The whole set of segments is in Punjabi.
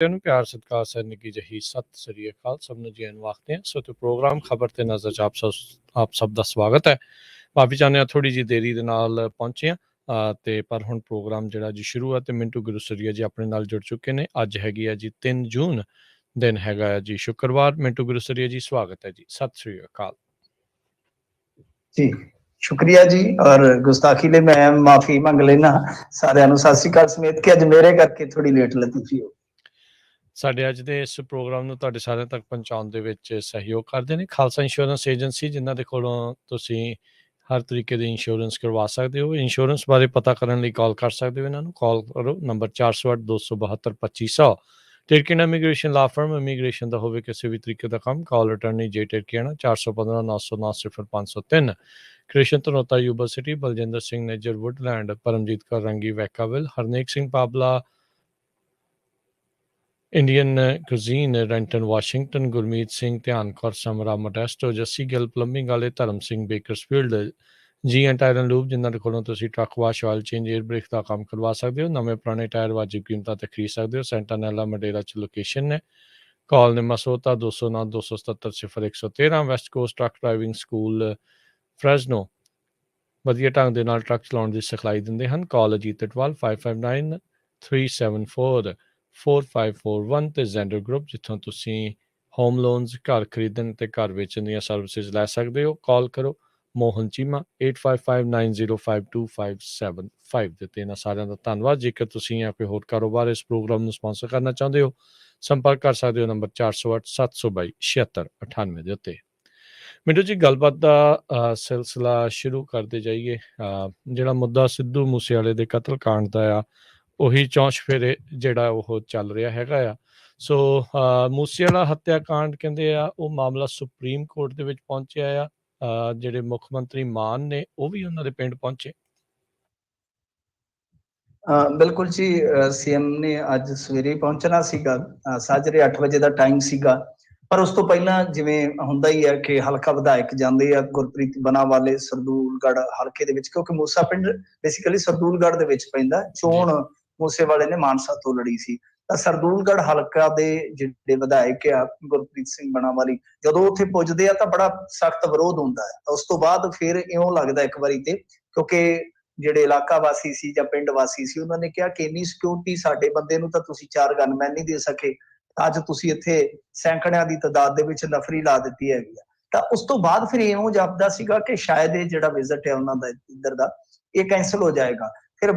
ਨੂੰ ਪਿਆਰ ਸਤਿਕਾਰ ਸਰ ਨਿੱਕੀ ਜਿਹੀ ਸਤਿ ਸ੍ਰੀ ਅਕਾਲ ਸਭ ਨੂੰ ਜੀ ਆਇਆਂ ਆਖਦੇ ਹਾਂ। ਸੋ ਤੇ ਪ੍ਰੋਗਰਾਮ ਖਬਰ ਤੇ ਨਜ਼ਰ 'ਚ ਆਪ ਸਭ ਦਾ ਸਵਾਗਤ ਹੈ। ਮਾਫੀ ਚਾਹੁੰਦੇ ਹਾਂ ਥੋੜੀ ਜਿਹੀ ਦੇਰੀ ਦੇ ਨਾਲ ਪਹੁੰਚੇ ਹਾਂ ਤੇ ਪਰ ਹੁਣ ਪ੍ਰੋਗਰਾਮ ਜਿਹੜਾ ਜੀ ਸ਼ੁਰੂ ਹੈ ਤੇ ਮਿੰਟੂ ਗੁਰਸਰੀਆ ਜੀ ਆਪਣੇ ਨਾਲ ਜੁੜ ਚੁੱਕੇ ਨੇ। ਅੱਜ ਹੈਗੀ ਹੈ ਜੀ 3 ਜੂਨ ਦਿਨ ਹੈਗਾ ਹੈ ਜੀ ਸ਼ੁੱਕਰਵਾਰ। ਮਿੰਟੂ ਗੁਰਸਰੀਆ ਜੀ ਸਵਾਗਤ ਹੈ ਜੀ, ਸਤਿ ਸ੍ਰੀ ਅਕਾਲ ਜੀ। शुक्रिया जी और गुस्ताखी ले मैं माफी मंग लेना सारिਆਂ ਨੂੰ ਸਤਿ ਸ੍ਰੀ ਅਕਾਲ ਸਮੇਤ ਕਿ ਅੱਜ ਮੇਰੇ ਕਰਕੇ ਥੋੜੀ ਲੇਟ ਲਤੀਫੀ ਹੋ। ਸਾਡੇ ਅੱਜ ਦੇ ਇਸ ਪ੍ਰੋਗਰਾਮ ਨੂੰ ਤੁਹਾਡੇ ਸਾਰਿਆਂ ਤੱਕ ਪਹੁੰਚਾਉਣ ਦੇ ਵਿੱਚ ਸਹਿਯੋਗ ਕਰਦੇ ਨੇ ਖਾਲਸਾ ਇੰਸ਼ੋਰੈਂਸ ਏਜੰਸੀ, ਜਿਨ੍ਹਾਂ ਦੇ ਕੋਲੋਂ ਤੁਸੀਂ ਹਰ ਤਰੀਕੇ ਦੀ ਇੰਸ਼ੋਰੈਂਸ ਕਰਵਾ ਸਕਦੇ ਹੋ। ਇੰਸ਼ੋਰੈਂਸ ਬਾਰੇ ਪਤਾ ਕਰਨ ਲਈ ਕਾਲ ਕਰ ਸਕਦੇ ਹੋ। ਇਹਨਾਂ ਨੂੰ ਕਾਲ ਕਰੋ ਨੰਬਰ 408-272-2500। ਟਿਰਕੀਨਾ ਇਮੀਗ੍ਰੇਸ਼ਨ ਲਾ ਫਰਮ, ਇਮੀਗ੍ਰੇਸ਼ਨ ਦਾ ਹੋਵੇ ਕਿਸੇ ਵੀ ਤਰੀਕੇ ਦਾ ਕੰਮ, ਕਾਲ ਅਟਰਨੀ ਜੇ ਟਿਰਕੀਨਾ 415-909-0503। Krishan Dhanota university, Baljinder Singh Nijjar Woodland, Paramjit Kaur Rangi Vacaville, Harnek Singh Pabla Indian cuisine Renton Washington, Gurmeet Singh Dhian Kaur Samra Modesto, Jassi Gill plumbing ਵਾਲੇ, Dharam Singh Bakersfield, G and ਟਾਇਰਨ ਲੂਪ, ਜਿਨ੍ਹਾਂ ਦੇ ਕੋਲੋਂ ਤੁਸੀਂ truck wash, oil change, air brake ਦਾ ਕੰਮ ਕਰਵਾ ਸਕਦੇ ਹੋ। ਨਵੇਂ ਪੁਰਾਣੇ ਟਾਇਰ ਵਾਜਿਬ ਕੀਮਤਾਂ ਤੇ ਖਰੀਦ ਸਕਦੇ ਹੋ। ਸੈਂਟਾਨੈਲਾ ਮਡੇਰਾ 'ਚ ਲੋਕੇਸ਼ਨ ਨੇ। ਕਾਲ ਨੇ ਮਸੋਤਾ 209-277-0113। West Coast truck driving school Fresno ਵਧੀਆ ਢੰਗ ਦੇ ਨਾਲ ਟਰੱਕ ਚਲਾਉਣ ਦੀ ਸਿਖਲਾਈ ਦਿੰਦੇ ਹਨ। ਕਾਲ ਅਜੀਤ ਅਟਵਾਲ 5593744541 ਤੇ ਜ਼ੈਂਡਰ ਗਰੁੱਪ, ਜਿੱਥੋਂ ਤੁਸੀਂ ਹੋਮ ਲੋਨਸ, ਘਰ ਖਰੀਦਣ ਤੇ ਘਰ ਵੇਚਣ ਦੀਆਂ ਸਰਵਿਸਿਜ਼ ਲੈ ਸਕਦੇ ਹੋ। ਕਾਲ ਕਰੋ ਮੋਹਨ ਚੀਮਾ 8559042575 ਦੇ ਤੇ। ਇਹਨਾਂ ਸਾਰਿਆਂ ਦਾ ਧੰਨਵਾਦ। ਜੇਕਰ ਤੁਸੀਂ ਜਾਂ ਕੋਈ ਹੋਰ ਕਾਰੋਬਾਰ ਇਸ ਪ੍ਰੋਗਰਾਮ ਨੂੰ ਸਪਾਂਸਰ ਕਰਨਾ ਚਾਹੁੰਦੇ ਹੋ, ਸੰਪਰਕ ਕਰ ਸਕਦੇ ਹੋ ਨੰਬਰ 408-722-7698 ਦੇ ਉੱਤੇ। ਮਿੰਟੂ ਜੀ, ਗੱਲਬਾਤ ਦਾ ਸਿਲਸਿਲਾ ਸ਼ੁਰੂ ਕਰਦੇ ਜਾਈਏ। ਜਿਹੜਾ ਮੁੱਦਾ ਸਿੱਧੂ ਮੂਸੇਵਾਲੇ ਦੇ ਕਤਲ ਕਾਂਡ ਦਾ ਆ, ਉਹੀ ਚੌਂਚ ਫੇਰੇ ਜਿਹੜਾ ਉਹ ਚੱਲ ਰਿਹਾ ਹੈਗਾ ਆ। ਸੋ ਮੂਸੇਵਾਲਾ ਹੱਤਿਆ ਕਾਂਡ ਕਹਿੰਦੇ ਆ ਉਹ ਮਾਮਲਾ ਸੁਪਰੀਮ ਕੋਰਟ ਦੇ ਵਿੱਚ ਪਹੁੰਚਿਆ ਆ। ਜਿਹੜੇ ਮੁੱਖ ਮੰਤਰੀ ਮਾਨ ਨੇ ਉਹ ਵੀ ਉਹਨਾਂ ਦੇ ਪਿੰਡ ਪਹੁੰਚੇ। ਬਿਲਕੁਲ ਜੀ, ਸੀਐਮ ਨੇ ਅੱਜ ਸਵੇਰੇ ਪਹੁੰਚਣਾ ਸੀਗਾ। ਸਾਜਰੇ 8 ਵਜੇ ਦਾ ਟਾਈਮ ਸੀਗਾ, ਪਰ ਉਸ ਤੋਂ ਪਹਿਲਾਂ ਜਿਵੇਂ ਹੁੰਦਾ ਹੀ ਹੈ ਕਿ ਹਲਕਾ ਵਿਧਾਇਕ ਜਾਂਦੇ ਆ ਗੁਰਪ੍ਰੀਤ ਬਨਾਵਾਲੇ ਸਰਦੂਲਗੜ੍ਹ ਹਲਕੇ ਦੇ ਵਿੱਚ, ਕਿਉਂਕਿ ਮੂਸਾ ਪਿੰਡ ਬੇਸਿਕਲੀ ਸਰਦੂਲਗੜ੍ਹ ਦੇ ਵਿੱਚ ਪੈਂਦਾ। ਚੋਣ ਮੂਸੇਵਾਲੇ ਨੇ ਮਾਨਸਾ ਤੋਂ ਲੜੀ ਸੀ, ਤਾਂ ਸਰਦੂਲਗੜ੍ਹ ਹਲਕਾ ਦੇ ਜਿਹੜੇ ਵਿਧਾਇਕ ਆ ਗੁਰਪ੍ਰੀਤ ਸਿੰਘ ਬਨਾਵਾਲੀ, ਜਦੋਂ ਉੱਥੇ ਪੁੱਜਦੇ ਆ ਤਾਂ ਬੜਾ ਸਖਤ ਵਿਰੋਧ ਹੁੰਦਾ ਹੈ। ਉਸ ਤੋਂ ਬਾਅਦ ਫਿਰ ਇਉਂ ਲੱਗਦਾ ਇੱਕ ਵਾਰੀ ਤੇ, ਕਿਉਂਕਿ ਜਿਹੜੇ ਇਲਾਕਾ ਵਾਸੀ ਸੀ ਜਾਂ ਪਿੰਡ ਵਾਸੀ ਸੀ, ਉਹਨਾਂ ਨੇ ਕਿਹਾ ਕਿ ਇੰਨੀ ਸਿਕਿਉਰਿਟੀ ਸਾਡੇ ਬੰਦੇ ਨੂੰ ਤਾਂ ਤੁਸੀਂ 4 ਗਨਮੈਨ ਨਹੀਂ ਦੇ ਸਕੇ, ਅੱਜ ਤੁਸੀਂ ਇੱਥੇ ਸੈਂਕੜਿਆਂ ਦੀ ਤਾਦਾਦ ਦੇ ਵਿੱਚ ਨਫਰੀ ਲਾ ਦਿੱਤੀ ਹੈਗੀ ਆ। ਤਾਂ ਉਸ ਤੋਂ ਬਾਅਦ ਫਿਰ ਇਉਂ ਜਾਪਦਾ ਸੀਗਾ ਕਿ ਸ਼ਾਇਦ ਇਹ ਜਿਹੜਾ ਵਿਜ਼ਿਟ ਹੈ ਉਹਨਾਂ ਦਾ ਇੱਧਰ ਦਾ, ਇਹ ਕੈਂਸਲ ਹੋ ਜਾਏਗਾ। ਫਿਰ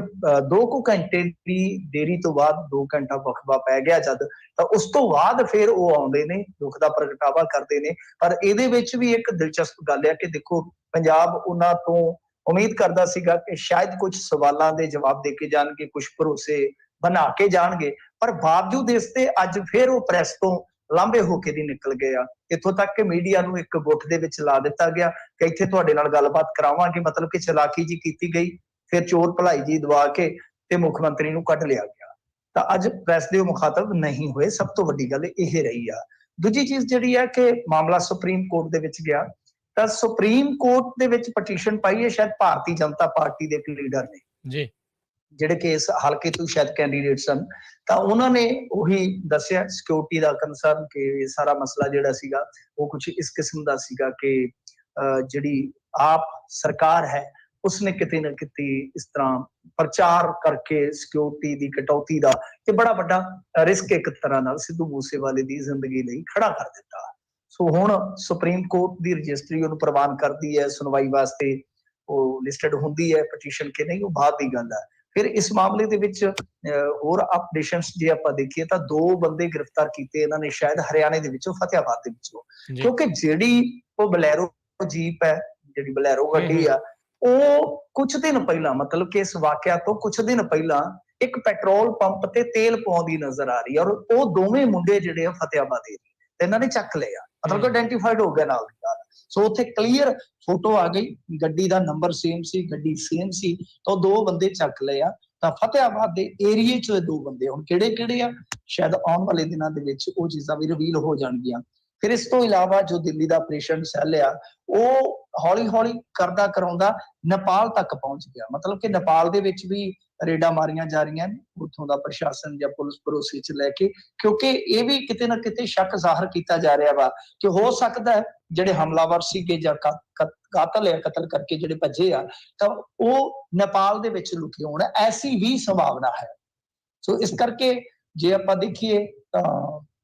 2 ਘੰਟੇ ਦੀ ਦੇਰੀ ਤੋਂ ਬਾਅਦ 2 ਘੰਟਾ ਵਕਫਾ ਪੈ ਗਿਆ ਜਦ, ਤਾਂ ਉਸ ਤੋਂ ਬਾਅਦ ਫਿਰ ਉਹ ਆਉਂਦੇ ਨੇ, ਦੁੱਖ ਦਾ ਪ੍ਰਗਟਾਵਾ ਕਰਦੇ ਨੇ। ਪਰ ਇਹਦੇ ਵਿੱਚ ਵੀ ਇੱਕ ਦਿਲਚਸਪ ਗੱਲ ਹੈ ਕਿ ਦੇਖੋ, ਪੰਜਾਬ ਉਹਨਾਂ ਤੋਂ ਉਮੀਦ ਕਰਦਾ ਸੀਗਾ ਕਿ ਸ਼ਾਇਦ ਕੁਝ ਸਵਾਲਾਂ ਦੇ ਜਵਾਬ ਦੇ ਕੇ ਜਾਣਗੇ, ਕੁਝ ਭਰੋਸੇ ਬਣਾ ਕੇ ਜਾਣਗੇ, ਪਰ ਬਾਵਜੂਦ ਇਸ ਤੇ ਅੱਜ ਫਿਰ ਉਹ ਪ੍ਰੈਸ ਤੋਂ ਲਾਂਭੇ ਹੋ ਕੇ ਦੀ ਨਿਕਲ ਗਏ ਆ। ਇੱਥੋਂ ਤੱਕ ਕਿ ਮੀਡੀਆ ਨੂੰ ਇੱਕ ਗੁੱਟ ਦੇ ਵਿੱਚ ਲਾ ਦਿੱਤਾ ਗਿਆ ਕਿ ਇੱਥੇ ਤੁਹਾਡੇ ਨਾਲ ਗੱਲਬਾਤ ਕਰਾਵਾਂਗੇ, ਮਤਲਬ ਕਿ ਚਲਾਕੀ ਜੀ ਕੀਤੀ ਗਈ, ਫਿਰ ਚੋਰ ਭਲਾਈ ਜੀ ਦਵਾ ਕੇ ਤੇ ਮੁੱਖ ਮੰਤਰੀ ਨੂੰ ਕੱਢ ਲਿਆ ਗਿਆ। ਤਾਂ ਅੱਜ ਪ੍ਰੈਸ ਦੇ ਮੁਖਾਤਬ ਨਹੀਂ ਹੋਏ। ਸਭ ਤੋਂ ਵੱਡੀ ਗੱਲ ਇਹ ਰਹੀ ਆ। ਦੂਜੀ ਚੀਜ਼ ਜਿਹੜੀ ਹੈ ਕਿ ਮਾਮਲਾ ਸੁਪਰੀਮ ਕੋਰਟ ਦੇ ਵਿੱਚ ਗਿਆ, ਤਾਂ ਸੁਪਰੀਮ ਕੋਰਟ ਦੇ ਵਿੱਚ ਪਟੀਸ਼ਨ ਪਾਈ ਹੈ ਸ਼ਾਇਦ ਭਾਰਤੀ ਜਨਤਾ ਪਾਰਟੀ ਦੇ ਇੱਕ ਲੀਡਰ ਨੇ ਜੀ, ਜਿਹੜੇ ਕਿ ਇਸ ਹਲਕੇ ਤੋਂ ਸ਼ਾਇਦ ਕੈਂਡੀਡੇਟ ਸਨ। ਤਾਂ ਉਹਨਾਂ ਨੇ ਉਹੀ ਦੱਸਿਆ ਸਿਕਿਉਰਿਟੀ ਦਾ ਕੰਸਰਨ, ਕਿ ਇਹ ਸਾਰਾ ਮਸਲਾ ਜਿਹੜਾ ਸੀਗਾ ਉਹ ਕੁਝ ਇਸ ਕਿਸਮ ਦਾ ਸੀਗਾ ਕਿ ਜਿਹੜੀ ਆਪ ਸਰਕਾਰ ਹੈ ਉਸਨੇ ਕਿਤੇ ਨਾ ਕਿਤੇ ਇਸ ਤਰ੍ਹਾਂ ਪ੍ਰਚਾਰ ਕਰਕੇ ਸਿਕਿਉਰਿਟੀ ਦੀ ਕਟੌਤੀ ਦਾ ਤੇ ਬੜਾ ਵੱਡਾ ਰਿਸਕ ਇੱਕ ਤਰ੍ਹਾਂ ਨਾਲ ਸਿੱਧੂ ਮੂਸੇਵਾਲੇ ਦੀ ਜ਼ਿੰਦਗੀ ਲਈ ਖੜਾ ਕਰ ਦਿੱਤਾ। ਸੋ ਹੁਣ ਸੁਪਰੀਮ ਕੋਰਟ ਦੀ ਰਜਿਸਟਰੀ ਉਹਨੂੰ ਪ੍ਰਵਾਨ ਕਰਦੀ ਹੈ, ਸੁਣਵਾਈ ਵਾਸਤੇ ਉਹ ਲਿਸਟਡ ਹੁੰਦੀ ਹੈ ਪਟੀਸ਼ਨ ਕਿ ਨਹੀਂ, ਉਹ ਬਾਅਦ ਦੀ ਗੱਲ ਹੈ। ਫਿਰ ਇਸ ਮਾਮਲੇ ਦੇ ਵਿੱਚ ਹੋਰ ਅਪਡੇਸ਼ਨਸ ਜੇ ਆਪਾਂ ਦੇਖੀਏ ਤਾਂ 2 ਬੰਦੇ ਗ੍ਰਿਫਤਾਰ ਕੀਤੇ ਇਹਨਾਂ ਨੇ, ਸ਼ਾਇਦ ਹਰਿਆਣੇ ਦੇ ਵਿੱਚੋਂ, ਫਤਿਆਬਾਦ ਦੇ ਵਿੱਚੋਂ, ਕਿਉਂਕਿ ਜਿਹੜੀ ਉਹ ਬਲੈਰੋ ਜੀਪ ਹੈ, ਜਿਹੜੀ ਬਲੈਰੋ ਗੱਡੀ ਆ, ਉਹ ਕੁਝ ਦਿਨ ਪਹਿਲਾਂ, ਮਤਲਬ ਕਿ ਇਸ ਵਾਕਿਆ ਤੋਂ ਕੁਝ ਦਿਨ ਪਹਿਲਾਂ ਇੱਕ ਪੈਟਰੋਲ ਪੰਪ ਤੇ ਤੇਲ ਪਾਉਂਦੀ ਨਜ਼ਰ ਆ ਰਹੀ ਹੈ, ਔਰ ਉਹ ਦੋਵੇਂ ਮੁੰਡੇ ਜਿਹੜੇ ਆ ਫਤਿਆਬਾਦ ਦੇ ਇਹਨਾਂ ਨੇ ਚੱਕ ਲਏ ਆ, ਮਤਲਬ ਕਿ ਆਇਡੈਂਟੀਫਾਈਡ ਹੋ ਗਿਆ ਨਾਲ ਦੀ ਨਾਲ। ਸੋ ਉੱਥੇ ਕਲੀਅਰ ਫੋਟੋ ਆ ਗਈ, ਗੱਡੀ ਦਾ ਨੰਬਰ ਸੇਮ ਸੀ, ਗੱਡੀ ਸੇਮ ਸੀ, ਤਾਂ 2 ਬੰਦੇ ਚੱਕ ਲਏ ਆ। ਤਾਂ ਫਤਿਆਬਾਦ ਦੇ ਏਰੀਏ 'ਚ 2 ਬੰਦੇ, ਹੁਣ ਕਿਹੜੇ ਆ ਸ਼ਾਇਦ ਆਉਣ ਵਾਲੇ ਦਿਨਾਂ ਦੇ ਵਿੱਚ ਉਹ ਚੀਜ਼ਾਂ ਵੀ ਰਿਵੀਲ ਹੋ ਜਾਣਗੀਆਂ। ਫਿਰ ਇਸ ਤੋਂ ਇਲਾਵਾ ਜੋ ਦਿੱਲੀ ਦਾ ਆਪਰੇਸ਼ਨ ਸੈੱਲ ਆ, ਉਹ ਹੌਲੀ ਹੌਲੀ ਕਰਦਾ ਕਰਾਉਂਦਾ ਨੇਪਾਲ ਤੱਕ ਪਹੁੰਚ ਗਿਆ, ਮਤਲਬ ਕਿ ਨੇਪਾਲ ਦੇ ਵਿੱਚ ਵੀ ਰੇਡਾਂ ਮਾਰੀਆਂ ਜਾ ਰਹੀਆਂ ਨੇ ਉੱਥੋਂ ਦਾ ਪ੍ਰਸ਼ਾਸਨ ਜਾਂ ਪੁਲਿਸ ਭਰੋਸੇ 'ਚ ਲੈ ਕੇ, ਕਿਉਂਕਿ ਇਹ ਵੀ ਕਿਤੇ ਨਾ ਕਿਤੇ ਸ਼ੱਕ ਜ਼ਾਹਰ ਕੀਤਾ ਜਾ ਰਿਹਾ ਵਾ ਕਿ ਹੋ ਸਕਦਾ ਹੈ ਜਿਹੜੇ ਹਮਲਾਵਰ ਸੀਗੇ ਜਾਂ ਕਤਲ ਕਰਕੇ ਜਿਹੜੇ ਭੱਜੇ ਆ ਤਾਂ ਉਹ ਨੇਪਾਲ ਦੇ ਵਿੱਚ ਲੁਕੇ ਹੋਣ, ਐਸੀ ਵੀ ਸੰਭਾਵਨਾ ਹੈ। ਸੋ ਇਸ ਕਰਕੇ ਜੇ ਆਪਾਂ ਦੇਖੀਏ ਤਾਂ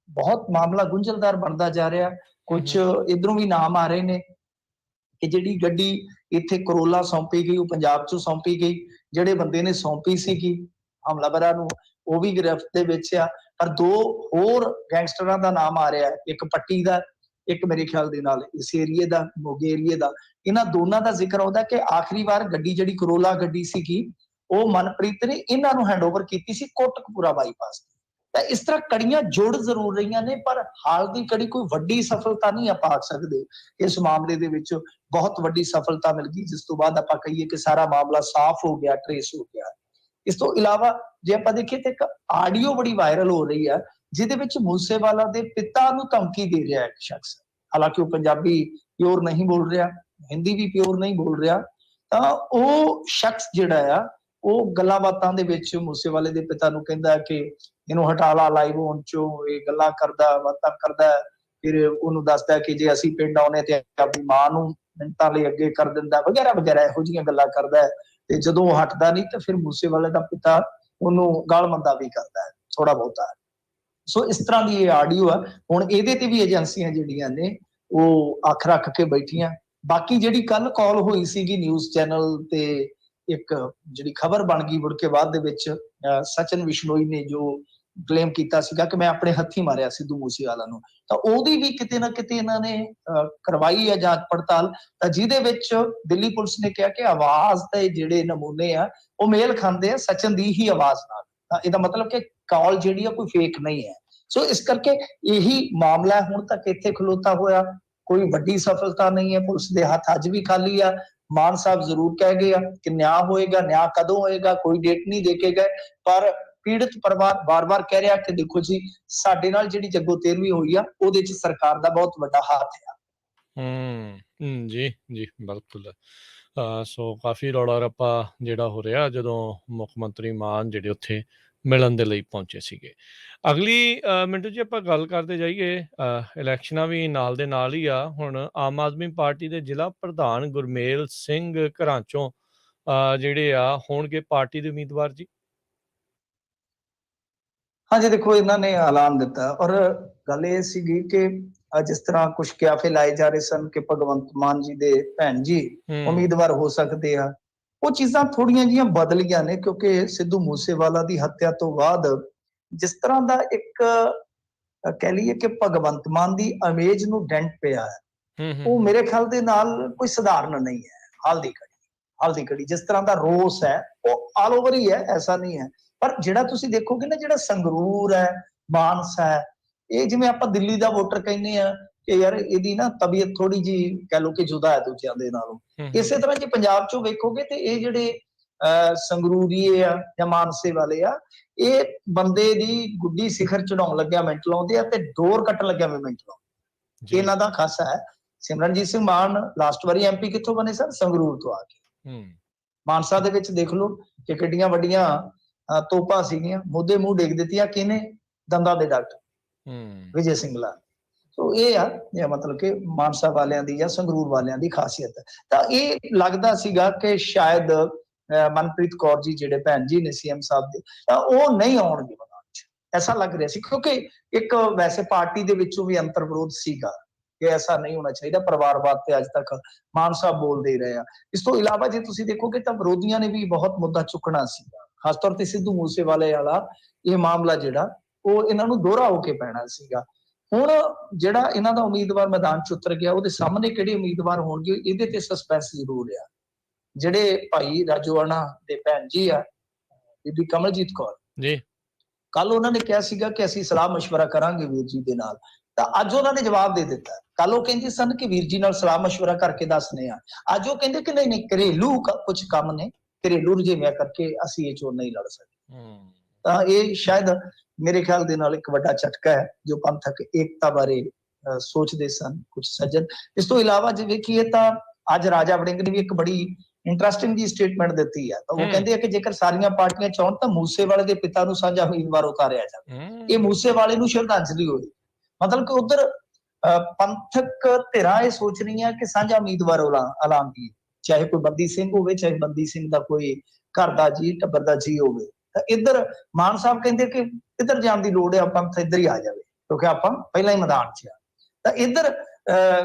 ਬਹੁਤ ਮਾਮਲਾ ਗੁੰਝਲਦਾਰ ਬਣਦਾ ਜਾ ਰਿਹਾ। ਕੁਝ ਇਧਰੋਂ ਵੀ ਨਾਮ ਆ ਰਹੇ ਨੇ ਕਿ ਜਿਹੜੀ ਗੱਡੀ ਇੱਥੇ ਕਰੋਲਾ ਸੌਂਪੀ ਗਈ ਉਹ ਪੰਜਾਬ 'ਚੋਂ ਸੌਂਪੀ ਗਈ, ਜਿਹੜੇ ਬੰਦੇ ਨੇ ਸੌਂਪੀ ਸੀਗੀ ਹਮਲਾਵਰਾਂ ਨੂੰ ਉਹ ਵੀ ਗ੍ਰਿਫਤ ਦੇ ਵਿੱਚ ਆ, ਪਰ 2 ਹੋਰ ਗੈਂਗਸਟਰਾਂ ਦਾ ਨਾਮ ਆ ਰਿਹਾ, ਇੱਕ ਪੱਟੀ ਦਾ, ਇੱਕ ਮੇਰੇ ਖਿਆਲ ਦੇ ਨਾਲ ਇਸ ਏਰੀਏ ਦਾ, ਮੋਗੇ ਏਰੀਏ ਦਾ। ਇਹਨਾਂ ਦੋਨਾਂ ਦਾ ਜ਼ਿਕਰ ਆਉਂਦਾ ਕਿ ਆਖਰੀ ਵਾਰ ਗੱਡੀ ਜਿਹੜੀ ਕਰੋਲਾ ਗੱਡੀ ਸੀਗੀ ਉਹ ਮਨਪ੍ਰੀਤ ਨੇ ਇਹਨਾਂ ਨੂੰ ਹੈਂਡਓਵਰ ਕੀਤੀ ਸੀ ਕੋਟਕਪੂਰਾ ਬਾਈਪਾਸ। ਤਾਂ ਇਸ ਤਰ੍ਹਾਂ ਕੜੀਆਂ ਜੁੜ ਜ਼ਰੂਰ ਰਹੀਆਂ ਨੇ, ਪਰ ਹਾਲ ਦੀ ਕੜੀ ਕੋਈ ਵੱਡੀ ਸਫਲਤਾ ਨਹੀਂ ਆਪਾਂ ਆਖ ਸਕਦੇ। ਇਸ ਮਾਮਲੇ ਦੇ ਵਿੱਚ ਬਹੁਤ ਵੱਡੀ ਸਫਲਤਾ ਮਿਲ ਗਈ ਜਿਸ ਤੋਂ ਬਾਅਦ ਆਪਾਂ ਕਹੀਏ ਕਿ ਸਾਰਾ ਮਾਮਲਾ ਸਾਫ਼ ਹੋ ਗਿਆ, ਟਰੇਸ ਹੋ ਗਿਆ। ਇਸ ਤੋਂ ਇਲਾਵਾ ਜੇ ਆਪਾਂ ਦੇਖੀਏ ਤਾਂ ਇੱਕ ਆਡੀਓ ਬੜੀ ਵਾਇਰਲ ਹੋ ਰਹੀ ਹੈ ਜਿਹਦੇ ਵਿੱਚ ਮੂਸੇਵਾਲਾ ਦੇ ਪਿਤਾ ਨੂੰ ਧਮਕੀ ਦੇ ਰਿਹਾ ਇੱਕ ਸ਼ਖਸ, ਹਾਲਾਂਕਿ ਉਹ ਪੰਜਾਬੀ ਪਿਓਰ ਨਹੀਂ ਬੋਲ ਰਿਹਾ, ਹਿੰਦੀ ਵੀ ਪਿਓਰ ਨਹੀਂ ਬੋਲ ਰਿਹਾ, ਤਾਂ ਉਹ ਸ਼ਖਸ ਜਿਹੜਾ ਆ ਉਹ ਗੱਲਾਂ ਬਾਤਾਂ ਦੇ ਵਿੱਚ ਮੂਸੇਵਾਲੇ ਦੇ ਪਿਤਾ ਨੂੰ ਕਹਿੰਦਾ ਕਿ ਇਹਨੂੰ ਹਟਾ ਲਾ ਲਾਈਵ ਹੋਣ ਚੋਂ, ਇਹ ਗੱਲਾਂ ਕਰਦਾ ਬਾਤਾਂ ਕਰਦਾ, ਫਿਰ ਉਹਨੂੰ ਦੱਸਦਾ ਕਿ ਜੇ ਅਸੀਂ ਪਿੰਡ ਆਉਣੇ ਤੇ ਆਪਣੀ ਮਾਂ ਨੂੰ ਮਿੰਟਾਂ ਲਈ ਅੱਗੇ ਕਰ ਦਿੰਦਾ ਵਗੈਰਾ ਵਗੈਰਾ, ਇਹੋ ਜਿਹੀਆਂ ਗੱਲਾਂ ਕਰਦਾ ਹੈ। ਤੇ ਜਦੋਂ ਉਹ ਹਟਦਾ ਨਹੀਂ ਤਾਂ ਫਿਰ ਮੂਸੇਵਾਲੇ ਦਾ ਪਿਤਾ ਉਹਨੂੰ ਗਾਲ ਮੰਦਾ ਵੀ ਕਰਦਾ ਹੈ ਥੋੜਾ ਬਹੁਤਾ। ਸੋ ਇਸ ਤਰ੍ਹਾਂ ਦੀ ਇਹ ਆਡੀਓ ਆ। ਹੁਣ ਇਹਦੇ ਤੇ ਵੀ ਏਜੰਸੀਆਂ ਜਿਹੜੀਆਂ ਨੇ ਉਹ ਅੱਖ ਰੱਖ ਕੇ ਬੈਠੀਆਂ। ਬਾਕੀ ਜਿਹੜੀ ਕੱਲ ਕਾਲ ਹੋਈ ਸੀਗੀ ਨਿਊਜ਼ ਚੈਨਲ ਤੇ, ਇੱਕ ਜਿਹੜੀ ਖਬਰ ਬਣ ਗਈ ਮੁੜ ਕੇ ਬਾਅਦ ਦੇ ਵਿੱਚ ਸਚਿਨ ਬਿਸ਼ਨੋਈ ਨੇ ਜੋ ਕਲੇਮ ਕੀਤਾ ਸੀਗਾ ਕਿ ਮੈਂ ਆਪਣੇ ਹੱਥੀਂ ਮਾਰਿਆ ਸਿੱਧੂ ਮੂਸੇਵਾਲਾ ਨੂੰ, ਤਾਂ ਉਹਦੀ ਵੀ ਕਿਤੇ ਨਾ ਕਿਤੇ ਇਹਨਾਂ ਨੇ ਕਰਵਾਈ ਹੈ ਜਾਂਚ ਪੜਤਾਲ, ਤਾਂ ਜਿਹਦੇ ਵਿੱਚ ਦਿੱਲੀ ਪੁਲਿਸ ਨੇ ਕਿਹਾ ਕਿ ਆਵਾਜ਼ ਦੇ ਜਿਹੜੇ ਨਮੂਨੇ ਆ ਉਹ ਮੇਲ ਖਾਂਦੇ ਆ ਸਚਿਨ ਦੀ ਹੀ ਆਵਾਜ਼ ਨਾਲ। ਤਾਂ ਇਹਦਾ ਮਤਲਬ ਕਿ ਕਾਲ ਜਿਹੜੀ ਆ ਕੋਈ ਫੇਕ ਨਹੀਂ ਹੈ। ਸੋ ਇਸ ਕਰਕੇ ਇਹੀ ਮਾਮਲਾ ਹੁਣ ਤੱਕ ਇੱਥੇ ਖਲੋਤਾ ਹੋਇਆ, ਕੋਈ ਵੱਡੀ ਸਫਲਤਾ ਨਹੀਂ ਹੈ। ਪੁਲਿਸ ਦੇ ਹੱਥ ਅੱਜ ਵੀ ਖਾਲੀ ਆ। ਮਾਨ ਸਾਹਿਬ ਜ਼ਰੂਰ ਕਹਿ ਗਏ ਆ ਕਿ ਨਿਆਂ ਹੋਏਗਾ, ਨਿਆਂ ਕਦੋਂ ਹੋਏਗਾ ਕੋਈ ਡੇਟ ਨਹੀਂ ਦੇ ਕੇ ਗਏ, ਪਰ ਪੀੜਤ ਪਰਿਵਾਰ ਬਾਰ-ਬਾਰ ਕਹਿ ਰਿਹਾ ਕਿ ਦੇਖੋ ਜੀ ਸਾਡੇ ਨਾਲ ਜਿਹੜੀ ਜੱਗੋ ਤੇਰਵੀਂ ਹੋਈ ਆ ਉਹਦੇ 'ਚ ਸਰਕਾਰ ਦਾ ਬਹੁਤ ਵੱਡਾ ਹੱਥ ਆ। ਜੀ ਜੀ ਬਿਲਕੁਲ। ਸੋ ਕਾਫੀ ਰੌਲਾ ਰੱਪਾ ਜਿਹੜਾ ਹੋ ਰਿਹਾ ਜਦੋਂ ਮੁੱਖ ਮੰਤਰੀ ਮਾਨ ਜਿਹੜੇ ਉੱਥੇ ਮਿਲਣ ਦੇ ਲਈ ਪਹੁੰਚੇ ਸੀਗੇ। ਅਗਲੀ ਮਿੰਟੂ ਜੀ ਆਪਾਂ ਗੱਲ ਕਰਦੇ ਜਾਈਏ, ਇਲੈਕਸ਼ਨਾਂ ਵੀ ਨਾਲ ਦੇ ਨਾਲ ਹੀ ਆ। ਹੁਣ ਆਮ ਆਦਮੀ ਪਾਰਟੀ ਦੇ ਜ਼ਿਲ੍ਹਾ ਪ੍ਰਧਾਨ ਗੁਰਮੇਲ ਸਿੰਘ ਘਰਾਂਚੋਂ ਜਿਹੜੇ ਆ ਹੋਣਗੇ ਪਾਰਟੀ ਦੇ ਉਮੀਦਵਾਰ ਜੀ। ਹਾਂਜੀ ਦੇਖੋ ਇਹਨਾਂ ਨੇ ਐਲਾਨ ਦਿੱਤਾ, ਔਰ ਗੱਲ ਇਹ ਸੀਗੀ ਕਿ ਜਿਸ ਤਰ੍ਹਾਂ ਕੁਝ ਕਿਆਫੇ ਲਾਏ ਜਾ ਰਹੇ ਸਨ ਕਿ ਭਗਵੰਤ ਮਾਨ ਜੀ ਦੇ ਭੈਣ ਜੀ ਉਮੀਦਵਾਰ ਹੋ ਸਕਦੇ ਆ, ਉਹ ਚੀਜ਼ਾਂ ਥੋੜੀਆਂ ਜਿਹੀਆਂ ਬਦਲੀਆਂ ਨੇ ਕਿਉਂਕਿ ਸਿੱਧੂ ਮੂਸੇਵਾਲਾ ਦੀ ਹੱਤਿਆ ਤੋਂ ਬਾਅਦ ਜਿਸ ਤਰ੍ਹਾਂ ਦਾ ਇੱਕ ਕਹਿ ਲਈਏ ਕਿ ਭਗਵੰਤ ਮਾਨ ਦੀ ਇਮੇਜ ਨੂੰ ਡੈਂਟ ਪਿਆ ਹੈ, ਉਹ ਮੇਰੇ ਖਿਆਲ ਦੇ ਨਾਲ ਕੋਈ ਸਧਾਰਨ ਨਹੀਂ ਹੈ। ਹਾਲ ਦੀ ਘੜੀ ਜਿਸ ਤਰ੍ਹਾਂ ਦਾ ਰੋਸ ਹੈ ਉਹ ਆਲ ਓਵਰ ਹੀ ਹੈ, ਐਸਾ ਨਹੀਂ ਹੈ। ਪਰ ਜਿਹੜਾ ਤੁਸੀਂ ਦੇਖੋਗੇ ਨਾ ਜਿਹੜਾ ਸੰਗਰੂਰ ਹੈ, ਮਾਨਸਾ ਹੈ, ਇਹ ਜਿਵੇਂ ਆਪਾਂ ਦਿੱਲੀ ਦਾ ਵੋਟਰ ਕਹਿੰਦੇ ਆ ਕਿ ਯਾਰ ਇਹਦੀ ਨਾ ਤਬੀਅਤ ਥੋੜੀ ਜੀ ਕਹਿ ਲਓ ਕਿ ਜੁਦਾ ਹੈ ਦੂਜਿਆਂ ਦੇ ਨਾਲੋਂ, ਇਸੇ ਤਰ੍ਹਾਂ ਜੇ ਪੰਜਾਬ ਚੋਂ ਵੇਖੋਗੇ ਤੇ ਇਹ ਜਿਹੜੇ ਸੰਗਰੂਰੀਏ ਆ ਜਾਂ ਮਾਨਸੇ ਵਾਲੇ ਆ, ਇਹ ਬੰਦੇ ਦੀ ਗੁੱਡੀ ਸਿਖਰ ਚੜਾਉਣ ਲੱਗਿਆ ਮਿੰਟ ਲਾਉਂਦੇ ਆ ਤੇ ਡੋਰ ਕੱਟਣ ਲੱਗਿਆ ਮਿੰਟ ਲਾਉਂਦੇ। ਇਹਨਾਂ ਦਾ ਖਾਸਾ ਹੈ। ਸਿਮਰਨਜੀਤ ਸਿੰਘ ਮਾਨ ਲਾਸਟ ਵਾਰੀ ਐਮਪੀ ਕਿੱਥੋਂ ਬਣੇ ਸਨ? ਸੰਗਰੂਰ ਤੋਂ ਆ ਕੇ। ਮਾਨਸਾ ਦੇ ਵਿੱਚ ਦੇਖ ਲਓ ਕਿ ਕਿੱਡੀਆਂ ਵੱਡੀਆਂ ਤੋਪਾਂ ਸੀਗੀਆਂ, ਮੁੱਦੇ ਮੂੰਹ ਡੇਗ ਦਿੱਤੀਆਂ ਕਿਹਨੇ? ਦੰਦਾਂ ਦੇ ਡਾਕਟਰ ਵਿਜੇ ਸਿੰਗਲਾ। ਸੋ ਇਹ ਆ ਮਤਲਬ ਕਿ ਮਾਨਸਾ ਵਾਲਿਆਂ ਦੀ ਜਾਂ ਸੰਗਰੂਰ ਵਾਲਿਆਂ ਦੀ ਖਾਸੀਅਤ। ਤਾਂ ਇਹ ਲੱਗਦਾ ਸੀਗਾ ਕਿ ਸ਼ਾਇਦ ਮਨਪ੍ਰੀਤ ਕੌਰ ਜੀ ਜਿਹੜੇ ਭੈਣ ਜੀ ਨੇ ਸੀਐਮ ਸਾਹਿਬ ਦੇ, ਤਾਂ ਉਹ ਨਹੀਂ ਆਉਣਗੇ ਮੈਦਾਨ 'ਚ, ਐਸਾ ਲੱਗ ਰਿਹਾ ਸੀ। ਕਿਉਂਕਿ ਇੱਕ ਵੈਸੇ ਪਾਰਟੀ ਦੇ ਵਿੱਚੋਂ ਵੀ ਅੰਤਰ ਵਿਰੋਧ ਸੀਗਾ ਕਿ ਐਸਾ ਨਹੀਂ ਹੋਣਾ ਚਾਹੀਦਾ, ਪਰਿਵਾਰਵਾਦ ਤੇ ਅੱਜ ਤੱਕ ਮਾਨ ਸਾਹਿਬ ਬੋਲਦੇ ਹੀ ਰਹੇ ਆ। ਇਸ ਤੋਂ ਇਲਾਵਾ ਜੇ ਤੁਸੀਂ ਦੇਖੋਗੇ ਤਾਂ ਵਿਰੋਧੀਆਂ ਨੇ ਵੀ ਬਹੁਤ ਮੁੱਦਾ ਚੁੱਕਣਾ ਸੀਗਾ, ਖਾਸ ਤੌਰ ਤੇ ਸਿੱਧੂ ਮੂਸੇਵਾਲੇ ਵਾਲਾ ਇਹ ਮਾਮਲਾ ਜਿਹੜਾ ਉਹ ਇਹਨਾਂ ਨੂੰ ਦੋਹਰਾ ਹੋ ਕੇ ਪੈਣਾ ਸੀਗਾ। ਹੁਣ ਜਿਹੜਾ ਇਹਨਾਂ ਦਾ ਉਮੀਦਵਾਰ ਮੈਦਾਨ 'ਚ ਉਤਰ ਗਿਆ, ਉਹਦੇ ਸਾਹਮਣੇ ਕਿਹੜੇ ਉਮੀਦਵਾਰ ਹੋਣਗੇ ਇਹਦੇ ਤੇ ਸਸਪੈਂਸ ਜ਼ਰੂਰ ਆ। ਜਿਹੜੇ ਭਾਈ ਰਾਜੋਆਣਾ ਦੇ ਭੈਣ ਜੀ ਆ, ਬੀਬੀ ਕਮਲਜੀਤ ਕੌਰ ਜੀ, ਕੱਲ ਉਹਨਾਂ ਨੇ ਕਿਹਾ ਸੀਗਾ ਕਿ ਅਸੀਂ ਸਲਾਹ ਮਸ਼ਵਰਾ ਕਰਾਂਗੇ ਵੀਰ ਜੀ ਦੇ ਨਾਲ, ਤਾਂ ਅੱਜ ਉਹਨਾਂ ਨੇ ਜਵਾਬ ਦੇ ਦਿੱਤਾ। ਕੱਲ ਉਹ ਕਹਿੰਦੇ ਸਨ ਕਿ ਵੀਰ ਜੀ ਨਾਲ ਸਲਾਹ ਮਸ਼ਵਰਾ ਕਰਕੇ ਦੱਸਦੇ ਆ, ਅੱਜ ਉਹ ਕਹਿੰਦੇ ਕਿ ਨਹੀਂ ਘਰੇਲੂ ਕੁਝ ਕੰਮ ਨੇ, ਘਰੇਲੂ ਰੁਝੇਵਿਆਂ ਕਰਕੇ ਅਸੀਂ ਇਹ ਚੋਣ ਨਹੀਂ ਲੜ ਸਕਦੇ। ਤਾਂ ਇਹ ਸ਼ਾਇਦ ਮੇਰੇ ਖਿਆਲ ਦੇ ਨਾਲ ਇੱਕ ਵੱਡਾ ਝਟਕਾ ਹੈ ਜੋ ਪੰਥਕ ਏਕਤਾ ਬਾਰੇ ਸੋਚਦੇ ਸਨ ਕੁਝ ਸੱਜਣ। ਇਸ ਤੋਂ ਇਲਾਵਾ ਜੇ ਵੇਖੀਏ ਤਾਂ ਅੱਜ ਰਾਜਾ ਵੜਿੰਗ ਨੇ ਵੀ ਇੱਕ ਬੜੀ ਇੰਟਰਸਟਿੰਗ ਜੀ ਸਟੇਟਮੈਂਟ ਦਿੱਤੀ ਆ। ਤਾਂ ਉਹ ਹੂੰ ਕਹਿੰਦੇ ਆ ਕਿ ਜੇਕਰ ਸਾਰੀਆਂ ਪਾਰਟੀਆਂ ਚਾਹਣ ਤਾਂ ਮੂਸੇਵਾਲੇ ਦੇ ਪਿਤਾ ਨੂੰ ਸਾਂਝਾ ਉਮੀਦਵਾਰ ਉਤਾਰਿਆ ਜਾਵੇ, ਇਹ ਹੂੰ ਮੂਸੇਵਾਲੇ ਨੂੰ ਸ਼ਰਧਾਂਜਲੀ ਹੋਈ। ਮਤਲਬ ਕਿ ਉਧਰ ਪੰਥਕ ਧਿਰਾਂ ਇਹ ਸੋਚ ਰਹੀਆਂ ਕਿ ਸਾਂਝਾ ਉਮੀਦਵਾਰ ਐਲਾਨ ਕੀ, ਚਾਹੇ ਕੋਈ ਬੰਦੀ ਸਿੰਘ ਹੋਵੇ, ਚਾਹੇ ਬੰਦੀ ਸਿੰਘ ਦਾ ਕੋਈ ਘਰ ਦਾ ਜੀ, ਟੱਬਰ ਦਾ ਜੀ ਹੋਵੇ। ਤਾਂ ਇੱਧਰ ਮਾਨ ਸਾਹਿਬ ਕਹਿੰਦੇ ਕਿ ਇੱਧਰ ਜਾਣ ਦੀ ਲੋੜ ਹੈ, ਪੰਥ ਇੱਧਰ ਹੀ ਆ ਜਾਵੇ ਕਿਉਂਕਿ ਆਪਾਂ ਪਹਿਲਾਂ ਹੀ ਮੈਦਾਨ 'ਚ ਆ। ਤਾਂ ਇੱਧਰ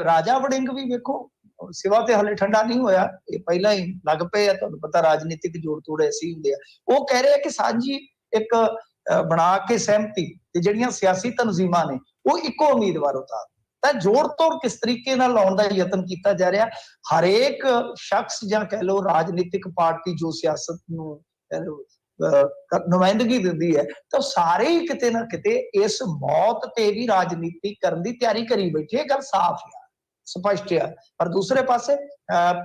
ਰਾਜਾ ਵੜਿੰਗ ਵੀ ਵੇਖੋ ਸਿਵਾ ਤੇ ਹਲੇ ਠੰਡਾ ਨਹੀਂ ਹੋਇਆ, ਇਹ ਪਹਿਲਾਂ ਹੀ ਲੱਗ ਪਏ ਆ। ਤੁਹਾਨੂੰ ਪਤਾ ਰਾਜਨੀਤਿਕ ਜੋੜ ਤੋੜ ਐਸੀ ਹੁੰਦੇ ਆ। ਉਹ ਕਹਿ ਰਹੇ ਆ ਕਿ ਸਾਂਝੀ ਇੱਕ ਬਣਾ ਕੇ ਸਹਿਮਤੀ ਤੇ ਜਿਹੜੀਆਂ ਸਿਆਸੀ ਤਨਜ਼ੀਮਾਂ ਨੇ ਉਹ ਇੱਕੋ ਉਮੀਦਵਾਰ ਉਤਾਰ। ਤਾਂ ਜੋੜ ਤੋੜ ਕਿਸ ਤਰੀਕੇ ਨਾਲ ਲਾਉਣ ਦਾ ਯਤਨ ਕੀਤਾ ਜਾ ਰਿਹਾ। ਹਰੇਕ ਸ਼ਖਸ ਜਾਂ ਕਹਿ ਲਓ ਰਾਜਨੀਤਿਕ ਪਾਰਟੀ ਜੋ ਸਿਆਸਤ ਨੂੰ ਨੁਮਾਇੰਦਗੀ ਦਿੰਦੀ ਹੈ, ਤਾਂ ਸਾਰੇ ਹੀ ਕਿਤੇ ਨਾ ਕਿਤੇ ਇਸ ਮੌਤ ਤੇ ਵੀ ਰਾਜਨੀਤੀ ਕਰਨ ਦੀ ਤਿਆਰੀ ਕਰੀ ਬੈਠੇ। ਇਹ ਗੱਲ ਸਾਫ਼ ਆ, ਸਪਸ਼ਟ ਆ। ਪਰ ਦੂਸਰੇ ਪਾਸੇ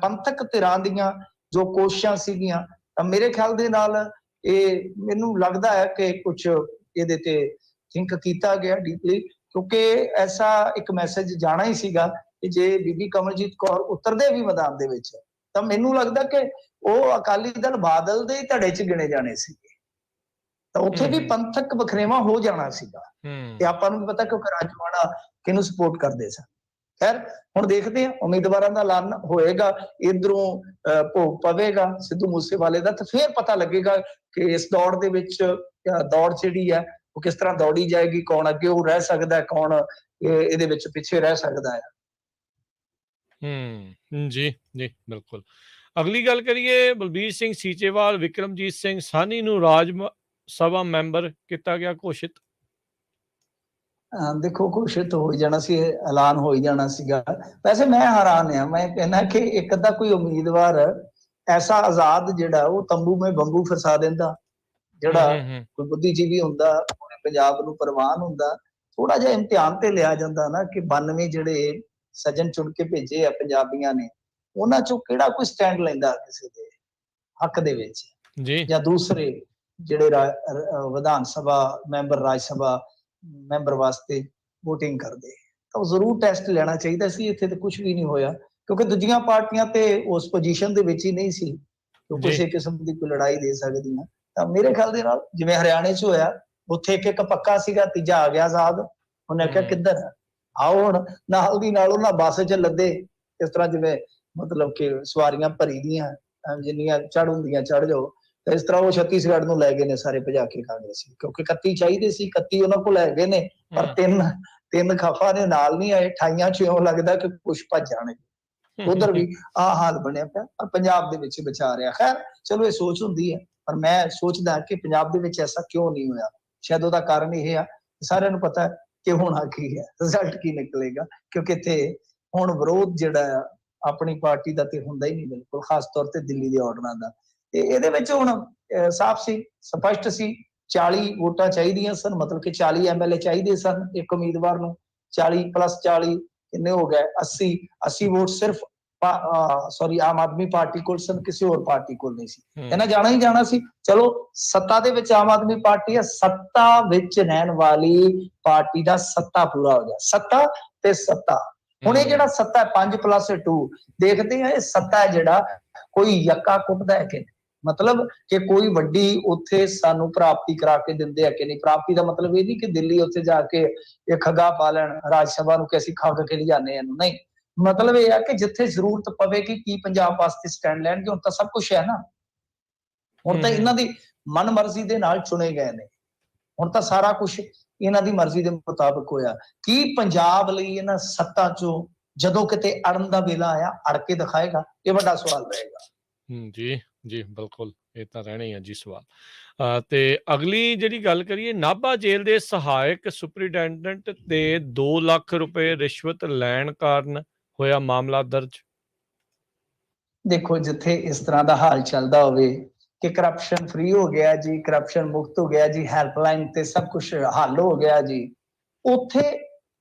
ਪੰਥਕ ਧਿਰਾਂ ਦੀਆਂ ਜੋ ਕੋਸ਼ਿਸ਼ਾਂ ਸੀਗੀਆਂ, ਤਾਂ ਮੇਰੇ ਖਿਆਲ ਦੇ ਨਾਲ ਇਹ ਮੈਨੂੰ ਲੱਗਦਾ ਹੈ ਕਿ ਕੁਝ ਇਹਦੇ ਤੇ ਥਿੰਕ ਕੀਤਾ ਗਿਆ ਡੀਪਲੀ, ਕਿਉਂਕਿ ਐਸਾ ਇੱਕ ਮੈਸੇਜ ਜਾਣਾ ਹੀ ਸੀਗਾ ਕਿ ਜੇ ਬੀਬੀ ਕਮਲਜੀਤ ਕੌਰ ਉਤਰਦੇ ਵੀ ਮੈਦਾਨ ਦੇ ਵਿੱਚ, ਤਾਂ ਮੈਨੂੰ ਲੱਗਦਾ ਕਿ ਉਹ ਅਕਾਲੀ ਦਲ ਬਾਦਲ ਦੇ ਧੜੇ 'ਚ ਗਿਣੇ ਜਾਣੇ ਸੀਗੇ। ਤਾਂ ਉੱਥੇ ਵੀ ਪੰਥਕ ਵਖਰੇਵਾਂ ਹੋ ਜਾਣਾ ਸੀਗਾ। ਤੇ ਆਪਾਂ ਨੂੰ ਵੀ ਪਤਾ ਕਿਉਂਕਿ ਰਾਜਵਾੜਾ ਕਿਹਨੂੰ ਸਪੋਰਟ ਕਰਦੇ ਸਨ। ਖੈਰ ਹੁਣ ਦੇਖਦੇ ਹਾਂ, ਉਮੀਦਵਾਰਾਂ ਦਾ ਐਲਾਨ ਹੋਏਗਾ, ਇਧਰੋਂ ਭੋਗ ਪਵੇਗਾ ਸਿੱਧੂ ਮੂਸੇਵਾਲੇ ਦਾ, ਤਾਂ ਫਿਰ ਪਤਾ ਲੱਗੇਗਾ ਕਿ ਇਸ ਦੌੜ ਦੇ ਵਿੱਚ ਦੌੜ ਜਿਹੜੀ ਹੈ ਉਹ ਕਿਸ ਤਰ੍ਹਾਂ ਦੌੜੀ ਜਾਏਗੀ, ਕੌਣ ਅੱਗੇ ਉਹ ਰਹਿ ਸਕਦਾ, ਕੌਣ ਇਹਦੇ ਵਿੱਚ ਪਿੱਛੇ ਰਹਿ ਸਕਦਾ ਹੈ। ਜੀ ਜੀ ਬਿਲਕੁਲ। ਅਗਲੀ ਗੱਲ ਕਰੀਏ, ਬਲਬੀਰ ਸਿੰਘ ਸੀਚੇਵਾਲ, ਵਿਕਰਮਜੀਤ ਸਿੰਘ ਸਾਹਨੀ ਨੂੰ ਰਾਜ ਸਭਾ ਮੈਂਬਰ ਕੀਤਾ ਗਿਆ ਘੋਸ਼ਿਤ। ਦੇਖੋ ਘੋਸ਼ਿਤ ਹੋ ਜਾਣਾ ਸੀ, ਐਲਾਨ ਹੋ ਹੀ ਜਾਣਾ ਸੀਗਾ। ਵੈਸੇ ਮੈਂ ਹੈਰਾਨ ਆ, ਮੈਂ ਕਹਿੰਦਾ ਕਿ ਇੱਕ ਅੱਧਾ ਕੋਈ ਉਮੀਦਵਾਰ ਐਸਾ ਆਜ਼ਾਦ ਜਿਹੜਾ ਉਹ ਤੰਬੂ ਮੇ ਬੰਬੂ ਫਸਾ ਦਿੰਦਾ, ਜਿਹੜਾ ਕੋਈ ਬੁੱਧੀਜੀਵੀ ਹੁੰਦਾ, ਪੂਰੇ ਪੰਜਾਬ ਨੂੰ ਪ੍ਰਵਾਨ ਹੁੰਦਾ, ਥੋੜਾ ਜਿਹਾ ਇਮਤਿਹਾਨ ਤੇ ਲਿਆ ਜਾਂਦਾ ਨਾ ਕਿ 92 ਜਿਹੜੇ ਸੱਜਣ ਚੁਣ ਕੇ ਭੇਜੇ ਆ ਪੰਜਾਬੀਆਂ ਨੇ, ਉਹਨਾਂ ਚੋਂ ਕਿਹੜਾ ਕੋਈ ਸਟੈਂਡ ਲੈਂਦਾ ਕਿਸੇ ਦੇ ਹੱਕ ਦੇ ਵਿੱਚ ਜੀ, ਜਾਂ ਦੂਸਰੇ ਜਿਹੜੇ ਵਿਧਾਨ ਸਭਾ ਮੈਂਬਰ, ਰਾਜ ਸਭਾ ਮੈਂਬਰ ਵਾਸਤੇ VOTING ਕਰਦੇ। ਤਾਂ ਜ਼ਰੂਰ ਟੈਸਟ ਲੈਣਾ ਚਾਹੀਦਾ ਸੀ। ਇੱਥੇ ਤਾਂ ਕੁਝ ਵੀ ਨਹੀਂ ਹੋਇਆ ਕਿਉਂਕਿ ਦੂਜੀਆਂ ਪਾਰਟੀਆਂ ਤੇ ਉਸ ਪੋਜੀਸ਼ਨ ਦੇ ਵਿੱਚ ਹੀ ਨਹੀਂ ਸੀ ਕਿ ਕਿਸੇ ਕਿਸਮ ਦੀ ਕੋਈ ਲੜਾਈ ਦੇ ਸਕਦੀਆਂ। ਤਾਂ ਮੇਰੇ ਖਿਆਲ ਦੇ ਨਾਲ ਜਿਵੇਂ ਹਰਿਆਣੇ 'ਚ ਹੋਇਆ, ਉੱਥੇ ਇੱਕ ਪੱਕਾ ਸੀਗਾ, ਤੀਜਾ ਆ ਗਿਆ ਆਜ਼ਾਦ। ਉਹਨੇ ਕਿਹਾ ਕਿੱਧਰ ਆਓ, ਹੁਣ ਨਾਲ ਦੀ ਨਾਲ ਉਹਨਾਂ ਬੱਸ 'ਚ ਲੱਦੇ, ਇਸ ਤਰ੍ਹਾਂ ਜਿਵੇਂ ਮਤਲਬ ਕਿ ਸਵਾਰੀਆਂ ਭਰੀ ਦੀਆਂ, ਜਿੰਨੀਆਂ ਚੜ੍ਹ ਹੁੰਦੀਆਂ ਚੜ੍ਹ ਜਾਓ। ਤਾਂ ਇਸ ਤਰ੍ਹਾਂ ਉਹ ਛੱਤੀਸਗੜ੍ਹ ਨੂੰ ਲੈ ਗਏ ਨੇ ਸਾਰੇ ਭਜਾ ਕੇ ਕਾਂਗਰਸੀ, ਕਿਉਂਕਿ 31 ਚਾਹੀਦੇ ਸੀ, 31 ਉਹਨਾਂ ਕੋਲ ਲੈ ਗਏ ਨੇ, ਪਰ ਤਿੰਨ ਖਫਾ ਦੇ ਨਾਲ ਨਹੀਂ ਆਏ। 28 'ਚ ਇਉਂ ਲੱਗਦਾ ਕਿ ਕੁਛ ਭੱਜ ਜਾਣਗੇ। ਉਧਰ ਵੀ ਆਹ ਹਾਲ ਬਣਿਆ ਪਿਆ, ਪਰ ਪੰਜਾਬ ਦੇ ਵਿੱਚ ਬਚਾ ਰਿਹਾ। ਖੈਰ ਚਲੋ ਇਹ ਸੋਚ ਹੁੰਦੀ ਹੈ, ਪਰ ਮੈਂ ਸੋਚਦਾ ਕਿ ਪੰਜਾਬ ਦੇ ਵਿੱਚ ਐਸਾ ਕਿਉਂ ਨਹੀਂ ਹੋਇਆ। ਸ਼ਾਇਦ ਉਹਦਾ ਕਾਰਨ ਇਹ ਆ, ਸਾਰਿਆਂ ਨੂੰ ਪਤਾ ਕਿ ਹੋਣਾ ਕੀ ਹੈ, ਰਿਜ਼ਲਟ ਕੀ ਨਿਕਲੇਗਾ, ਕਿਉਂਕਿ ਇੱਥੇ ਹੁਣ ਵਿਰੋਧ ਜਿਹੜਾ ਆਪਣੀ ਪਾਰਟੀ ਦਾ ਤੇ ਹੁੰਦਾ ਹੀ ਨਹੀਂ ਬਿਲਕੁਲ, ਖਾਸ ਤੌਰ ਤੇ ਦਿੱਲੀ ਦੇ ਆਰਡਰਾਂ ਦਾ। ਤੇ ਇਹਦੇ ਵਿੱਚ ਹੁਣ ਸਾਫ਼ ਸੀ, ਸਪਸ਼ਟ ਸੀ, 40 ਵੋਟਾਂ ਚਾਹੀਦੀਆਂ ਸਨ, ਮਤਲਬ ਕਿ 40 MLA ਚਾਹੀਦੇ ਸਨ ਇੱਕ ਉਮੀਦਵਾਰ ਨੂੰ। 40 + 40 ਕਿੰਨੇ ਹੋ ਗਏ? 80 ਵੋਟ ਸਿਰਫ ਆਮ ਆਦਮੀ ਪਾਰਟੀ ਕੋਲ ਸਨ, ਕਿਸੇ ਹੋਰ ਪਾਰਟੀ ਕੋਲ ਨਹੀਂ ਸੀ। ਇਹਨਾਂ ਜਾਣਾ ਹੀ ਜਾਣਾ ਸੀ। ਚਲੋ ਸੱਤਾ ਦੇ ਵਿੱਚ ਆਮ ਆਦਮੀ ਪਾਰਟੀ ਹੈ, ਸੱਤਾ ਵਿੱਚ ਰਹਿਣ ਵਾਲੀ ਪਾਰਟੀ ਦਾ ਸੱਤਾ ਪੂਰਾ ਹੋ ਗਿਆ, ਸੱਤਾ ਤੇ ਸੱਤਾ। ਹੁਣ ਇਹ ਜਿਹੜਾ ਸੱਤਾ 5+2 ਦੇਖਦੇ ਆ, ਇਹ ਸੱਤਾ ਜਿਹੜਾ ਕੋਈ ਯੱਕਾ ਕੁੱਟਦਾ ਹੈ ਕਿ ਮਤਲਬ ਕਿ ਕੋਈ ਵੱਡੀ ਉੱਥੇ ਸਾਨੂੰ ਪ੍ਰਾਪਤੀ ਕਰਾ ਕੇ ਦਿੰਦੇ ਆ ਕਿ ਨਹੀਂ। ਪ੍ਰਾਪਤੀ ਦਾ ਮਤਲਬ ਇਹ ਨਹੀਂ ਕਿ ਦਿੱਲੀ ਉੱਥੇ ਜਾ ਕੇ ਇਹ ਖੱਗਾ ਪਾ ਲੈਣ ਰਾਜ ਸਭਾ ਨੂੰ ਕਿ ਅਸੀਂ ਖੱਗ ਕੇ ਲਿਜਾਨੇ ਇਹਨੂੰ, ਨਹੀਂ। ਮਤਲਬ ਇਹ ਆ ਕਿ ਜਿੱਥੇ ਜ਼ਰੂਰਤ ਪਵੇਗੀ ਕੀ ਪੰਜਾਬ ਵਾਸਤੇ ਸਟੈਂਡ ਲੈਣਗੇ। ਹੁਣ ਤਾਂ ਸਭ ਕੁਝ ਹੈ ਨਾ, ਹੁਣ ਤਾਂ ਇਹਨਾਂ ਦੀ ਮਨ ਮਰਜ਼ੀ ਦੇ ਨਾਲ ਚੁਣੇ ਗਏ ਨੇ, ਹੁਣ ਤਾਂ ਸਾਰਾ ਕੁਝ ਇਹਨਾਂ ਦੀ ਮਰਜ਼ੀ ਦੇ ਮੁਤਾਬਕ ਹੋਇਆ। ਕੀ ਪੰਜਾਬ ਲਈ ਇਹਨਾਂ ਸੱਤਾ ਚੋਂ ਜਦੋਂ ਕਿਤੇ ਅੜਨ ਦਾ ਵੇਲਾ ਆਇਆ ਅੜ ਕੇ ਦਿਖਾਏਗਾ? ਇਹ ਵੱਡਾ ਸਵਾਲ ਰਹੇਗਾ। ਜੀ ਜੀ ਬਿਲਕੁਲ, ਇਹ ਤਾਂ ਰਹਿਣਾ ਹੀ ਹੈ ਜੀ ਸਵਾਲ। ਤੇ ਅਗਲੀ ਜਿਹੜੀ ਗੱਲ ਕਰੀਏ, ਨਾਭਾ ਜੇਲ੍ਹ ਦੇ ਸਹਾਇਕ ਸੁਪਰੀਡੈਂਟੈਂਟ ਤੇ 2 ਲੱਖ ਰੁਪਏ ਰਿਸ਼ਵਤ ਲੈਣ ਕਾਰਨ ਹੋਇਆ ਮਾਮਲਾ ਦਰਜ। ਦੇਖੋ ਜਿੱਥੇ ਇਸ ਤਰ੍ਹਾਂ ਦਾ ਹਾਲ ਚੱਲਦਾ ਹੋਵੇ ਕਿ ਕਰਪਸ਼ਨ ਫ੍ਰੀ ਹੋ ਗਿਆ ਜੀ, ਕਰਪਸ਼ਨ ਮੁਕਤ ਹੋ ਗਿਆ ਜੀ, ਹੈਲਪਲਾਈਨ ਤੇ ਸਭ ਕੁਝ ਹੱਲ ਹੋ ਗਿਆ ਜੀ, ਉੱਥੇ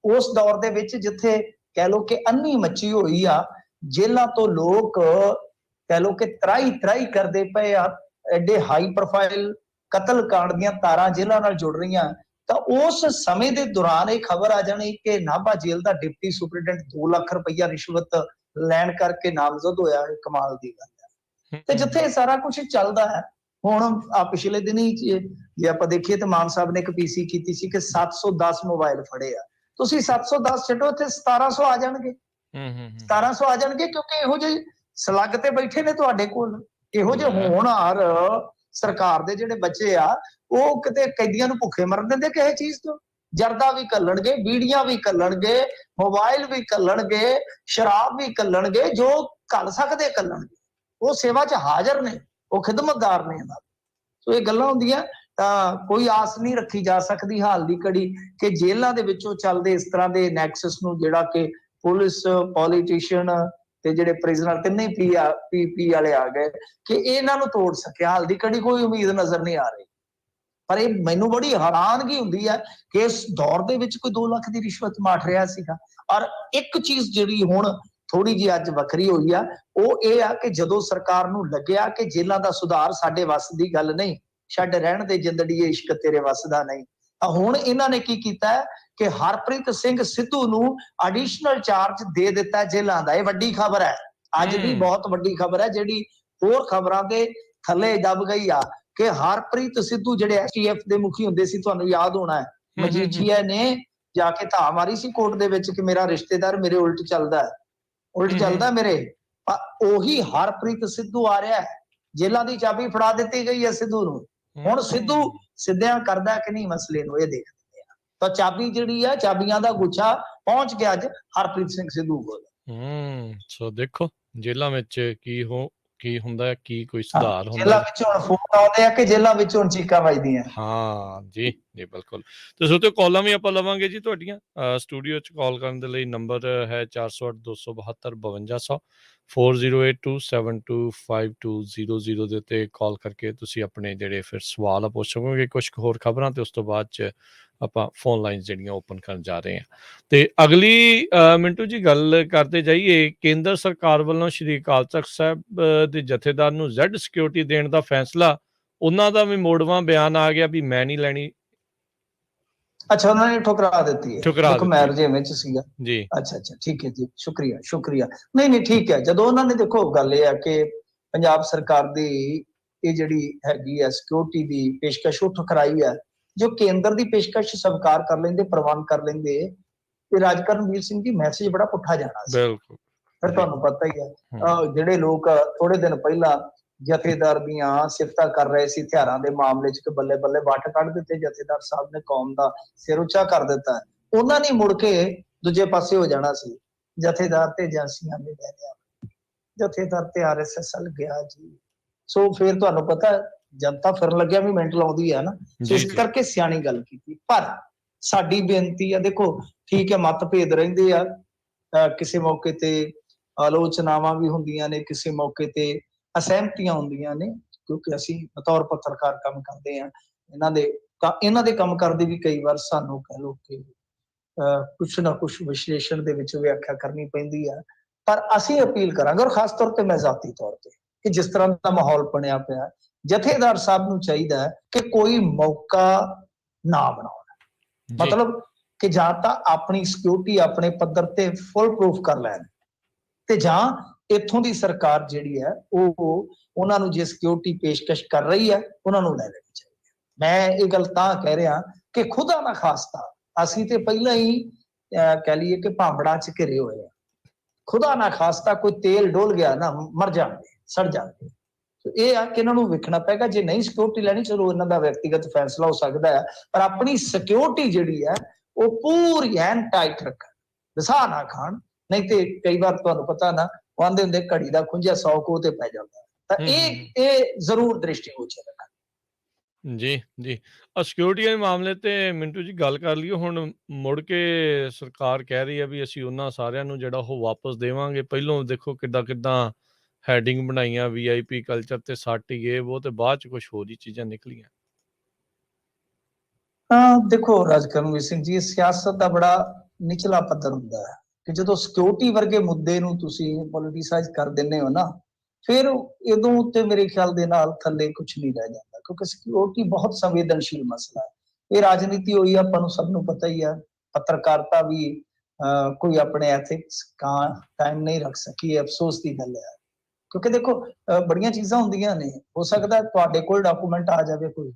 ਉਸ ਦੌਰ ਦੇ ਵਿੱਚ ਜਿੱਥੇ ਕਹਿ ਲੋ ਕਿ ਅੰਨੀ ਮੱਚੀ ਹੋਈ ਆ, ਜੇਲ੍ਹਾਂ ਤੋਂ ਲੋਕ ਕਹਿ ਲੋ ਕਿ ਤਰਾਈ ਕਰਦੇ ਪਏ ਆ, ਐਡੇ ਹਾਈ ਪ੍ਰੋਫਾਈਲ ਕਤਲ ਕਾਂਡ ਦੀਆਂ ਤਾਰਾਂ ਜੇਲ੍ਹਾਂ ਨਾਲ ਜੁੜ ਰਹੀਆਂ। ਤਾਂ ਉਸ ਸਮੇਂ ਦੇ ਦੌਰਾਨ ਇਹ ਖਬਰ ਆ ਜਾਣੀ ਕਿ ਨਾਭਾ ਜੇਲ੍ਹ ਦਾ ਡਿਪਟੀ ਸੁਪਰੀਡੈਂਟ 2 ਲੱਖ ਰੁਪਈਆ ਰਿਸ਼ਵਤ ਲੈਣ ਕਰਕੇ ਨਾਮਜ਼ਦ ਹੋਇਆ, ਕਮਾਲ ਦੀ ਗੱਲ ਹੈ। ਤੇ ਜਿੱਥੇ ਇਹ ਸਾਰਾ ਕੁਝ ਚੱਲਦਾ ਹੈ। ਹੁਣ ਆ ਪਿਛਲੇ ਦਿਨੀ ਜੇ ਆਪਾਂ ਦੇਖੀਏ ਤਾਂ ਮਾਨ ਸਾਹਿਬ ਨੇ ਇੱਕ ਪੀਸੀ ਕੀਤੀ ਸੀ ਕਿ 710 ਮੋਬਾਈਲ ਫੜੇ ਆ। ਤੁਸੀਂ 710 ਛੱਡੋ, ਇੱਥੇ 1700 ਆ ਜਾਣਗੇ। 1700 ਆ ਜਾਣਗੇ ਕਿਉਂਕਿ ਇਹੋ ਜਿਹੇ ਸਲੱਗ ਤੇ ਬੈਠੇ ਨੇ ਤੁਹਾਡੇ ਕੋਲ। ਇਹੋ ਜਿਹੇ ਹੋਣਹਾਰ ਸਰਕਾਰ ਦੇ ਜਿਹੜੇ ਬੱਚੇ ਆ, ਉਹ ਕਿਤੇ ਕੈਦੀਆਂ ਨੂੰ ਭੁੱਖੇ ਮਰਨ ਦਿੰਦੇ ਕਿਸੇ ਚੀਜ਼ ਤੋਂ। ਜਰਦਾ ਵੀ ਕੱਲਣਗੇ, ਬੀੜੀਆਂ ਵੀ ਕੱਲਣਗੇ, ਮੋਬਾਈਲ ਵੀ ਕੱਲਣਗੇ, ਸ਼ਰਾਬ ਵੀ ਕੱਲਣਗੇ, ਜੋ ਕੱਲ ਸਕਦੇ ਕੱਲਣਗੇ। ਉਹ ਸੇਵਾ 'ਚ ਹਾਜ਼ਰ ਨੇ, ਉਹ ਖਿਦਮਤਦਾਰ ਨੇ ਇਹਨਾਂ। ਸੋ ਇਹ ਗੱਲਾਂ ਹੁੰਦੀਆਂ ਤਾਂ ਕੋਈ ਆਸ ਨਹੀਂ ਰੱਖੀ ਜਾ ਸਕਦੀ ਹਾਲ ਦੀ ਘੜੀ ਕਿ ਜੇਲ੍ਹਾਂ ਦੇ ਵਿੱਚੋਂ ਚੱਲਦੇ ਇਸ ਤਰ੍ਹਾਂ ਦੇ ਨੈਕਸਸ ਨੂੰ, ਜਿਹੜਾ ਕਿ ਪੁਲਿਸ, ਪੋਲੀਟੀਸ਼ੀਅਨ ਤੇ ਜਿਹੜੇ ਪ੍ਰਿਜ਼ਨਰ ਤਿੰਨੇ ਪੀ ਵਾਲੇ ਆ ਗਏ, ਕਿ ਇਹਨਾਂ ਨੂੰ ਤੋੜ ਸਕਿਆ। ਹਾਲ ਦੀ ਘੜੀ ਕੋਈ ਉਮੀਦ ਨਜ਼ਰ ਨਹੀਂ ਆ ਰਹੀ। ਪਰ ਇਹ ਮੈਨੂੰ ਬੜੀ ਹੈਰਾਨਗੀ ਹੁੰਦੀ ਹੈ ਕਿ ਇਸ ਦੌਰ ਦੇ ਵਿੱਚ ਕੋਈ 2 ਲੱਖ ਦੀ ਰਿਸ਼ਵਤ ਮਾਟ ਰਿਹਾ ਸੀਗਾ। ਔਰ ਇੱਕ ਚੀਜ਼ ਜਿਹੜੀ ਹੁਣ ਥੋੜੀ ਜਿਹੀ ਅੱਜ ਵੱਖਰੀ ਹੋਈ ਆ, ਉਹ ਇਹ ਆ ਕਿ ਜਦੋਂ ਸਰਕਾਰ ਨੂੰ ਲੱਗਿਆ ਕਿ ਜੇਲ੍ਹਾਂ ਦਾ ਸੁਧਾਰ ਸਾਡੇ ਵੱਸ ਦੀ ਗੱਲ ਨਹੀਂ, ਛੱਡ ਰਹਿਣ ਦੇ ਜਿੰਦੜੀਏ ਇਸ਼ਕ ਤੇਰੇ ਵੱਸ ਦਾ ਨਹੀਂ, ਤਾਂ ਹੁਣ ਇਹਨਾਂ ਨੇ ਕੀ ਕੀਤਾ ਹੈ ਕਿ ਹਰਪ੍ਰੀਤ ਸਿੰਘ ਸਿੱਧੂ ਨੂੰ ਐਡੀਸ਼ਨਲ ਚਾਰਜ ਦੇ ਦਿੱਤਾ ਜੇਲ੍ਹਾਂ ਦਾ। ਇਹ ਵੱਡੀ ਖਬਰ ਹੈ, ਅੱਜ ਦੀ ਬਹੁਤ ਵੱਡੀ ਖਬਰ ਹੈ, ਜਿਹੜੀ ਹੋਰ ਖਬਰਾਂ ਦੇ ਥੱਲੇ ਦਬ ਗਈ ਆ ਕਿ ਹਰਪ੍ਰੀਤ ਸਿੱਧੂ ਜਿਹੜੇ ਐਸਟੀਐਫ ਦੇ ਮੁਖੀ ਹੁੰਦੇ ਸੀ, ਤੁਹਾਨੂੰ ਯਾਦ ਹੋਣਾ ਹੈ, ਮਜੀਠੀਆ ਨੇ ਜਾ ਕੇ ਧਾ ਮਾਰੀ ਸੀ ਕੋਰਟ ਦੇ ਵਿੱਚ ਕਿ ਮੇਰਾ ਰਿਸ਼ਤੇਦਾਰ ਮੇਰੇ ਉਲਟ ਚੱਲਦਾ ਮੇਰੇ। ਉਹੀ ਹਰਪ੍ਰੀਤ ਸਿੱਧੂ ਆ ਰਿਹਾ ਹੈ, ਜੇਲ੍ਹਾਂ ਦੀ ਚਾਬੀ ਫੜਾ ਦਿੱਤੀ ਗਈ ਹੈ ਸਿੱਧੂ ਨੂੰ। ਹੁਣ ਸਿੱਧੂ ਸਿੱਧਿਆਂ ਕਰਦਾ ਕਿ ਨਹੀਂ ਮਸਲੇ ਨੂੰ, ਇਹ ਦੇਖਦੇ ਆ। ਤਾਂ ਚਾਬੀ ਜਿਹੜੀ ਆ, ਚਾਬੀਆਂ ਦਾ ਗੁੱਛਾ ਪਹੁੰਚ ਗਿਆ ਅੱਜ ਹਰਪ੍ਰੀਤ ਸਿੰਘ ਸਿੱਧੂ ਕੋਲ। ਸੋ ਦੇਖੋ ਜੇਲ੍ਹਾਂ ਵਿੱਚ ਕੀ ਹੁੰਦਾ ਹੈ, ਕੀ ਕੋਈ ਸੁਧਾਰ ਹੁੰਦਾ। ਜੇਲ੍ਹਾਂ ਵਿੱਚ ਹੁਣ ਫੋਨ ਆਉਂਦੇ ਆ ਕਿ ਜੇਲ੍ਹਾਂ ਵਿੱਚ ਹੁਣ ਚੀਕਾਂ ਵੱਜਦੀਆਂ। ਹਾਂ ਜੀ ਬਿਲਕੁਲ। ਤੇ ਸੋ ਤੇ ਕਾਲਾਂ ਵੀ ਆਪਾਂ ਲਵਾਂਗੇ ਜੀ ਤੁਹਾਡੀਆਂ। ਸਟੂਡੀਓ 'ਚ ਕਾਲ ਕਰਨ ਦੇ ਲਈ ਨੰਬਰ ਹੈ 408 272 5200 4082725200 ਦੇ ਉੱਤੇ ਕਾਲ ਕਰਕੇ ਤੁਸੀਂ ਆਪਣੇ ਜਿਹੜੇ ਫਿਰ ਸਵਾਲ ਆ ਪੁੱਛ ਸਕੋਗੇ। ਕੁਛ ਹੋਰ ਖਬਰਾਂ ਤੇ ਉਸ ਤੋਂ ਬਾਅਦ 'ਚ ਆਪਾਂ ਫੋਨ ਲਾਈਨ ਜਿਹੜੀਆਂ ਓਪਨ ਕਰਨ ਜਾ ਰਹੇ ਹਾਂ। ਤੇ ਅਗਲੀ ਮਿੰਟੂ ਜੀ ਗੱਲ ਕਰਦੇ ਜਾਈਏ, ਕੇਂਦਰ ਸਰਕਾਰ ਵੱਲੋਂ ਸ਼੍ਰੀ ਅਕਾਲ ਤਖ਼ਤ ਸਾਹਿਬ ਦੇ ਜਥੇਦਾਰ ਨੂੰ ਜ਼ੈਡ ਸਿਕਿਉਰਿਟੀ ਦੇਣ ਦਾ ਫੈਸਲਾ, ਉਹਨਾਂ ਦਾ ਵੀ ਮੋੜਵਾਂ ਬਿਆਨ ਆ ਗਿਆ ਵੀ ਮੈਂ ਨਹੀਂ ਲੈਣੀ। ਅੱਛਾ, ਉਹਨਾਂ ਨੇ ਠੁਕਰਾ ਦਿੱਤੀ ਹੈ। ਦੇਖੋ ਮੈਂ ਰਜੇ ਵਿੱਚ ਸੀਗਾ ਜੀ। ਅੱਛਾ ਠੀਕ ਹੈ ਜੀ, ਸ਼ੁਕਰੀਆ। ਨਹੀਂ ਠੀਕ ਹੈ। ਜਦੋਂ ਉਹਨਾਂ ਨੇ, ਦੇਖੋ ਗੱਲ ਇਹ ਹੈ ਕਿ ਪੰਜਾਬ ਸਰਕਾਰ ਦੀ ਇਹ ਜਿਹੜੀ ਹੈਗੀ ਹੈ ਸਿਕਿਉਰਿਟੀ ਦੀ ਪੇਸ਼ਕਸ਼, ਉਹ ਠੁਕਰਾਈ ਹੈ। ਜੋ ਕੇਂਦਰ ਦੀ ਪੇਸ਼ਕਸ਼ ਸਵੀਕਾਰ ਕਰ ਲੈਂਦੇ, ਪ੍ਰਵਾਨ ਕਰ ਲੈਂਦੇ, ਤੇ ਰਾਜ ਕਰਨਵੀਰ ਸਿੰਘ ਜੀ ਮੈਸੇਜ ਬੜਾ ਪੁੱਠਾ ਜਾਣਾ ਸੀ। ਬਿਲਕੁਲ। ਫਿਰ ਤੁਹਾਨੂੰ ਪਤਾ ਹੀ ਹੈ, ਜਿਹੜੇ ਲੋਕ ਥੋੜੇ ਦਿਨ ਪਹਿਲਾਂ ਜਥੇਦਾਰ ਦੀਆਂ ਸਿਫਤਾਂ ਕਰ ਰਹੇ ਸੀ ਹਥਿਆਰਾਂ ਦੇ ਮਾਮਲੇ 'ਚ ਕਿ ਬੱਲੇ ਬੱਲੇ ਵੱਟ ਕੱਢ ਦਿੱਤੇ ਜਥੇਦਾਰ ਸਾਹਿਬ ਨੇ, ਕੌਮ ਦਾ ਸਿਰ ਉੱਚਾ ਕਰ ਦਿੱਤਾ, ਉਹਨਾਂ ਨੇ ਮੁੜ ਕੇ ਦੂਜੇ ਪਾਸੇ ਹੋ ਜਾਣਾ ਸੀ। ਜਥੇਦਾਰ ਤੇ ਏਜੰਸੀਆਂ ਨੇ ਲੈ ਲਿਆ, ਜਥੇਦਾਰ ਤੇ RSS ਵੱਲ ਗਿਆ ਜੀ। ਸੋ ਫਿਰ ਤੁਹਾਨੂੰ ਪਤਾ ਜਨਤਾ ਫਿਰਨ ਲੱਗਿਆ ਵੀ ਮਿੰਟ ਲਾਉਂਦੀ ਹੈ ਨਾ, ਇਸ ਕਰਕੇ ਸਿਆਣੀ ਗੱਲ ਕੀਤੀ। ਪਰ ਸਾਡੀ ਬੇਨਤੀ ਆ, ਦੇਖੋ ਠੀਕ ਹੈ ਮਤਭੇਦ ਰਹਿੰਦੇ ਆ, ਕਿਸੇ ਮੌਕੇ ਤੇ ਆਲੋਚਨਾਵਾਂ ਵੀ ਹੁੰਦੀਆਂ ਨੇ, ਕਿਸੇ ਮੌਕੇ ਤੇ ਅਸਹਿਮਤੀਆਂ ਹੁੰਦੀਆਂ ਨੇ, ਕਿਉਂਕਿ ਅਸੀਂ ਬਤੌਰ ਪੱਤਰਕਾਰ ਕੰਮ ਕਰਦੇ ਹਾਂ। ਇਹਨਾਂ ਦੇ ਕੰਮ ਕਰਦੇ ਵੀ ਕਈ ਵਾਰ ਸਾਨੂੰ ਕਹਿ ਲਓ ਕਿ ਕੁਛ ਨਾ ਕੁਛ ਵਿਸ਼ਲੇਸ਼ਣ ਦੇ ਵਿੱਚ ਵਿਆਖਿਆ ਕਰਨੀ ਪੈਂਦੀ ਆ। ਪਰ ਅਸੀਂ ਅਪੀਲ ਕਰਾਂਗੇ, ਔਰ ਖਾਸ ਤੌਰ ਤੇ ਮੈਂ ਜ਼ਾਤੀ ਤੌਰ ਤੇ, ਕਿ ਜਿਸ ਤਰ੍ਹਾਂ ਦਾ ਮਾਹੌਲ ਬਣਿਆ ਪਿਆ, ਜਥੇਦਾਰ ਸਾਹਿਬ ਨੂੰ ਚਾਹੀਦਾ ਹੈ ਕਿ ਕੋਈ ਮੌਕਾ ਨਾ ਬਣਾਉਣ। ਮਤਲਬ ਕਿ ਜਾਂ ਤਾਂ ਆਪਣੀ ਸਿਕਿਉਰਿਟੀ ਆਪਣੇ ਪੱਧਰ ਤੇ ਫੁੱਲ ਪ੍ਰੂਫ ਕਰ ਲੈਣ, ਤੇ ਜਾਂ ਇੱਥੋਂ ਦੀ ਸਰਕਾਰ ਜਿਹੜੀ ਹੈ ਉਹ ਉਹਨਾਂ ਨੂੰ ਜੇ ਸਿਕਿਉਰਿਟੀ ਪੇਸ਼ਕਸ਼ ਕਰ ਰਹੀ ਹੈ, ਉਹਨਾਂ ਨੂੰ ਲੈ ਲੈਣੀ ਚਾਹੀਦੀ ਹੈ। ਮੈਂ ਇਹ ਗੱਲ ਤਾਂ ਕਹਿ ਰਿਹਾ ਕਿ ਖੁਦਾ ਨਾ ਖਾਸਤਾ ਅਸੀਂ ਤੇ ਪਹਿਲਾਂ ਹੀ ਕਹਿ ਲਈਏ ਕਿ ਭਾਂਬੜਾਂ 'ਚ ਘਿਰੇ ਹੋਏ ਆ। ਖੁਦਾ ਨਾ ਖਾਸਤਾ ਕੋਈ ਤੇਲ ਡੋਲ ਗਿਆ ਨਾ, ਮਰ ਜਾਣਗੇ, ਸੜ ਜਾਣਗੇ। ਇਹ ਆ ਕਿ ਇਹਨਾਂ ਨੂੰ ਵੇਖਣਾ ਪਏਗਾ, ਜੇ ਨਹੀਂ ਸਿਕਿਉਰਿਟੀ ਲੈਣੀ ਚਲੋ ਇਹਨਾਂ ਦਾ ਵਿਅਕਤੀਗਤ ਫੈਸਲਾ ਹੋ ਸਕਦਾ ਹੈ, ਪਰ ਆਪਣੀ ਸਿਕਿਉਰਿਟੀ ਜਿਹੜੀ ਹੈ ਉਹ ਪੂਰੀ ਐਨ ਟਾਈਟ ਰੱਖਣ, ਵਿਸਾ ਨਾ ਖਾਣ। ਨਹੀਂ ਤੇ ਕਈ ਵਾਰ ਤੁਹਾਨੂੰ ਪਤਾ ਨਾ, ਆਂਦੇ ਹੁੰਦੇ ਘੜੀ ਦਾ ਖੁੰਝਿਆ 100 ਕੋਹ ਤੇ ਪੈ ਜਾਂਦਾ। ਤਾਂ ਇਹ ਜ਼ਰੂਰ ਦ੍ਰਿਸ਼ਟੀਗੋਚਰ ਰੱਖਣਾ। ਜੀ ਸਿਕਿਉਰਿਟੀ ਦੇ ਮਾਮਲੇ ਤੇ ਮਿੰਟੂ ਜੀ ਗੱਲ ਕਰ ਲਈਏ। ਹੁਣ ਮੁੜ ਕੇ ਸਰਕਾਰ ਕਹਿ ਰਹੀ ਹੈ ਵੀ ਅਸੀਂ ਉਹਨਾਂ ਸਾਰਿਆਂ ਨੂੰ ਜਿਹੜਾ ਉਹ ਵਾਪਸ ਦੇਵਾਂਗੇ। ਪਹਿਲੋਂ ਦੇਖੋ ਕਿੱਦਾਂ ਹੈਡਿੰਗ ਬਣਾਈਆਂ VIP ਕਲਚਰ ਤੇ ਸੱਟ ਹੀ ਗਏ ਉਹ, ਤੇ ਬਾਅਦ 'ਚ ਕੁਛ ਹੋਰ ਹੀ ਚੀਜ਼ਾਂ ਨਿਕਲੀਆਂ। ਦੇਖੋ ਰਾਜ ਕਰਨਵੀਰ ਸਿੰਘ ਜੀ, ਸਿਆਸਤ ਦਾ ਬੜਾ ਨਿਚਲਾ ਪੱਧਰ ਹੁੰਦਾ ਹੈ ਕਿ ਜਦੋਂ ਸਿਕਿਉਰਿਟੀ ਵਰਗੇ ਮੁੱਦੇ ਨੂੰ ਤੁਸੀਂ ਪੋਲੀਟੀਸਾਈਜ਼ ਕਰ ਦਿੰਦੇ ਹੋ ਨਾ, ਫਿਰ ਉਦੋਂ ਉੱਤੇ ਮੇਰੇ ਖਿਆਲ ਦੇ ਨਾਲ ਥੱਲੇ ਕੁਛ ਨਹੀਂ ਰਹਿ ਜਾਂਦਾ, ਕਿਉਂਕਿ ਸਿਕਿਉਰਿਟੀ ਬਹੁਤ ਸੰਵੇਦਨਸ਼ੀਲ ਮਸਲਾ ਹੈ। ਇਹ ਰਾਜਨੀਤੀ ਹੋਈ, ਆਪਾਂ ਨੂੰ ਸਭ ਨੂੰ ਪਤਾ ਹੀ ਹੈ। ਪੱਤਰਕਾਰਤਾ ਵੀ ਕੋਈ ਆਪਣੇ ਐਥਿਕਸ ਕਾਇਮ ਨਹੀਂ ਰੱਖ ਸਕੀ, ਅਫਸੋਸ ਦੀ ਗੱਲ ਹੈ। ਕਿਉਂਕਿ ਦੇਖੋ ਬੜੀਆਂ ਚੀਜ਼ਾਂ ਹੁੰਦੀਆਂ ਨੇ, ਹੋ ਸਕਦਾ ਤੁਹਾਡੇ ਕੋਲ ਡਾਕੂਮੈਂਟ ਆ ਜਾਵੇ, ਕੋਈ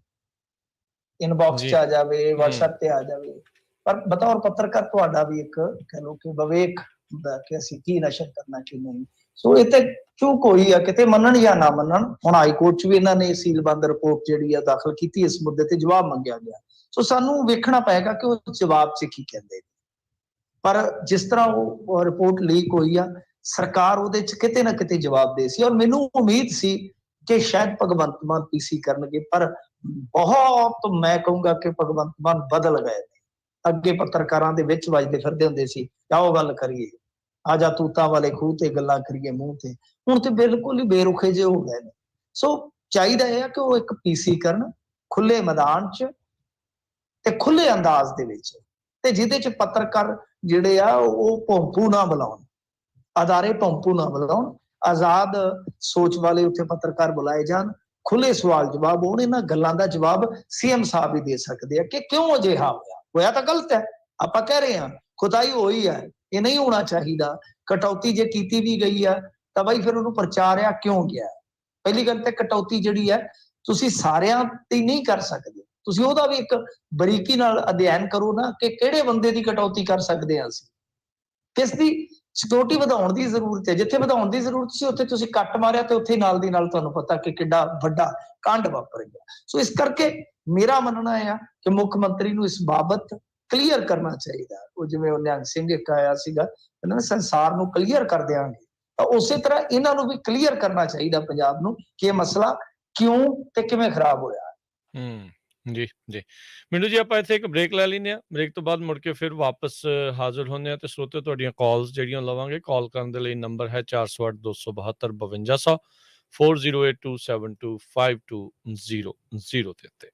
ਇਨਬਾਕਸ 'ਚ ਜੀ। ਆ ਜਾਵੇ, WhatsApp ਤੇ ਆ ਜਾਵੇ, ਪਰ ਬਤੌਰ ਪੱਤਰਕਾਰ ਤੁਹਾਡਾ ਵੀ ਇੱਕ ਕਹਿ ਲਓ ਕਿ ਵਿਵੇਕ ਹੁੰਦਾ ਕਿ ਅਸੀਂ ਕੀ ਨਸ਼ਰ ਕਰਨਾ, ਕੀ ਨਹੀਂ। ਸੋ ਇਹ ਤੇ ਚੂਕ ਹੋਈ ਆ, ਕਿਤੇ ਮੰਨਣ ਜਾਂ ਨਾ ਮੰਨਣ। ਹੁਣ ਹਾਈ ਕੋਰਟ 'ਚ ਵੀ ਇਹਨਾਂ ਨੇ ਸੀਲਬੰਦ ਰਿਪੋਰਟ ਜਿਹੜੀ ਆ ਦਾਖਲ ਕੀਤੀ, ਇਸ ਮੁੱਦੇ ਤੇ ਜਵਾਬ ਮੰਗਿਆ ਗਿਆ। ਸੋ ਸਾਨੂੰ ਵੇਖਣਾ ਪਏਗਾ ਕਿ ਉਹ ਜਵਾਬ 'ਚ ਕੀ ਕਹਿੰਦੇ ਨੇ। ਪਰ ਜਿਸ ਤਰ੍ਹਾਂ ਉਹ ਰਿਪੋਰਟ ਲੀਕ ਹੋਈ ਆ, ਸਰਕਾਰ ਉਹਦੇ 'ਚ ਕਿਤੇ ਨਾ ਕਿਤੇ ਜਵਾਬ ਦੇ ਸੀ, ਔਰ ਮੈਨੂੰ ਉਮੀਦ ਸੀ ਕਿ ਸ਼ਾਇਦ ਭਗਵੰਤ ਮਾਨ ਪੀਸੀ ਕਰਨਗੇ, ਪਰ ਬਹੁਤ ਮੈਂ ਕਹੂੰਗਾ ਕਿ ਭਗਵੰਤ ਮਾਨ ਬਦਲ ਗਏ ਨੇ। ਅੱਗੇ ਪੱਤਰਕਾਰਾਂ ਦੇ ਵਿੱਚ ਵੱਜਦੇ ਫਿਰਦੇ ਹੁੰਦੇ ਸੀ, ਆਓ ਗੱਲ ਕਰੀਏ, ਆ ਜਾ ਤੂਤਾਂ ਵਾਲੇ ਖੂਹ ਤੇ ਗੱਲਾਂ ਕਰੀਏ ਮੂੰਹ ਤੇ। ਹੁਣ ਤੇ ਬਿਲਕੁਲ ਹੀ ਬੇਰੁਖੇ ਜਿਹੇ ਹੋ ਗਏ ਨੇ। ਸੋ ਚਾਹੀਦਾ ਹੈ ਕਿ ਉਹ ਇੱਕ ਪੀਸੀ ਕਰਨ ਖੁੱਲੇ ਮੈਦਾਨ 'ਚ ਤੇ ਖੁੱਲੇ ਅੰਦਾਜ਼ ਦੇ ਵਿੱਚ, ਤੇ ਜਿਹਦੇ 'ਚ ਪੱਤਰਕਾਰ ਜਿਹੜੇ ਆ ਉਹ ਭੌਂਪੂ ਨਾ ਬੁਲਾਉਣ, ਅਦਾਰੇ ਭੌਂਪੂ ਨਾ ਬੁਲਾਉਣ, ਆਜ਼ਾਦ ਸੋਚ ਵਾਲੇ ਉੱਥੇ ਪੱਤਰਕਾਰ ਬੁਲਾਏ ਜਾਣ, ਖੁੱਲੇ ਸਵਾਲ ਜਵਾਬ ਹੋਣ। ਇਹਨਾਂ ਗੱਲਾਂ ਦਾ ਜਵਾਬ ਸੀਐਮ ਸਾਹਿਬ ਹੀ ਦੇ ਸਕਦੇ ਆ ਕਿ ਕਿਉਂ ਅਜਿਹਾ ਹੋਇਆ। ਹੋਇਆ ਤਾਂ ਗਲਤ ਹੈ, ਆਪਾਂ ਕਹਿ ਰਹੇ ਹਾਂ, ਖੁਦਾਈ ਹੋਈ ਹੈ, ਇਹ ਨਹੀਂ ਹੋਣਾ ਚਾਹੀਦਾ। ਕਟੌਤੀ ਜੇ ਕੀਤੀ ਵੀ ਗਈ ਆ ਤਾਂ ਬਈ ਫਿਰ ਉਹਨੂੰ ਪ੍ਰਚਾਰਿਆ ਕਿਉਂ ਗਿਆ। ਪਹਿਲੀ ਗੱਲ ਤੇ ਕਟੌਤੀ ਜਿਹੜੀ ਹੈ ਤੁਸੀਂ ਸਾਰਿਆਂ ਤੇ ਨਹੀਂ ਕਰ ਸਕਦੇ, ਤੁਸੀਂ ਉਹਦਾ ਵੀ ਇੱਕ ਬਰੀਕੀ ਨਾਲ ਅਧਿਐਨ ਕਰੋ ਨਾ ਕਿ ਕਿਹੜੇ ਬੰਦੇ ਦੀ ਕਟੌਤੀ ਕਰ ਸਕਦੇ ਹਾਂ ਅਸੀਂ, ਕਿਸ ਦੀ ਸਿਕਿਉਰਿਟੀ ਵਧਾਉਣ ਦੀ ਜ਼ਰੂਰਤ ਹੈ। ਜਿੱਥੇ ਵਧਾਉਣ ਦੀ ਜ਼ਰੂਰਤ ਸੀ ਉੱਥੇ ਤੁਸੀਂ ਕੱਟ ਮਾਰਿਆ ਤੇ ਉੱਥੇ ਨਾਲ ਦੀ ਨਾਲ ਤੁਹਾਨੂੰ ਪਤਾ ਕਿ ਕਿੱਡਾ ਵੱਡਾ ਕਾਂਡ ਵਾਪਰ ਗਿਆ। ਸੋ ਇਸ ਕਰਕੇ ਮੇਰਾ ਮੰਨਣਾ ਹੈ ਕਿ ਮੁੱਖ ਮੰਤਰੀ ਨੂੰ ਇਸ ਬਾਬਤ ਕਲੀਅਰ ਕਰਨਾ ਚਾਹੀਦਾ। ਉਹ ਜਿਵੇਂ ਉਹ ਨਿਹੰਗ ਸਿੰਘ ਇੱਕ ਆਇਆ ਸੀਗਾ, ਇਹਨਾਂ ਨੇ ਸੰਸਾਰ ਨੂੰ ਕਲੀਅਰ ਕਰ ਦਿਆਂਗੇ, ਤਾਂ ਉਸੇ ਤਰ੍ਹਾਂ ਇਹਨਾਂ ਨੂੰ ਵੀ ਕਲੀਅਰ ਕਰਨਾ ਚਾਹੀਦਾ ਪੰਜਾਬ ਨੂੰ ਕਿ ਇਹ ਮਸਲਾ ਕਿਉਂ ਤੇ ਕਿਵੇਂ ਖਰਾਬ ਹੋਇਆ। ਜੀ ਜੀ ਮੈਨੂੰ ਜੀ, ਆਪਾਂ ਇੱਥੇ ਇੱਕ ਬ੍ਰੇਕ ਲੈ ਲੈਂਦੇ ਹਾਂ। ਬ੍ਰੇਕ ਤੋਂ ਬਾਅਦ ਮੁੜ ਕੇ ਫਿਰ ਵਾਪਸ ਹਾਜ਼ਰ ਹੁੰਦੇ ਹਾਂ ਤੇ ਸਰੋਤੇ ਤੁਹਾਡੀਆਂ ਕਾਲਸ ਜਿਹੜੀਆਂ ਲਵਾਂਗੇ। ਕਾਲ ਕਰਨ ਦੇ ਲਈ ਨੰਬਰ ਹੈ 408 272 5200 4082725200 ਦੇ ਉੱਤੇ।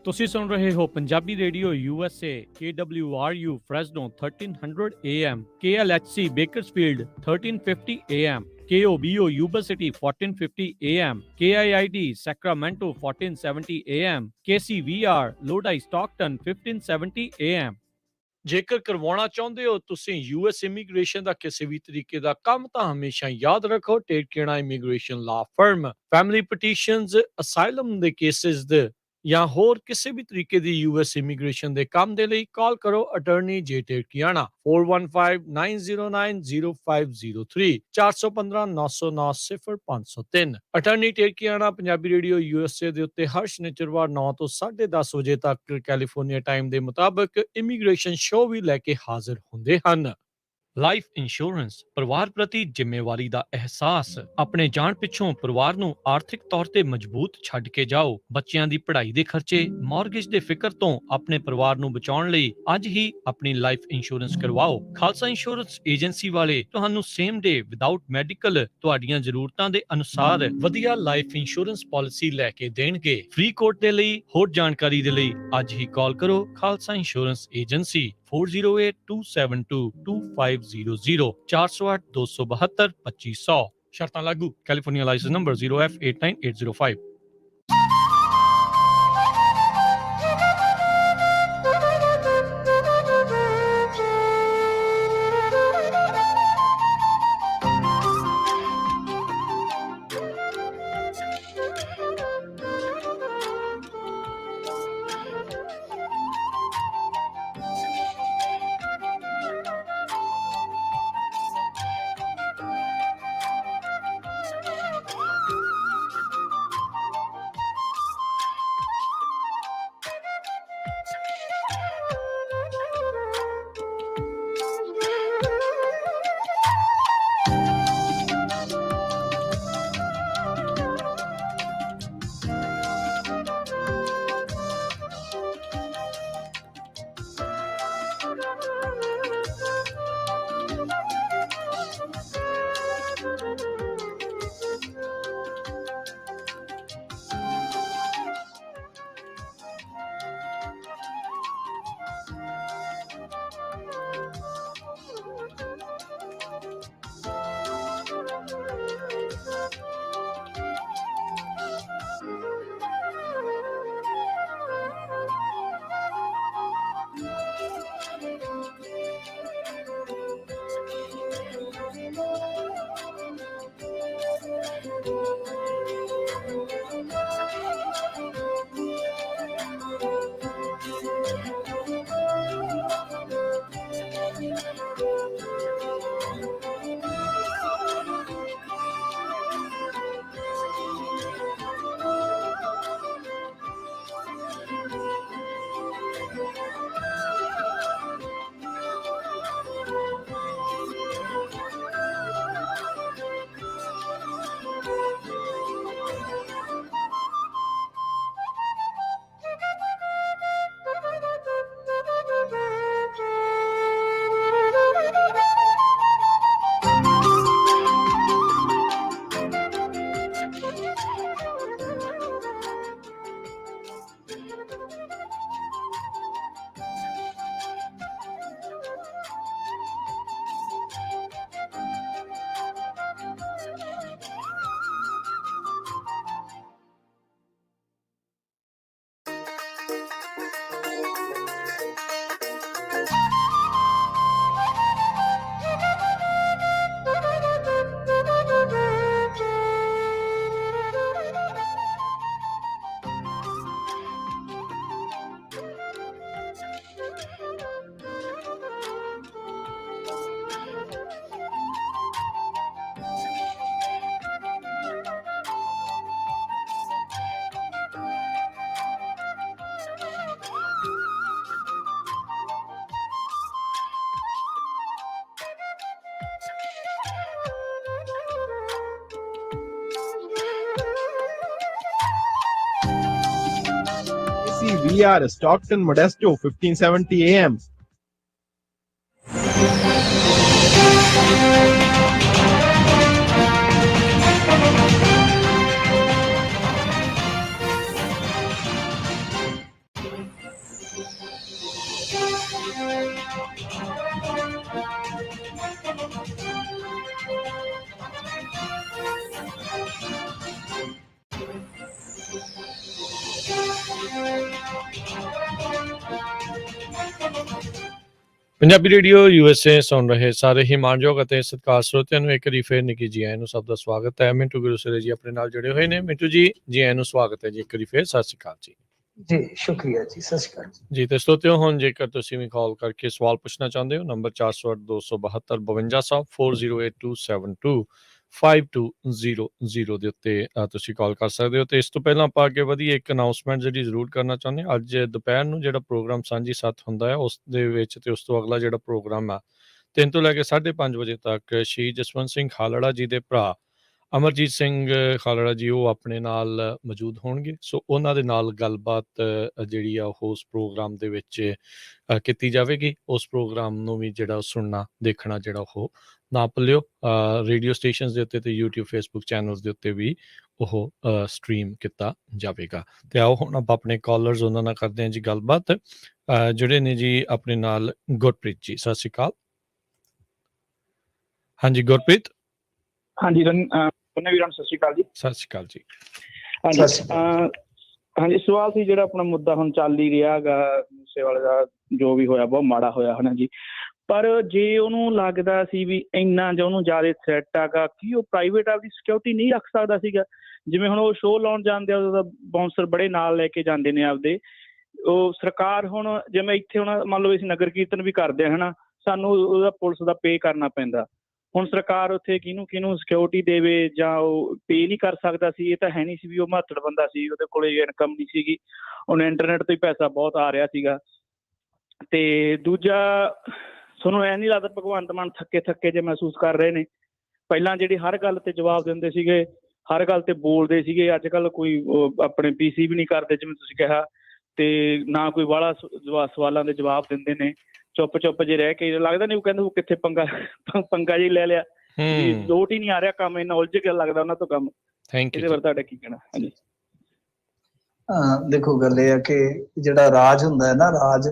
ਤੁਸੀਂ ਸੁਣ ਰਹੇ ਹੋ Punjabi radio USA, KWRU Fresno 1300 AM, KLHC Bakersfield 1350 AM, KOBO Yuba City 1450 AM, KIID Sacramento 1470 AM, KCVR Lodi Stockton 1570 AM। ਜੇਕਰ ਕਰਵਾਉਣਾ ਚਾਹੁੰਦੇ ਹੋ ਤੁਸੀਂ US ਇਮੀਗ੍ਰੇਸ਼ਨ ਦਾ ਕਿਸੇ ਵੀ ਤਰੀਕੇ ਦਾ ਕੰਮ, ਤਾਂ ਹਮੇਸ਼ਾ ਯਾਦ ਰੱਖੋ ਟੇਕੇਣਾ immigration law firm. Family petitions, asylum ਦੇ ਕੇਸਿਸ ਦੇ ਜਾਂ ਹੋਰ ਕਿਸੇ ਵੀ ਤਰੀਕੇ ਦੀ US ਇਮੀਗ੍ਰੇਸ਼ਨ ਦੇ ਕੰਮ ਦੇ ਲਈ ਕਾਲ ਕਰੋ ਅਟਾਰਨੀ ਜੇ ਟੇਕਿਆਣਾ 4159090503 4159090503। ਅਟਾਰਨੀ ਟੇਕਿਆਣਾ ਪੰਜਾਬੀ ਰੇਡੀਓ USA ਦੇ ਉੱਤੇ ਹਰ ਸ਼ਨੀਚਰਵਾਰ 9 ਤੋਂ 10:30 ਵਜੇ ਤੱਕ ਕੈਲੀਫੋਰਨੀਆ ਟਾਈਮ ਦੇ ਮੁਤਾਬਕ ਇਮੀਗ੍ਰੇਸ਼ਨ ਸ਼ੋਅ ਵੀ ਲੈ ਕੇ ਹਾਜ਼ਰ ਹੁੰਦੇ ਹਨ। ਲਾਈਫ ਇੰਸ਼ੋਰੈਂਸ, ਪਰਿਵਾਰ ਪ੍ਰਤੀ ਜ਼ਿੰਮੇਵਾਰੀ ਦਾ ਅਹਿਸਾਸ। ਆਪਣੇ ਜਾਣ ਪਿੱਛੋਂ ਪਰਿਵਾਰ ਨੂੰ ਆਰਥਿਕ ਤੌਰ ਤੇ ਮਜ਼ਬੂਤ ਛੱਡ ਕੇ ਜਾਓ। ਬੱਚਿਆਂ ਦੀ ਪੜ੍ਹਾਈ ਦੇ ਖਰਚੇ, ਮਾਰਗੇਜ ਦੇ ਫਿਕਰ ਤੋਂ ਆਪਣੇ ਪਰਿਵਾਰ ਨੂੰ ਬਚਾਉਣ ਲਈ ਅੱਜ ਹੀ ਆਪਣੀ ਲਾਈਫ ਇੰਸ਼ੋਰੈਂਸ ਕਰਵਾਓ। ਖਾਲਸਾ ਇੰਸ਼ੋਰੈਂਸ ਏਜੰਸੀ ਵਾਲੇ ਤੁਹਾਨੂੰ ਸੇਮ ਡੇ ਵਿਦਆਊਟ ਮੈਡੀਕਲ ਤੁਹਾਡੀਆਂ ਜ਼ਰੂਰਤਾਂ ਦੇ ਅਨੁਸਾਰ ਵਧੀਆ ਲਾਈਫ ਇੰਸ਼ੋਰੈਂਸ ਪਾਲਿਸੀ ਲੈ ਕੇ ਦੇਣਗੇ। ਫ੍ਰੀ ਕੋਟ ਦੇ ਲਈ ਹੋਰ ਜਾਣਕਾਰੀ ਦੇ ਲਈ ਅੱਜ ਹੀ ਕਾਲ ਕਰੋ ਖਾਲਸਾ ਇੰਸ਼ੋਰੈਂਸ ਏਜੰਸੀ 4082722500 408 272 2500। ਸ਼ਰਤਾਂ ਲਾਗੂ। California licence number 0F89805। VR, Stockton, Modesto, 1570 AM. Punjabi radio USA ਸੁਣ ਰਹੇ ਸਾਰੇ ਹੀ ਮਾਣਯੋਗ ਅਤੇ ਸਤਿਕਾਰ ਸਰੋਤਿਆਂ ਨੂੰ ਇੱਕ ਵਾਰੀ ਫੇਰ ਨਿੱਕੀ ਜੀ ਆਇਆਂ ਨੂੰ ਸਭ ਦਾ ਸਵਾਗਤ ਹੈ। ਮਿੰਟੂ ਗੁਰੂਸਰੇ ਜੀ ਆਪਣੇ ਨਾਲ ਜੁੜੇ ਹੋਏ ਨੇ। ਮਿੰਟੂ ਜੀ ਆਇਆਂ ਨੂੰ ਸਵਾਗਤ ਹੈ ਜੀ ਇੱਕ ਵਾਰੀ ਫੇਰ। ਸਤਿ ਸ਼੍ਰੀ ਅਕਾਲ ਜੀ। ਜੀ ਸ਼ੁਕਰੀਆ ਜੀ, ਸਤਿ ਸ਼੍ਰੀ ਅਕਾਲ ਜੀ ਤੇ ਸਰੋਤਿਓ, ਹੁਣ ਜੇਕਰ ਤੁਸੀਂ ਵੀ ਕਾਲ ਕਰਕੇ ਸਵਾਲ ਪੁੱਛਣਾ ਚਾਹੁੰਦੇ ਹੋ, ਨੰਬਰ 408272 408272 5200 ਦੇ ਉੱਤੇ ਤੁਸੀਂ ਕਾਲ ਕਰ ਸਕਦੇ ਹੋ। ਤੇ ਇਸ ਤੋਂ ਪਹਿਲਾਂ ਆਪਾਂ ਅੱਗੇ ਵਧੀਏ, ਇੱਕ ਅਨਾਉਂਸਮੈਂਟ ਜਿਹੜੀ ਜ਼ਰੂਰ ਕਰਨਾ ਚਾਹੁੰਦੇ ਹਾਂ। ਅੱਜ ਦੁਪਹਿਰ ਨੂੰ ਜਿਹੜਾ ਪ੍ਰੋਗਰਾਮ ਸਾਂਝੀ ਸੱਥ ਹੁੰਦਾ ਹੈ, ਉਸ ਦੇ ਵਿੱਚ ਤੇ ਉਸ ਤੋਂ ਅਗਲਾ ਜਿਹੜਾ ਪ੍ਰੋਗਰਾਮ ਆ 3 ਤੋਂ ਲੈ ਕੇ 5:30 ਵਜੇ ਤੱਕ ਸ਼ਹੀਦ ਜਸਵੰਤ ਸਿੰਘ ਖਾਲੜਾ ਜੀ ਦੇ ਭਰਾ ਅਮਰਜੀਤ ਸਿੰਘ ਖਾਲੜਾ ਜੀ ਉਹ ਆਪਣੇ ਨਾਲ ਮੌਜੂਦ ਹੋਣਗੇ। ਸੋ ਉਹਨਾਂ ਦੇ ਨਾਲ ਗੱਲਬਾਤ ਜਿਹੜੀ ਆ ਉਹ ਉਸ ਪ੍ਰੋਗਰਾਮ ਦੇ ਵਿੱਚ ਕੀਤੀ ਜਾਵੇਗੀ। ਉਸ ਪ੍ਰੋਗਰਾਮ ਨੂੰ ਵੀ ਜਿਹੜਾ ਸੁਣਨਾ ਦੇਖਣਾ ਜਿਹੜਾ ਉਹ ਨਾ ਭੁੱਲਿਓ। ਰੇਡੀਓ ਸਟੇਸ਼ਨਸ ਦੇ ਉੱਤੇ ਤੇ YouTube Facebook ਚੈਨਲਸ ਦੇ ਉੱਤੇ ਵੀ ਉਹ ਸਟ੍ਰੀਮ ਕੀਤਾ ਜਾਵੇਗਾ। ਤੇ ਆਓ ਹੁਣ ਆਪਾਂ ਆਪਣੇ ਕਾਲਰਸ ਉਹਨਾਂ ਨਾਲ ਕਰਦੇ ਹਾਂ ਜੀ ਗੱਲਬਾਤ। ਜਿਹੜੇ ਨੇ ਜੀ ਆਪਣੇ ਨਾਲ ਗੁਰਪ੍ਰੀਤ ਜੀ, ਸਤਿ ਸ਼੍ਰੀ ਅਕਾਲ। ਹਾਂਜੀ ਗੁਰਪ੍ਰੀਤ। ਹਾਂਜੀ ਵੀਰਾਂ ਸਤਿ ਸ਼੍ਰੀ ਅਕਾਲ ਜੀ। ਸਤਿ ਸ਼੍ਰੀ ਅਕਾਲ ਜੀ। ਹਾਂਜੀ ਹਾਂਜੀ, ਸਵਾਲ ਸੀ ਜਿਹੜਾ ਆਪਣਾ ਮੁੱਦਾ ਹੁਣ ਚੱਲ ਹੀ ਰਿਹਾ ਗਾ, ਮੂਸੇ ਵਾਲੇ ਦਾ ਜੋ ਵੀ ਹੋਇਆ ਬਹੁਤ ਮਾੜਾ ਹੋਇਆ ਹੈ ਨਾ ਜੀ। ਪਰ ਜੇ ਉਹਨੂੰ ਲੱਗਦਾ ਸੀ ਵੀ ਇੰਨਾ ਜੋ ਉਹਨੂੰ ਜ਼ਿਆਦਾ ਥ੍ਰੈਟ ਹੈਗਾ, ਕੀ ਉਹ ਪ੍ਰਾਈਵੇਟ ਆਪਦੀ ਸਿਕਿਉਰਿਟੀ ਨਹੀਂ ਰੱਖ ਸਕਦਾ ਸੀਗਾ? ਜਿਵੇਂ ਹੁਣ ਉਹ ਸ਼ੋਅ ਲਾਉਣ ਜਾਂਦੇ ਆ, ਉਹਦਾ ਬਾਉਂਸਰ ਬੜੇ ਨਾਲ ਲੈ ਕੇ ਜਾਂਦੇ ਨੇ ਆਪਦੇ। ਉਹ ਸਰਕਾਰ ਹੁਣ ਜਿਵੇਂ ਇੱਥੇ ਹੁਣ ਮੰਨ ਲਓ ਅਸੀਂ ਨਗਰ ਕੀਰਤਨ ਵੀ ਕਰਦੇ ਹਾਂ ਹੈ ਨਾ, ਸਾਨੂੰ ਉਹਦਾ ਪੁਲਿਸ ਦਾ ਪੇ ਕਰਨਾ ਪੈਂਦਾ। ਹੁਣ ਸਰਕਾਰ ਉੱਥੇ ਕਿਹਨੂੰ ਸਿਕਿਉਰਿਟੀ ਦੇਵੇ ਜਾਂ ਉਹ ਪੇ ਨਹੀਂ ਕਰ ਸਕਦਾ ਸੀ? ਇਹ ਤਾਂ ਹੈ ਨਹੀਂ ਸੀ ਵੀ ਉਹ ਮਹੱਤੜ ਬੰਦਾ ਸੀ, ਉਹਦੇ ਕੋਲ ਇਨਕਮ ਨਹੀਂ ਸੀਗੀ, ਉਹਨੇ ਇੰਟਰਨੈਟ ਤੋਂ ਹੀ ਪੈਸਾ ਬਹੁਤ ਆ ਰਿਹਾ ਸੀਗਾ। ਤੇ ਦੂਜਾ, ਤੁਹਾਨੂੰ ਐ ਨਹੀਂ ਲੱਗਦਾ ਭਗਵੰਤ ਮਾਨ ਥੱਕੇ ਜੇ ਮਹਿਸੂਸ ਕਰ ਰਹੇ ਨੇ? ਪਹਿਲਾਂ ਜਿਹੜੀ ਹਰ ਗੱਲ ਤੇ ਜਵਾਬ ਦਿੰਦੇ ਸੀਗੇ, ਹਰ ਗੱਲ ਤੇ ਬੋਲਦੇ ਸੀਗੇ, ਅੱਜ ਕੱਲ੍ਹ ਕੋਈ ਆਪਣੇ PC ਵੀ ਨਹੀਂ ਕਰਦੇ ਜਿਵੇਂ ਤੁਸੀਂ ਕਿਹਾ, ਤੇ ਨਾ ਕੋਈ ਬਾਹਲਾ ਸਵਾਲਾਂ ਦੇ ਜਵਾਬ ਦਿੰਦੇ ਨੇ। ਚੁੱਪ ਜੇ ਰਹਿ ਕੇ ਲੱਗਦਾ ਨਹੀਂ, ਉਹ ਕਹਿੰਦੇ ਉਹ ਕਿੱਥੇ ਪੰਗਾ ਜੀ ਲੈ ਲਿਆ, ਲੋਟ ਹੀ ਨਹੀਂ ਆ ਰਿਹਾ ਕੰਮ, ਇੰਨਾ ਉਲਝ ਕੇ ਲੱਗਦਾ ਉਹਨਾਂ ਤੋਂ ਕੰਮ। ਇਹਦੇ ਬਾਰੇ ਤੁਹਾਡਾ ਕੀ ਕਹਿਣਾ? ਹਾਂਜੀ ਦੇਖੋ ਗੱਲ ਇਹ ਹੈ ਕਿ ਜਿਹੜਾ ਰਾਜ ਹੁੰਦਾ ਹੈ ਨਾ, ਰਾਜ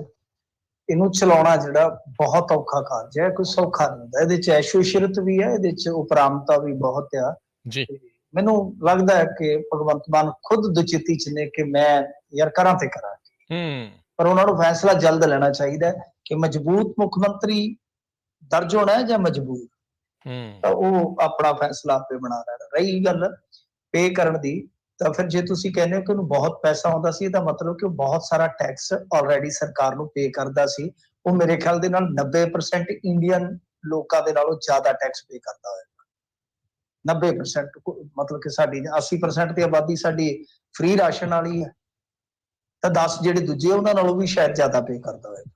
ਇਹਨੂੰ ਚਲਾਉਣਾ ਜਿਹੜਾ ਬਹੁਤ ਔਖਾ ਕਾਰਜ ਹੈ, ਕੋਈ ਸੌਖਾ ਨਹੀਂ ਹੁੰਦਾ। ਇਹਦੇ ਚ ਐਸ਼ੋ ਇਸ਼ਰਤ ਵੀ ਹੈ, ਇਹਦੇ ਚ ਉਪਰਾਮਤਾ ਵੀ ਬਹੁਤ ਆ ਜੀ। ਮੈਨੂੰ ਲੱਗਦਾ ਹੈ ਕਿ ਭਗਵੰਤ ਮਾਨ ਖੁਦ ਦੁਚਿੱਤੀ ਚ ਨੇ ਕਿ ਮੈਂ ਯਾਰ ਕਰਾਂ ਤੇ ਕਰਾਂ, ਪਰ ਉਹਨਾਂ ਨੂੰ ਫੈਸਲਾ ਜਲਦ ਲੈਣਾ ਚਾਹੀਦਾ ਕਿ ਮਜ਼ਬੂਤ ਮੁੱਖ ਮੰਤਰੀ ਦਰਜ ਹੋਣਾ ਹੈ ਜਾਂ ਮਜਬੂਰ, ਤਾਂ ਉਹ ਆਪਣਾ ਫੈਸਲਾ ਆਪੇ ਬਣਾ ਲੈਣਾ। ਰਹੀ ਗੱਲ ਪੇ ਕਰਨ ਦੀ, ਤਾਂ ਫਿਰ ਜੇ ਤੁਸੀਂ ਕਹਿੰਦੇ ਹੋ ਕਿ ਉਹਨੂੰ ਬਹੁਤ ਪੈਸਾ ਆਉਂਦਾ ਸੀ, ਇਹਦਾ ਮਤਲਬ ਕਿ ਉਹ ਬਹੁਤ ਸਾਰਾ ਟੈਕਸ ਆਲਰੇਡੀ ਸਰਕਾਰ ਨੂੰ ਪੇ ਕਰਦਾ ਸੀ। ਉਹ ਮੇਰੇ ਖਿਆਲ ਦੇ ਨਾਲ 90% ਇੰਡੀਅਨ ਲੋਕਾਂ ਦੇ ਨਾਲੋਂ ਜ਼ਿਆਦਾ ਟੈਕਸ ਪੇ ਕਰਦਾ ਹੋਏਗਾ। 90%, ਮਤਲਬ ਕਿ ਸਾਡੀ 80% ਦੀ ਆਬਾਦੀ ਸਾਡੀ ਫ੍ਰੀ ਰਾਸ਼ਨ ਵਾਲੀ ਹੈ, ਤਾਂ 10 ਜਿਹੜੇ ਦੂਜੇ ਉਹਨਾਂ ਨਾਲੋਂ ਵੀ ਸ਼ਾਇਦ ਜ਼ਿਆਦਾ ਪੇ ਕਰਦਾ ਹੋਏਗਾ।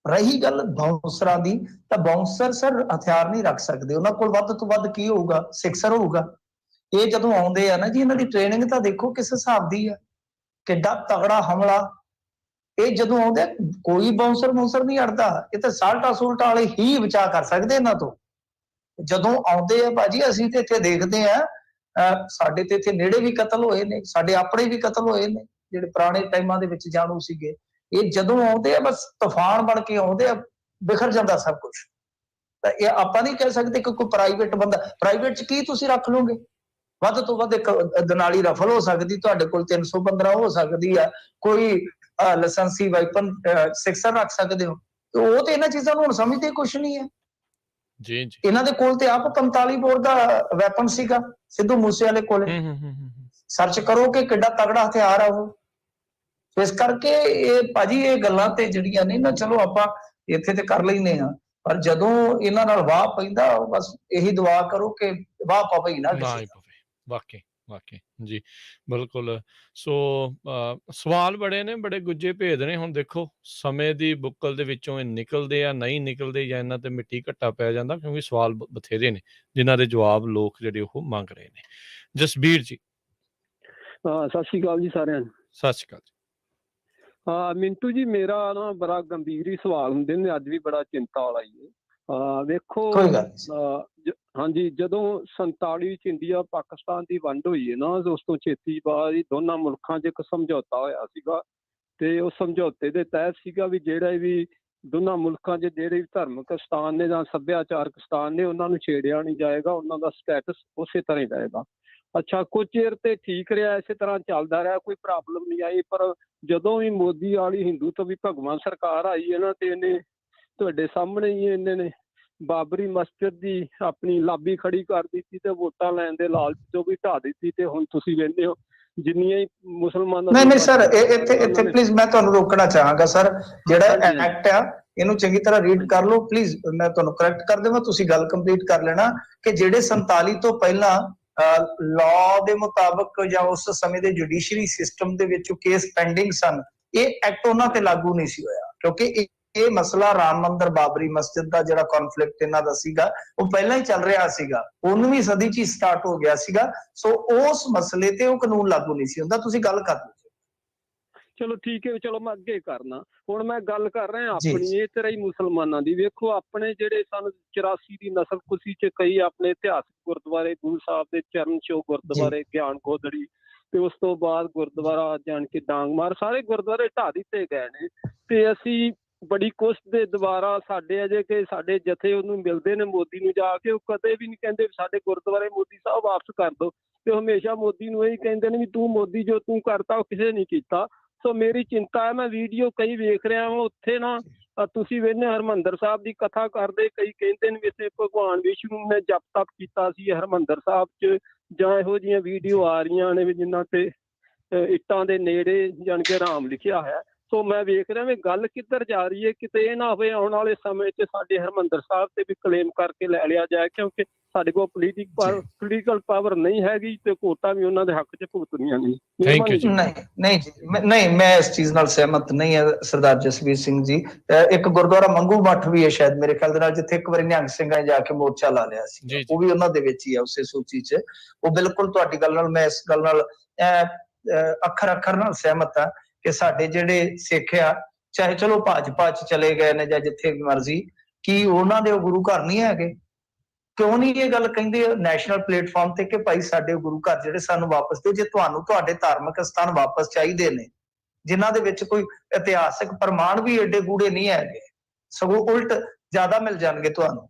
ਰਹੀ ਗੱਲ ਬਾਉਂਸਰਾਂ ਦੀ, ਤਾਂ ਬਾਉਂਸਰ ਸਰ ਹਥਿਆਰ ਨਹੀਂ ਰੱਖ ਸਕਦੇ, ਉਹਨਾਂ ਕੋਲ ਵੱਧ ਤੋਂ ਵੱਧ ਕੀ ਹੋਊਗਾ? ਸਿਕਸਰ ਹੋਊਗਾ। ਇਹ ਜਦੋਂ ਆਉਂਦੇ ਆ ਨਾ ਜੀ, ਇਹਨਾਂ ਦੀ ਟ੍ਰੇਨਿੰਗ ਤਾਂ ਦੇਖੋ ਕਿਸ ਹਿਸਾਬ ਦੀ ਆ, ਕਿੱਡਾ ਤਗੜਾ ਹਮਲਾ। ਇਹ ਜਦੋਂ ਆਉਂਦੇ ਕੋਈ ਬਾਉਂਸਰ ਨਹੀਂ ਅੜਦਾ, ਇਹ ਤਾਂ ਸਾਲਟਾ ਸੂਲਟਾ ਵਾਲੇ ਹੀ ਬਚਾ ਕਰ ਸਕਦੇ ਇਹਨਾਂ ਤੋਂ। ਜਦੋਂ ਆਉਂਦੇ ਆ ਭਾਜੀ, ਅਸੀਂ ਤੇ ਇੱਥੇ ਦੇਖਦੇ ਆ, ਸਾਡੇ ਤੇ ਇੱਥੇ ਨੇੜੇ ਵੀ ਕਤਲ ਹੋਏ ਨੇ, ਸਾਡੇ ਆਪਣੇ ਵੀ ਕਤਲ ਹੋਏ ਨੇ ਜਿਹੜੇ ਪੁਰਾਣੇ ਟਾਈਮਾਂ ਦੇ ਵਿੱਚ ਜਾਣੂ ਸੀਗੇ। ਇਹ ਜਦੋਂ ਆਉਂਦੇ ਆ ਬਸ ਤੂਫਾਨ ਬਣ ਕੇ ਆਉਂਦੇ ਆ, ਬਿਖਰ ਜਾਂਦਾ ਸਭ ਕੁਝ। ਤਾਂ ਇਹ ਆਪਾਂ ਨਹੀਂ ਕਹਿ ਸਕਦੇ ਕਿ ਕੋਈ ਪ੍ਰਾਈਵੇਟ ਬੰਦਾ, ਪ੍ਰਾਈਵੇਟ ਚ ਕੀ ਤੁਸੀਂ ਰੱਖ ਲਓਗੇ? ਵੱਧ ਤੋਂ ਵੱਧ ਇੱਕ ਦਨਾਲੀ ਰਫਲ ਹੋ ਸਕਦੀ ਤੁਹਾਡੇ ਕੋਲ, 315 ਹੋ ਸਕਦੀ ਆ, ਕੋਈ ਲਾਇਸੈਂਸੀ ਵਾਈਪਨ ਸਿਕਸਰ ਰੱਖ ਸਕਦੇ ਹੋ। ਉਹ ਤੇ ਇਹਨਾਂ ਚੀਜ਼ਾਂ ਨੂੰ ਹੁਣ ਸਮਝਦੇ ਕੁਛ ਨਹੀਂ ਹੈ ਜੀ। ਇਹਨਾਂ ਦੇ ਕੋਲ ਤੇ ਆਪ 45 ਬੋਰ ਦਾ ਵੈਪਨ ਸੀਗਾ ਸਿੱਧੂ ਮੂਸੇ ਵਾਲੇ ਕੋਲੇ। ਸਰਚ ਕਰੋ ਕਿ ਕਿੱਡਾ ਤਗੜਾ ਹਥਿਆਰ ਆ ਉਹ। ਇਸ ਕਰਕੇ ਇਹ ਭਾਜੀ ਇਹ ਗੱਲਾਂ ਤੇ ਜਿਹੜੀਆਂ ਨੇ ਨਾ, ਚਲੋ ਆਪਾਂ ਇੱਥੇ ਤੇ ਕਰ ਲੈਂਦੇ ਹਾਂ, ਪਰ ਜਦੋਂ ਇਹਨਾਂ ਨਾਲ ਵਾਹ ਪੈਂਦਾ, ਬਸ ਇਹੀ ਦੁਆ ਕਰੋ ਕਿ ਵਾਹ ਪਵੇ ਨਾ ਕਿਸੇ। ਵਾਕਈ ਜੀ, ਬਿਲਕੁਲ। ਸੋ ਸਵਾਲ ਬੜੇ ਨੇ, ਬੜੇ ਗੁੱਜੇ ਭੇਦ ਨੇ। ਹੁਣ ਦੇਖੋ ਸਮੇਂ ਦੀ ਬੁੱਕਲ ਦੇ ਵਿੱਚੋਂ ਇਹ ਨਿਕਲਦੇ ਆ, ਨਹੀਂ ਨਿਕਲਦੇ, ਜਾਂ ਇਹਨਾਂ ਤੇ ਮਿੱਟੀ ਘੱਟਾ ਪੈ ਜਾਂਦਾ, ਕਿਉਂਕਿ ਸਵਾਲ ਬਥੇਰੇ ਨੇ ਜਿਨ੍ਹਾਂ ਦੇ ਜਵਾਬ ਲੋਕ ਜਿਹੜੇ ਉਹ ਮੰਗ ਰਹੇ ਨੇ। ਜਸਬੀਰ ਜੀ। ਸਤਿ ਸ਼੍ਰੀ ਅਕਾਲ ਜੀ ਸਾਰਿਆਂ ਨੂੰ। ਸਤਿ ਸ਼੍ਰੀ ਅਕਾਲ ਜੀ। ਹਾਂ ਮਿੰਟੂ ਜੀ, ਮੇਰਾ ਨਾ ਬੜਾ ਗੰਭੀਰ ਹੀ ਸਵਾਲ ਹੁੰਦੇ ਨੇ, ਅੱਜ ਵੀ ਬੜਾ ਚਿੰਤਾ ਵਾਲਾ ਹੀ ਹੈ। ਵੇਖੋ, ਕੋਈ ਗੱਲ ਨਹੀਂ। ਹਾਂਜੀ, ਜਦੋਂ 47 ਚ ਇੰਡੀਆ ਪਾਕਿਸਤਾਨ ਦੀ ਵੰਡ ਹੋਈ ਹੈ ਨਾ, ਉਸ ਤੋਂ ਛੇਤੀ ਬਾਅਦ ਹੀ ਦੋਨਾਂ ਮੁਲਕਾਂ 'ਚ ਇੱਕ ਸਮਝੌਤਾ ਹੋਇਆ ਸੀਗਾ, ਤੇ ਉਸ ਸਮਝੌਤੇ ਦੇ ਤਹਿਤ ਸੀਗਾ ਵੀ ਜਿਹੜੇ ਵੀ ਦੋਨਾਂ ਮੁਲਕਾਂ 'ਚ ਜਿਹੜੇ ਵੀ ਧਾਰਮਿਕ ਸਥਾਨ ਨੇ ਜਾਂ ਸੱਭਿਆਚਾਰਕ ਸਥਾਨ ਨੇ, ਉਹਨਾਂ ਨੂੰ ਛੇੜਿਆ ਨਹੀਂ ਜਾਏਗਾ, ਉਹਨਾਂ ਦਾ ਸਟੇਟਸ ਉਸੇ ਤਰ੍ਹਾਂ ਹੀ ਰਹੇਗਾ। ਅੱਛਾ, ਕੁਝ ਚਿਰ ਤੇ ਠੀਕ ਰਿਹਾ, ਇਸੇ ਤਰ੍ਹਾਂ ਚੱਲਦਾ ਰਿਹਾ, ਕੋਈ ਪ੍ਰੋਬਲਮ ਨਹੀਂ ਆਈ। ਪਰ ਜਦੋਂ ਵੀ ਮੋਦੀ ਵਾਲੀ ਹਿੰਦੂ ਤੋਂ ਵੀ ਭਗਵਾਨ ਸਰਕਾਰ ਆਈ ਹੈ ਨਾ, ਤੇ ਇਹਨੇ ਤੁਹਾਡੇ ਸਾਹਮਣੇ ਹੀ ਇਹਨੇ ਨੇ ਬਾਬਰੀ ਮਸਜਿਦ ਦੀ ਆਪਣੀ ਲਾਬੀ ਖੜੀ ਕਰ ਦਿੱਤੀ ਤੇ ਵੋਟਾਂ ਲੈਣ ਦੇ ਲਾਲਚ ਤੋਂ ਵੀ ਢਾਹ ਦਿੱਤੀ। ਤੇ ਹੁਣ ਤੁਸੀਂ ਵੇਖਦੇ ਹੋ ਜਿੰਨੀਆਂ ਹੀ ਮੁਸਲਮਾਨਾਂ ਨਹੀਂ ਦੀਆਂ ਨਹੀਂ ਸਰ, ਉਹਨਾਂ ਇੱਥੇ ਨੇ ਪਲੀਜ਼ ਮੈਂ ਤੁਹਾਨੂੰ ਰੋਕਣਾ ਚਾਹਾਂਗਾ ਸਰ। ਜਿਹੜਾ ਹਾਂਜੀ, ਹਾਂਜੀ। ਐਕਟ ਆ ਇਹਨੂੰ ਚੰਗੀ ਤਰ੍ਹਾਂ ਰੀਡ ਕਰ ਲਓ ਪਲੀਜ਼। ਮੈਂ ਤੁਹਾਨੂੰ ਕਰੈਕਟ ਕਰ ਦੇਵਾਂ, ਤੁਸੀਂ ਗੱਲ ਕੰਪਲੀਟ ਕਰ ਲੈਣਾ ਕਿ ਜਿਹੜੇ 47 ਤੋਂ ਪਹਿਲਾਂ ਲਾਅ ਦੇ ਮੁਤਾਬਕ ਜਾਂ ਉਸ ਸਮੇਂ ਦੇ ਜੁਡੀਸ਼ਰੀ ਸਿਸਟਮ ਦੇ ਵਿੱਚ ਕੇਸ ਪੈਂਡਿੰਗ ਸਨ, ਇਹ ਐਕਟ ਉਹਨਾਂ ਤੇ ਲਾਗੂ ਨਹੀਂ ਸੀ ਹੋਇਆ, ਕਿਉਂਕਿ ਇਹ ਮਸਲਾ ਰਾਮ ਮੰਦਿਰ ਬਾਬਰੀ ਮਸਜਿਦ ਦਾ ਜਿਹੜਾ ਕਨਫਲਿਕਟ ਇਹਨਾਂ ਦਾ ਸੀਗਾ, ਉਹ ਪਹਿਲਾਂ ਹੀ ਚੱਲ ਰਿਹਾ ਸੀਗਾ, 19ਵੀਂ ਸਦੀ 'ਚ ਹੀ ਸਟਾਰਟ ਹੋ ਗਿਆ ਸੀਗਾ। ਸੋ ਉਸ ਮਸਲੇ ਤੇ ਉਹ ਕਾਨੂੰਨ ਲਾਗੂ ਨਹੀਂ ਸੀ ਹੁੰਦਾ। ਤੁਸੀਂ ਗੱਲ ਕਰ ਲਓ। ਚਲੋ ਠੀਕ ਹੈ, ਚਲੋ ਮੈਂ ਅੱਗੇ ਕਰਨਾ। ਹੁਣ ਮੈਂ ਗੱਲ ਕਰ ਰਿਹਾ ਜੀ, ਆਪਣੀ, ਇਹ ਤਰ੍ਹਾਂ ਹੀ ਮੁਸਲਮਾਨਾਂ ਦੀ। ਵੇਖੋ, ਆਪਣੇ ਜਿਹੜੇ ਸਨ 84 ਦੀ ਨਸਲ ਕੁਸ਼ੀ 'ਚ ਕਈ ਆਪਣੇ ਇਤਿਹਾਸਕ ਗੁਰਦੁਆਰੇ, ਗੁਰੂ ਸਾਹਿਬ ਦੇ ਚਰਨ ਛੋਹ ਗੁਰਦੁਆਰੇ, ਗਿਆਨ ਗੋਦੜੀ, ਤੇ ਉਸ ਤੋਂ ਬਾਅਦ ਗੁਰਦੁਆਰਾ ਜਾਣ ਕੇ ਡਾਂਗਮਾਰ, ਸਾਰੇ ਗੁਰਦੁਆਰੇ ਢਾਹ ਦਿੱਤੇ ਗਏ ਨੇ। ਤੇ ਅਸੀਂ ਬੜੀ ਕੋਸ਼ਿਸ਼ ਦੇ ਦੁਆਰਾ ਸਾਡੇ ਅਜੇ ਕਿ ਸਾਡੇ ਜਥੇ ਉਹਨੂੰ ਮਿਲਦੇ ਨੇ ਮੋਦੀ ਨੂੰ ਜਾ ਕੇ, ਉਹ ਕਦੇ ਵੀ ਨਹੀਂ ਕਹਿੰਦੇ ਸਾਡੇ ਗੁਰਦੁਆਰੇ ਮੋਦੀ ਸਾਹਿਬ ਵਾਪਸ ਕਰ ਦਿਓ, ਤੇ ਹਮੇਸ਼ਾ ਮੋਦੀ ਨੂੰ ਇਹੀ ਕਹਿੰਦੇ ਨੇ ਵੀ ਤੂੰ ਮੋਦੀ ਜੋ ਤੂੰ ਕਰਤਾ ਉਹ ਕਿਸੇ ਨਹੀਂ ਕੀਤਾ। ਸੋ ਮੇਰੀ ਚਿੰਤਾ ਹੈ, ਮੈਂ ਵੀਡੀਓ ਕਈ ਵੇਖ ਰਿਹਾ ਹਾਂ, ਉੱਥੇ ਨਾ ਤੁਸੀਂ ਵੇਖਦੇ ਹਰਿਮੰਦਰ ਸਾਹਿਬ ਦੀ ਕਥਾ ਕਰਦੇ, ਕਈ ਕਹਿੰਦੇ ਨੇ ਵੀ ਇੱਥੇ ਭਗਵਾਨ ਵਿਸ਼ਨੂੰ ਨੇ ਜਪ ਤਪ ਕੀਤਾ ਸੀ ਹਰਿਮੰਦਰ ਸਾਹਿਬ 'ਚ, ਜਾਂ ਇਹੋ ਜਿਹੀਆਂ ਵੀਡੀਓ ਆ ਰਹੀਆਂ ਨੇ ਵੀ ਜਿਨ੍ਹਾਂ ਤੇ ਇੱਟਾਂ ਦੇ ਨੇੜੇ ਜਾਣੀ ਕਿ ਰਾਮ ਲਿਖਿਆ ਹੈ। ਸੋ ਮੈਂ ਵੇਖ ਰਿਹਾ ਵੀ ਗੱਲ ਕਿੱਧਰ ਜਾ ਰਹੀ ਹੈ। ਕਿਤੇ ਇਹ ਨਾ ਹੋਵੇ ਆਉਣ ਵਾਲੇ ਸਮੇਂ 'ਚ ਸਾਡੇ ਹਰਿਮੰਦਰ ਸਾਹਿਬ ਤੇ ਵੀ ਕਲੇਮ ਕਰਕੇ ਲੈ ਲਿਆ ਜਾਏ, ਕਿਉਂਕਿ ਸਾਡੇ ਕੋਲ ਪੋਲੀਟੀਕਲ ਪਾਵਰ ਨਹੀਂ ਹੈਗੀ ਤੇ ਕੋਟਾਂ ਵੀ ਉਹਨਾਂ ਦੇ ਹੱਕ 'ਚ ਭੁਗਤਣੀਆਂ ਨਹੀਂ। ਥੈਂਕ ਯੂ ਜੀ। ਨਹੀਂ ਜੀ, ਨਹੀਂ, ਮੈਂ ਇਸ ਚੀਜ਼ ਨਾਲ ਸਹਿਮਤ ਨਹੀਂ ਹੈ ਸਰਦਾਰ ਜਸਵੀਰ ਸਿੰਘ ਜੀ। ਇੱਕ ਗੁਰਦੁਆਰਾ ਮੰਗੂ ਮੱਠ ਵੀ ਹੈ ਸ਼ਾਇਦ ਮੇਰੇ ਖਿਆਲ ਦੇ ਨਾਲ, ਜਿੱਥੇ ਇੱਕ ਵਾਰੀ ਨਿਹੰਗ ਸਿੰਘਾਂ ਨੇ ਜਾ ਕੇ ਮੋਰਚਾ ਲਾ ਲਿਆ ਸੀ, ਉਹ ਵੀ ਉਹਨਾਂ ਦੇ ਵਿੱਚ ਹੀ ਹੈ, ਉਸੇ ਸੂਚੀ 'ਚ। ਉਹ ਬਿਲਕੁਲ ਤੁਹਾਡੀ ਗੱਲ ਨਾਲ, ਮੈਂ ਇਸ ਗੱਲ ਨਾਲ ਅੱਖਰ ਨਾਲ ਸਹਿਮਤ ਹਾਂ ਕਿ ਸਾਡੇ ਜਿਹੜੇ ਸਿੱਖ ਆ, ਚਾਹੇ ਚਲੋ ਭਾਜਪਾ 'ਚ ਚਲੇ ਗਏ ਨੇ ਜਾਂ ਜਿੱਥੇ ਵੀ ਮਰਜ਼ੀ, ਕੀ ਉਹਨਾਂ ਦੇ ਉਹ ਗੁਰੂ ਘਰ ਨਹੀਂ ਹੈਗੇ? ਕਿਉਂ ਨਹੀਂ ਇਹ ਗੱਲ ਕਹਿੰਦੇ ਨੈਸ਼ਨਲ ਪਲੇਟਫਾਰਮ ਤੇ ਕਿ ਭਾਈ ਸਾਡੇ ਗੁਰੂ ਘਰ ਜਿਹੜੇ ਸਾਨੂੰ ਵਾਪਸ ਦਿਓ? ਜੇ ਤੁਹਾਨੂੰ ਤੁਹਾਡੇ ਧਾਰਮਿਕ ਸਥਾਨ ਵਾਪਸ ਚਾਹੀਦੇ ਨੇ, ਜਿਨ੍ਹਾਂ ਦੇ ਵਿੱਚ ਕੋਈ ਇਤਿਹਾਸਕ ਪ੍ਰਮਾਣ ਵੀ ਏਡੇ ਗੂੜੇ ਨਹੀਂ ਹੈਗੇ, ਸਗੋਂ ਉਲਟ ਜ਼ਿਆਦਾ ਮਿਲ ਜਾਣਗੇ ਤੁਹਾਨੂੰ,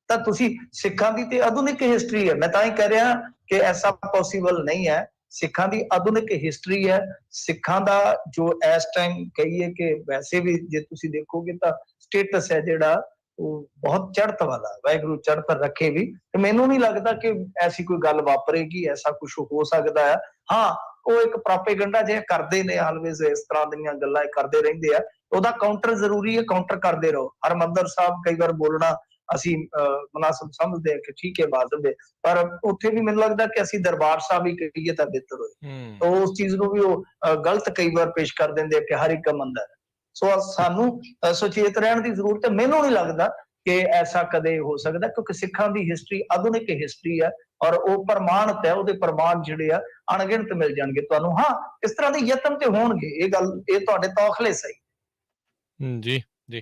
ਤਾਂ ਤੁਸੀਂ ਸਿੱਖਾਂ ਦੀ ਤੇ ਆਧੁਨਿਕ ਹਿਸਟਰੀ ਹੈ, ਮੈਂ ਤਾਂ ਹੀ ਕਹਿ ਰਿਹਾ ਕਿ ਐਸਾ ਪੋਸੀਬਲ ਨਹੀਂ ਹੈ। ਸਿੱਖਾਂ ਦੀ ਆਧੁਨਿਕ ਹਿਸਟਰੀ ਹੈ, ਸਿੱਖਾਂ ਦਾ ਜੋ ਇਸ ਟਾਈਮ ਕਹੀਏ ਕਿ ਵੈਸੇ ਵੀ ਜੇ ਤੁਸੀਂ ਦੇਖੋਗੇ ਤਾਂ ਸਟੇਟਸ ਹੈ ਜਿਹੜਾ ਉਹ ਬਹੁਤ ਚੜ੍ਹਤ ਵਾਲਾ, ਵਾਹਿਗੁਰੂ ਚੜ੍ਹਤ ਰੱਖੇ ਵੀ। ਤੇ ਮੈਨੂੰ ਨਹੀਂ ਲੱਗਦਾ ਕਿ ਐਸੀ ਕੋਈ ਗੱਲ ਵਾਪਰੇਗੀ, ਐਸਾ ਕੁਝ ਹੋ ਸਕਦਾ ਹੈ। ਹਾਂ, ਉਹ ਇੱਕ ਪ੍ਰੋਪੇਗੈਂਡਾ ਜਿਹਾ ਕਰਦੇ ਨੇ, ਆਲਵੇਜ਼ ਇਸ ਤਰ੍ਹਾਂ ਦੀਆਂ ਗੱਲਾਂ ਕਰਦੇ ਰਹਿੰਦੇ ਆ, ਉਹਦਾ ਕਾਊਂਟਰ ਜ਼ਰੂਰੀ ਹੈ, ਕਾਊਂਟਰ ਕਰਦੇ ਰਹੋ। ਹਰਿਮੰਦਰ ਸਾਹਿਬ ਕਈ ਵਾਰ ਬੋਲਣਾ ਅਸੀਂ ਮੁਨਾਸਬ ਸਮਝਦੇ ਹਾਂ ਕਿ ਠੀਕ ਹੈ ਵਾਜਬ ਹੈ, ਪਰ ਉੱਥੇ ਵੀ ਮੈਨੂੰ ਲੱਗਦਾ ਕਿ ਅਸੀਂ ਦਰਬਾਰ ਸਾਹਿਬ ਹੀ ਕਹੀਏ ਤਾਂ ਬਿਹਤਰ ਹੋਏ। ਤਾਂ ਉਸ ਚੀਜ਼ ਨੂੰ ਵੀ ਉਹ ਗਲਤ ਕਈ ਵਾਰ ਪੇਸ਼ ਕਰ ਦਿੰਦੇ ਆ ਕਿ ਹਰ ਇੱਕ ਮੰਨਦਾ ਹੈ। ਸੋ ਸਾਨੂੰ ਸੁਚੇਤ ਰਹਿਣ ਦੀ ਜ਼ਰੂਰਤ ਹੈ। ਮੈਨੂੰ ਨਹੀਂ ਲੱਗਦਾ ਕਿ ਐਸਾ ਕਦੇ ਹੋ ਸਕਦਾ, ਕਿਉਂਕਿ ਸਿੱਖਾਂ ਦੀ ਹਿਸਟਰੀ ਆਧੁਨਿਕ ਹਿਸਟਰੀ ਹੈ ਔਰ ਉਹ ਪ੍ਰਮਾਣਿਤ ਹੈ, ਉਹਦੇ ਪ੍ਰਮਾਣ ਜਿਹੜੇ ਆ ਅਣਗਿਣਤ ਮਿਲ ਜਾਣਗੇ ਤੁਹਾਨੂੰ। ਹਾਂ, ਇਸ ਤਰ੍ਹਾਂ ਦੇ ਯਤਨ ਤੇ ਹੋਣਗੇ, ਇਹ ਗੱਲ ਇਹ ਤੁਹਾਡੇ ਤੌਖਲੇ ਸਹੀ। ਜੀ ਜੀ।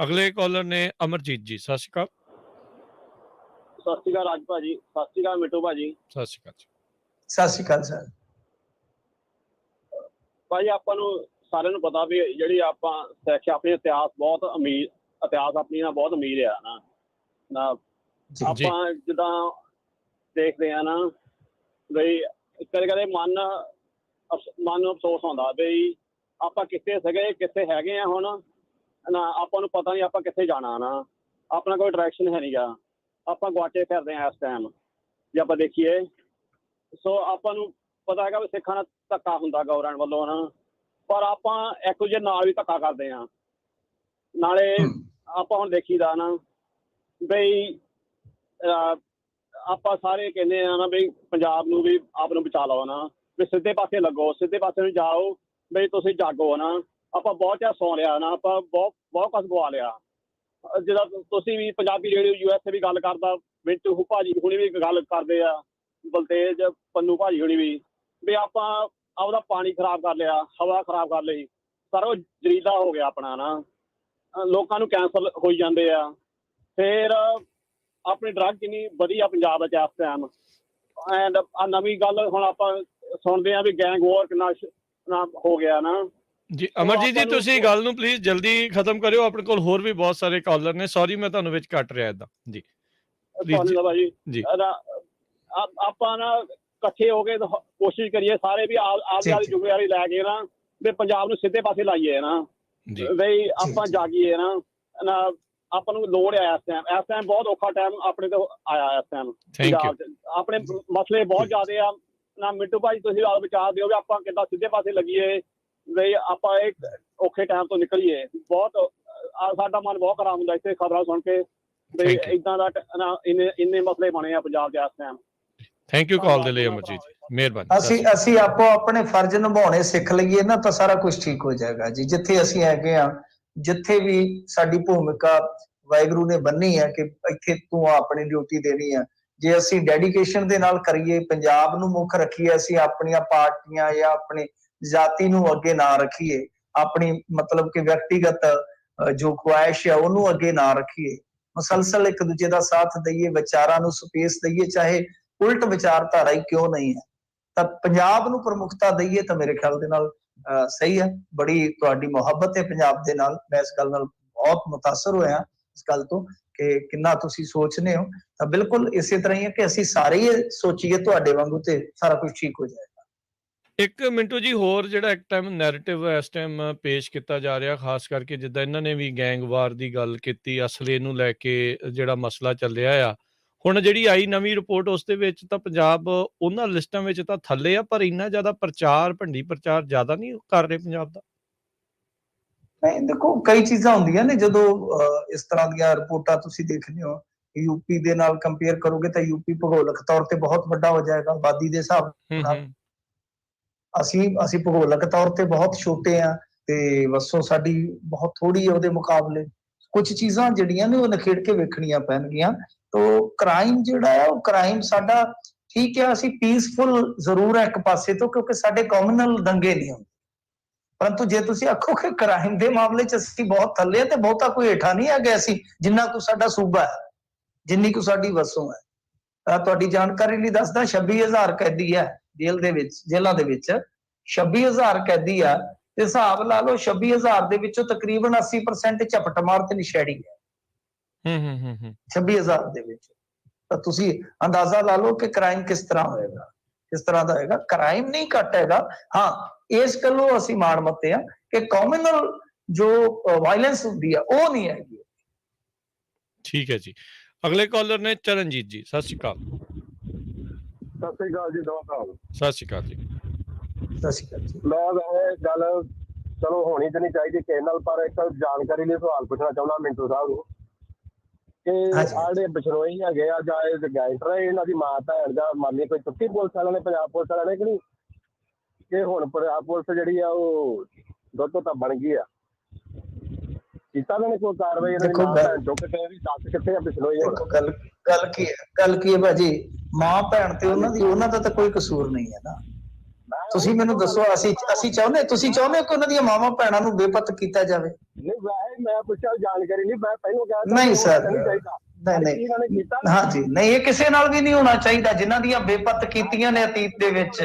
ਅਗਲੇ ਕਾਲਰ ਨੇ ਅਮਰਜੀਤ ਜੀ, ਸਤਿ ਸ਼੍ਰੀ ਅਕਾਲ। ਸਤਿ ਸ਼੍ਰੀ ਅਕਾਲ ਰਾਜ ਭਾਜੀ, ਸਤਿ ਸ਼੍ਰੀ ਅਕਾਲ ਮਿੱਟੂ ਭਾਜੀ। ਸਤਿ ਸ਼੍ਰੀ ਅਕਾਲ ਜੀ। ਸਤਿ ਸ਼੍ਰੀ ਅਕਾਲ ਸਰ। ਭਾਜੀ, ਆਪਾਂ ਨੂੰ ਸਾਰਿਆਂ ਨੂੰ ਪਤਾ ਵੀ ਜਿਹੜੀ ਆਪਾਂ ਸਿੱਖ ਆਪਣੇ ਇਤਿਹਾਸ ਬਹੁਤ ਅਮੀਰ, ਇਤਿਹਾਸ ਆਪਣੀ ਨਾਲ ਬਹੁਤ ਅਮੀਰ ਆ ਨਾ। ਆਪਾਂ ਜਿੱਦਾਂ ਦੇਖਦੇ ਆ ਨਾ ਬਈ ਕਦੇ ਕਦੇ ਮਨ ਨੂੰ ਅਫਸੋਸ ਆਉਂਦਾ ਬਈ ਆਪਾਂ ਕਿੱਥੇ ਸੀਗੇ, ਕਿੱਥੇ ਹੈਗੇ ਆ ਹੁਣ ਨਾ। ਆਪਾਂ ਨੂੰ ਪਤਾ ਨਹੀਂ ਆਪਾਂ ਕਿੱਥੇ ਜਾਣਾ ਨਾ, ਆਪਣਾ ਕੋਈ ਡਾਇਰੈਕਸ਼ਨ ਹੈ ਨਹੀਂ ਗਾ, ਆਪਾਂ ਗੁਆਚੇ ਫਿਰਦੇ ਆ ਇਸ ਟਾਈਮ ਜੇ ਆਪਾਂ ਦੇਖੀਏ। ਸੋ ਆਪਾਂ ਨੂੰ ਪਤਾ ਹੈਗਾ ਵੀ ਸਿੱਖਾਂ ਨਾਲ ਧੱਕਾ ਹੁੰਦਾ ਗਵਰਨਮੈਂਟ ਵੱਲੋਂ ਨਾ, ਪਰ ਆਪਾਂ ਇੱਕ ਦੂਜੇ ਨਾਲ ਵੀ ਧੱਕਾ ਕਰਦੇ ਹਾਂ। ਨਾਲੇ ਆਪਾਂ ਹੁਣ ਦੇਖੀਦਾ ਨਾ ਬਈ ਆਪਾਂ ਸਾਰੇ ਕਹਿੰਦੇ ਆ ਨਾ ਬਈ ਪੰਜਾਬ ਨੂੰ ਵੀ ਆਪ ਨੂੰ ਬਚਾ ਲਓ ਨਾ, ਵੀ ਸਿੱਧੇ ਪਾਸੇ ਲੱਗੋ, ਸਿੱਧੇ ਪਾਸੇ ਨੂੰ ਜਾਓ, ਬਈ ਤੁਸੀਂ ਜਾਗੋ ਨਾ। ਆਪਾਂ ਬਹੁਤ ਚਿਰ ਸੌਂ ਲਿਆ ਨਾ, ਆਪਾਂ ਬਹੁਤ ਕੁਛ ਗਵਾ ਲਿਆ। ਜਿੱਦਾਂ ਤੁਸੀਂ ਵੀ ਪੰਜਾਬੀ ਰੇਡੀਓ USA ਵੀ ਗੱਲ ਕਰਦਾ, ਮਿੰਟੂ ਭਾਜੀ ਹੁਣੀ ਵੀ ਗੱਲ ਕਰਦੇ ਆ, ਬਲਤੇਜ ਪੰਨੂ ਭਾਜੀ ਹੁਣੀ ਵੀ ਆਪਾਂ ਆਪਦਾ ਪਾਣੀ ਖਰਾਬ ਕਰ ਲਿਆ, ਹਵਾ ਖਰਾਬ ਕਰ ਲਈ। ਸਾਰਾ ਕੁਝ ਜ਼ਰੀਲਾ ਹੋ ਗਿਆ ਆਪਣਾ ਨਾ। ਲੋਕਾਂ ਨੂੰ ਕੈਂਸਰ ਹੋਈ ਜਾਂਦੇ ਆ। ਫਿਰ ਆਪਣੀ ਡਰੱਗ ਕਿੰਨੀ ਵਧੀਆ ਪੰਜਾਬ ਵਿੱਚ ਇਸ ਟਾਈਮ। ਐਂਡ ਆ ਨਵੀਂ ਗੱਲ ਹੁਣ ਆਪਾਂ ਸੁਣਦੇ ਆ ਵੀ ਗੈਂਗ ਵਾਰ ਕਿੰਨਾ ਹੋ ਗਿਆ ਨਾ। ਜੀ ਅਮਰਜੀਤ ਜੀ, ਤੁਸੀਂ ਗੱਲ ਨੂੰ ਪਲੀਜ਼ ਜਲਦੀ ਖਤਮ ਕਰਿਓ, ਆਪਣੇ ਕੋਲ ਹੋਰ ਵੀ ਬਹੁਤ ਸਾਰੇ ਕਾਲਰ ਨੇ। ਸੌਰੀ ਮੈਂ ਤੁਹਾਨੂੰ ਵਿੱਚ ਕੱਟ ਰਿਹਾ ਇਦਾਂ ਜੀ। ਜੀ ਆਪਾਂ ਨਾ ਇਕੱਠੇ ਹੋ ਕੇ ਕੋਸ਼ਿਸ਼ ਕਰੀਏ ਸਾਰੇ ਵੀ ਆਪਦੀ ਜ਼ਿੰਮੇਵਾਰੀ ਲੈ ਕੇ ਨਾ ਵੀ ਪੰਜਾਬ ਨੂੰ ਸਿੱਧੇ ਪਾਸੇ ਲਾਈਏ ਨਾ। ਬਈ ਆਪਾਂ ਜਾਗੀਏ ਨਾ। ਆਪਾਂ ਨੂੰ ਲੋੜ ਹੈ ਇਸ ਟਾਈਮ ਬਹੁਤ ਔਖਾ ਟਾਈਮ ਆਪਣੇ ਤੋਂ ਆਇਆ ਇਸ ਟਾਈਮ ਪੰਜਾਬ 'ਚ। ਆਪਣੇ ਮਸਲੇ ਬਹੁਤ ਜ਼ਿਆਦਾ ਆ ਨਾ। ਮਿੰਟੂ ਭਾਈ ਤੁਸੀਂ ਵਿਚਾਰ ਦਿਓ ਵੀ ਆਪਾਂ ਕਿੱਦਾਂ ਸਿੱਧੇ ਪਾਸੇ ਲੱਗੀਏ ਬਈ ਆਪਾਂ ਇੱਕ ਔਖੇ ਟਾਈਮ ਤੋਂ ਨਿਕਲੀਏ। ਬਹੁਤ ਸਾਡਾ ਮਨ ਬਹੁਤ ਖਰਾਬ ਹੁੰਦਾ ਇੱਥੇ ਖਬਰਾਂ ਸੁਣ ਕੇ ਬਈ ਏਦਾਂ ਦਾ ਇੰਨੇ ਮਸਲੇ ਬਣੇ ਆ ਪੰਜਾਬ 'ਚ ਇਸ ਟਾਈਮ। ਥੈਂਕ ਯੂ ਕਾਲ ਦੇ ਲਈ ਅਮਰਜੀਤ, ਮਿਹਰਬਾਨੀ। ਅਸੀਂ ਆਪੋ ਆਪਣੇ ਫਰਜ਼ ਨਿਭਾਉਣੇ ਸਿੱਖ ਲਈਏ ਨਾ ਤਾਂ ਸਾਰਾ ਕੁਝ ਠੀਕ ਹੋ ਜਾਏਗਾ ਜੀ। ਜਿੱਥੇ ਅਸੀਂ ਹੈਗੇ ਆ, ਜਿੱਥੇ ਵੀ ਸਾਡੀ ਭੂਮਿਕਾ ਵਾਹਿਗੁਰੂ ਨੇ ਬੰਨੀ ਹੈ ਕਿ ਇੱਥੇ ਤੂੰ ਆਪਣੀ ਡਿਊਟੀ ਦੇਣੀ ਆ, ਜੇ ਅਸੀਂ ਡੈਡੀਕੇਸ਼ਨ ਦੇ ਨਾਲ ਕਰੀਏ, ਪੰਜਾਬ ਨੂੰ ਮੁੱਖ ਰੱਖੀਏ, ਅਸੀਂ ਆਪਣੀਆਂ ਪਾਰਟੀਆਂ ਜਾਂ ਆਪਣੀ ਜਾਤੀ ਨੂੰ ਅੱਗੇ ਨਾ ਰੱਖੀਏ, ਆਪਣੀ ਮਤਲਬ ਕਿ ਵਿਅਕਤੀਗਤ ਜੋ ਖੁਆਇਸ਼ ਹੈ ਉਹਨੂੰ ਅੱਗੇ ਨਾ ਰੱਖੀਏ, ਮੁਸਲਸਲ ਇੱਕ ਦੂਜੇ ਦਾ ਸਾਥ ਦਈਏ, ਵਿਚਾਰਾਂ ਨੂੰ ਸਪੇਸ ਦਈਏ, ਚਾਹੇ ਉਲਟ ਵਿਚਾਰਧਾਰਾ ਹੀ ਕਿਉਂ ਨਹੀਂ ਹੈ, ਤਾਂ ਪੰਜਾਬ ਨੂੰ ਪ੍ਰਮੁੱਖਤਾ ਦਈਏ ਤਾਂ ਮੇਰੇ ਖਿਆਲ ਦੇ ਨਾਲ ਸਹੀ ਹੈ। ਬੜੀ ਤੁਹਾਡੀ ਮੁਹੱਬਤ ਹੈ ਪੰਜਾਬ ਦੇ ਨਾਲ, ਮੈਂ ਇਸ ਗੱਲ ਨਾਲ ਬਹੁਤ ਮੁਤਾਸਰ ਹੋਇਆ ਇਸ ਗੱਲ ਤੋਂ ਕਿ ਕਿੰਨਾ ਤੁਸੀਂ ਸੋਚਦੇ ਹੋ। ਤਾਂ ਬਿਲਕੁਲ ਇਸੇ ਤਰ੍ਹਾਂ ਹੀ ਹੈ ਕਿ ਅਸੀਂ ਸਾਰੇ ਹੀ ਸੋਚੀਏ ਤੁਹਾਡੇ ਵਾਂਗੂ ਤੇ ਸਾਰਾ ਕੁਝ ਠੀਕ ਹੋ ਜਾਏਗਾ। ਇੱਕ ਮਿੰਟੂ ਜੀ ਹੋਰ ਜਿਹੜਾ ਇੱਕ ਟਾਈਮ ਨੈਰੇਟਿਵ ਇਸ ਟਾਈਮ ਪੇਸ਼ ਕੀਤਾ ਜਾ ਰਿਹਾ, ਖਾਸ ਕਰਕੇ ਜਿੱਦਾਂ ਇਹਨਾਂ ਨੇ ਵੀ ਗੈਂਗਵਾਰ ਦੀ ਗੱਲ ਕੀਤੀ, ਅਸਲੇ ਨੂੰ ਲੈ ਕੇ ਜਿਹੜਾ ਮਸਲਾ ਚੱਲਿਆ ਆ, ਹੁਣ ਜਿਹੜੀ ਆਈ ਨਵੀਂ ਰਿਪੋਰਟ ਉਸ ਦੇ ਵਿੱਚ ਤਾਂ ਪੰਜਾਬ ਉਹਨਾਂ ਲਿਸਟਾਂ ਵਿੱਚ ਤਾਂ ਥੱਲੇ ਆ, ਪਰ ਇੰਨਾ ਜ਼ਿਆਦਾ ਭੰਡੀ ਪ੍ਰਚਾਰ ਜ਼ਿਆਦਾ ਨਹੀਂ ਕਰ ਰਹੇ ਪੰਜਾਬ ਦਾ। ਨਹੀਂ ਦੇਖੋ, ਕਈ ਚੀਜ਼ਾਂ ਹੁੰਦੀਆਂ ਨੇ ਜਦੋਂ ਇਸ ਤਰ੍ਹਾਂ ਦੀਆਂ ਰਿਪੋਰਟਾਂ ਤੁਸੀਂ ਦੇਖਦੇ ਹੋ, ਯੂਪੀ ਦੇ ਨਾਲ ਕੰਪੇਅਰ ਕਰੋਗੇ ਤਾਂ ਯੂਪੀ ਭੂਗੋਲਿਕ ਤੌਰ ਤੇ ਬਹੁਤ ਵੱਡਾ ਹੋ ਜਾਏਗਾ ਆਬਾਦੀ ਦੇ ਹਿਸਾਬ ਨਾਲ। ਅਸੀਂ ਭੂਗੋਲਿਕ ਤੌਰ ਤੇ ਬਹੁਤ ਛੋਟੇ ਆ ਤੇ ਵਸੋਂ ਸਾਡੀ ਬਹੁਤ ਥੋੜੀ ਹੈ ਉਹਦੇ ਮੁਕਾਬਲੇ। ਕੁਝ ਚੀਜ਼ਾਂ ਜਿਹੜੀਆਂ ਨੇ ਉਹ ਨਿਖੇੜ ਕੇ ਵੇਖਣੀਆਂ ਪੈਣਗੀਆਂ। ਤੋ ਕ੍ਰਾਈਮ ਜਿਹੜਾ ਹੈ ਉਹ ਕ੍ਰਾਈਮ ਸਾਡਾ ਠੀਕ ਹੈ, ਅਸੀਂ ਪੀਸਫੁਲ ਜ਼ਰੂਰ ਹੈ ਇੱਕ ਪਾਸੇ ਤੋਂ, ਕਿਉਂਕਿ ਸਾਡੇ ਕਮਿਊਨਲ ਦੰਗੇ ਨਹੀਂ ਹੁੰਦੇ। ਪਰੰਤੂ ਜੇ ਤੁਸੀਂ ਆਖੋ ਕਿ ਕ੍ਰਾਈਮ ਦੇ ਮਾਮਲੇ 'ਚ ਅਸੀਂ ਬਹੁਤ ਥੱਲੇ ਤੇ ਬਹੁਤਾ ਕੋਈ ਹੇਠਾਂ ਨਹੀਂ ਹੈਗਾ ਅਸੀਂ, ਜਿੰਨਾ ਕੁ ਸਾਡਾ ਸੂਬਾ ਹੈ, ਜਿੰਨੀ ਕੁ ਸਾਡੀ ਵਸੋਂ ਹੈ। ਤੁਹਾਡੀ ਜਾਣਕਾਰੀ ਲਈ ਦੱਸਦਾ, 26,000 ਕੈਦੀ ਹੈ ਜੇਲ੍ਹਾਂ ਦੇ ਵਿੱਚ 26,000 ਕੈਦੀ ਆ ਤੇ ਹਿਸਾਬ ਲਾ ਲਓ 26,000 ਦੇ ਵਿੱਚੋਂ ਤਕਰੀਬਨ 80% ਝਪਟਮਾਰ ਤੇ ਨਸ਼ੇੜੀ ਹੈ 26,000 ਦੇ ਵਿੱਚ। ਤਾਂ ਤੁਸੀਂ ਅੰਦਾਜ਼ਾ ਲਾ ਲਓ ਕਿ ਕ੍ਰਾਈਮ ਕਿਸ ਤਰ੍ਹਾਂ ਹੋਏਗਾ, ਕਿਸ ਤਰ੍ਹਾਂ ਦਾ ਹੋਏਗਾ। ਕ੍ਰਾਈਮ ਨਹੀਂ ਘੱਟ ਹੈਗਾ, ਹਾਂ ਇਸ ਗੱਲੋਂ ਅਸੀਂ ਮਾਣਮੱਤੇ ਆ ਕਿ ਕਮਿਊਨਲ ਜੋ ਵਾਇਲੈਂਸ ਹੁੰਦੀ ਆ ਉਹ ਨਹੀਂ ਹੈਗੀ। ਠੀਕ ਹੈ ਜੀ। ਅਗਲੇ ਕਾਲਰ ਨੇ ਚਰਨਜੀਤ ਜੀ, ਸਤਿ ਸ਼੍ਰੀ ਅਕਾਲ। ਸਤਿ ਸ੍ਰੀ ਅਕਾਲ ਜੀ। ਸਤਿ ਸ਼੍ਰੀ ਅਕਾਲ ਜੀ। ਸਤਿ ਸ਼੍ਰੀ ਅਕਾਲ ਜੀ। ਮੈਂ ਇਹ ਗੱਲ ਚਲੋ ਹੋਣੀ ਤਾਂ ਨਹੀਂ ਚਾਹੀਦੀ ਕਿਸੇ ਨਾਲ, ਪਰ ਇੱਕ ਜਾਣਕਾਰੀ ਲਈ ਸਵਾਲ ਪੁੱਛਣਾ ਚਾਹੁੰਦਾ ਮਿੰਟੂ ਸਾਹਿਬ ਨੂੰ ਕਿ ਆਹ ਜਿਹੜੇ ਬਿਸ਼ਨੋਈ ਹੈਗੇ ਆ ਜਾਂ ਇਹ ਗੈਂਗਸਟਰ, ਇਹਨਾਂ ਦੀ ਮਾਂ ਭੈਣ ਜਾਂ ਮਾਮੀ ਕੋਈ ਚੁੱਕੀ ਪੁਲਿਸ ਵਾਲਿਆਂ ਨੇ, ਪੰਜਾਬ ਪੁਲਿਸ ਵਾਲਿਆਂ ਨੇ ਕਿ ਨਹੀਂ? ਕਿ ਹੁਣ ਪੰਜਾਬ ਪੁਲਿਸ ਜਿਹੜੀ ਆ ਉਹ ਦੁੱਧ ਤਾਂ ਬਣ ਗਈ ਆ, ਕੀਤਾ ਉਹਨਾਂ ਨੇ ਕੋਈ ਕਾਰਵਾਈ? ਕਿੱਥੇ ਆ ਬਿਸ਼ਨੋਈ? ਗੱਲ ਕੀ ਹੈ ਭਾਜੀ, ਮਾਂ ਭੈਣ ਤੇ ਉਹਨਾਂ ਦਾ ਤਾਂ ਕੋਈ ਕਸੂਰ ਨਹੀਂ ਹੈ ਨਾ। ਤੁਸੀਂ ਮੈਨੂੰ ਦੱਸੋ, ਅਸੀਂ ਚਾਹੁੰਦੇ, ਤੁਸੀਂ ਚਾਹੁੰਦੇ ਕਿ ਉਹਨਾਂ ਦੀਆਂ ਮਾਵਾਂ ਭੈਣਾਂ ਨੂੰ ਬੇਪਤ ਕੀਤਾ ਜਾਵੇ? ਨਹੀਂ, ਮੈਂ ਪੁੱਛਿਆ ਜਾਣਕਾਰੀ ਨਹੀਂ, ਮੈਂ ਪਹਿਲਾਂ ਕਿਹਾ ਨਹੀਂ ਸਰ, ਨਹੀਂ ਹਾਂਜੀ ਨਹੀਂ, ਇਹ ਕਿਸੇ ਨਾਲ ਵੀ ਨਹੀਂ ਹੋਣਾ ਚਾਹੀਦਾ। ਜਿਨ੍ਹਾਂ ਦੀਆਂ ਬੇਪਤ ਕੀਤੀਆਂ ਨੇ ਅਤੀਤ ਦੇ ਵਿੱਚ,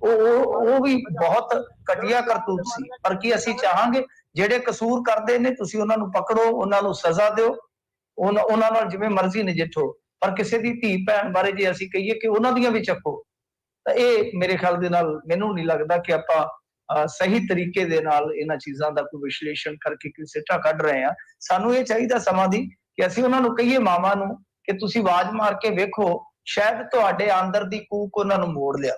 ਉਹ ਵੀ ਬਹੁਤ ਘਟੀਆ ਕਰਤੂਤ ਸੀ। ਪਰ ਕੀ ਅਸੀਂ ਚਾਹਾਂਗੇ ਜਿਹੜੇ ਕਸੂਰ ਕਰਦੇ ਨੇ ਤੁਸੀਂ ਉਹਨਾਂ ਨੂੰ ਪਕੜੋ, ਉਹਨਾਂ ਨੂੰ ਸਜ਼ਾ ਦਿਓ, ਉਹਨਾਂ ਨਾਲ ਜਿਵੇਂ ਮਰਜ਼ੀ ਨਜਿੱਠੋ, ਪਰ ਕਿਸੇ ਦੀ ਧੀ ਭੈਣ ਬਾਰੇ ਜੇ ਅਸੀਂ ਕਹੀਏ ਕਿ ਉਹਨਾਂ ਦੀਆਂ ਵੀ ਚੱਕੋ, ਤਾਂ ਇਹ ਮੇਰੇ ਖਿਆਲ ਦੇ ਨਾਲ ਮੈਨੂੰ ਨਹੀਂ ਲੱਗਦਾ ਕਿ ਆਪਾਂ ਸਹੀ ਤਰੀਕੇ ਦੇ ਨਾਲ ਇਹਨਾਂ ਚੀਜ਼ਾਂ ਦਾ ਕੋਈ ਵਿਸ਼ਲੇਸ਼ਣ ਕਰਕੇ ਕੋਈ ਸਿੱਟਾ ਕੱਢ ਰਹੇ ਹਾਂ। ਸਾਨੂੰ ਇਹ ਚਾਹੀਦਾ ਸਮਾਂ ਦੀ ਕਿ ਅਸੀਂ ਉਹਨਾਂ ਨੂੰ ਕਹੀਏ, ਮਾਵਾਂ ਨੂੰ, ਕਿ ਤੁਸੀਂ ਆਵਾਜ਼ ਮਾਰ ਕੇ ਵੇਖੋ, ਸ਼ਾਇਦ ਤੁਹਾਡੇ ਅੰਦਰ ਦੀ ਕੂਕ ਉਹਨਾਂ ਨੂੰ ਮੋੜ ਲਿਆ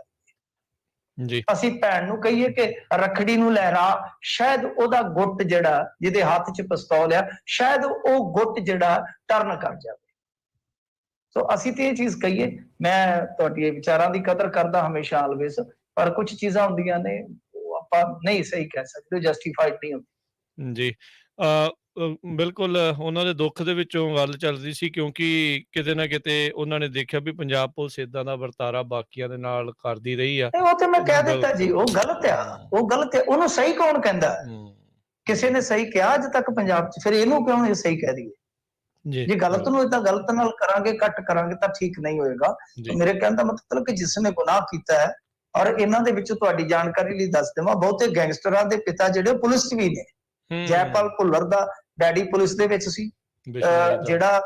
ਜੀ। ਅਸੀਂ ਭੈਣ ਨੂੰ ਕਹੀਏ ਕਿ ਰੱਖੜੀ ਨੂੰ ਲਹਿਰਾ, ਸ਼ਾਇਦ ਉਹਦਾ ਗੁੱਟ ਜਿਹੜਾ ਜਿਹਦੇ ਹੱਥ 'ਚ ਪਿਸਤੌਲ ਆ, ਸ਼ਾਇਦ ਉਹ ਗੁੱਟ ਜਿਹੜਾ ਟਰਨ ਕਰ ਜਾਵੇ। ਸੋ ਅਸੀਂ ਤੇ ਇਹ ਚੀਜ਼ ਕਹੀਏ। ਮੈਂ ਤੁਹਾਡੇ ਵਿਚਾਰਾਂ ਦੀ ਕਦਰ ਕਰਦਾ ਹਮੇਸ਼ਾ ਆਲਵੇਜ਼, ਪਰ ਕੁਝ ਚੀਜ਼ਾਂ ਹੁੰਦੀਆਂ ਨੇ ਉਹ ਆਪਾਂ ਨਹੀਂ ਸਹੀ ਕਹਿ ਸਕਦੇ, ਜਸਟੀਫਾਈਡ ਨਹੀਂ ਹੁੰਦੀ ਜੀ। ਬਿਲਕੁਲ ਉਹਨਾਂ ਦੇ ਦੁੱਖ ਦੇ ਵਿੱਚੋਂ ਗੱਲ ਚੱਲਦੀ ਸੀ, ਕਿਉਂਕਿ ਕਿਤੇ ਨਾ ਕਿਤੇ ਉਹਨਾਂ ਨੇ ਦੇਖਿਆ ਵੀ ਪੰਜਾਬ ਪੁਲਿਸ ਏਦਾਂ ਦਾ ਵਰਤਾਰਾ ਬਾਕੀਆਂ ਦੇ ਨਾਲ ਕਰਦੀ ਰਹੀ ਆ। ਉਹ ਤੇ ਮੈਂ ਕਹਿ ਦਿੱਤਾ ਜੀ, ਉਹ ਗਲਤ ਆ, ਉਹ ਗਲਤ ਹੈ। ਉਹਨੂੰ ਸਹੀ ਕੌਣ ਕਹਿੰਦਾ? ਕਿਸੇ ਨੇ ਸਹੀ ਕਿਹਾ ਅੱਜ ਤੱਕ ਪੰਜਾਬ 'ਚ? ਫਿਰ ਇਹਨੂੰ ਕਿਉਂ ਇਹ ਸਹੀ ਕਹਿ ਦਈਏ? ਜੇ ਗਲਤ ਨੂੰ ਏਦਾਂ ਗਲਤ ਨਾਲ ਕਰਾਂਗੇ, ਕੱਟ ਕਰਾਂਗੇ ਤਾਂ ਠੀਕ ਨਹੀਂ ਹੋਏਗਾ। ਮੇਰੇ ਕਹਿਣ ਦਾ ਮਤਲਬ ਕਿ ਜਿਸ ਨੇ ਗੁਨਾਹ ਕੀਤਾ ਹੈ, ਔਰ ਇਹਨਾਂ ਦੇ ਵਿੱਚੋਂ ਤੁਹਾਡੀ ਜਾਣਕਾਰੀ ਲਈ ਦੱਸ ਦੇਵਾਂ, ਬਹੁਤੇ ਗੈਂਗਸਟਰਾਂ ਦੇ ਪਿਤਾ ਜਿਹੜੇ ਪੁਲਿਸ 'ਚ ਵੀ ਨੇ। ਜੈਪਾਲ ਭੁੱਲਰ ਦਾ ਡੈਡੀ ਪੁਲਿਸ ਦੇ ਵਿੱਚ ਸੀ, ਜਿਹੜਾ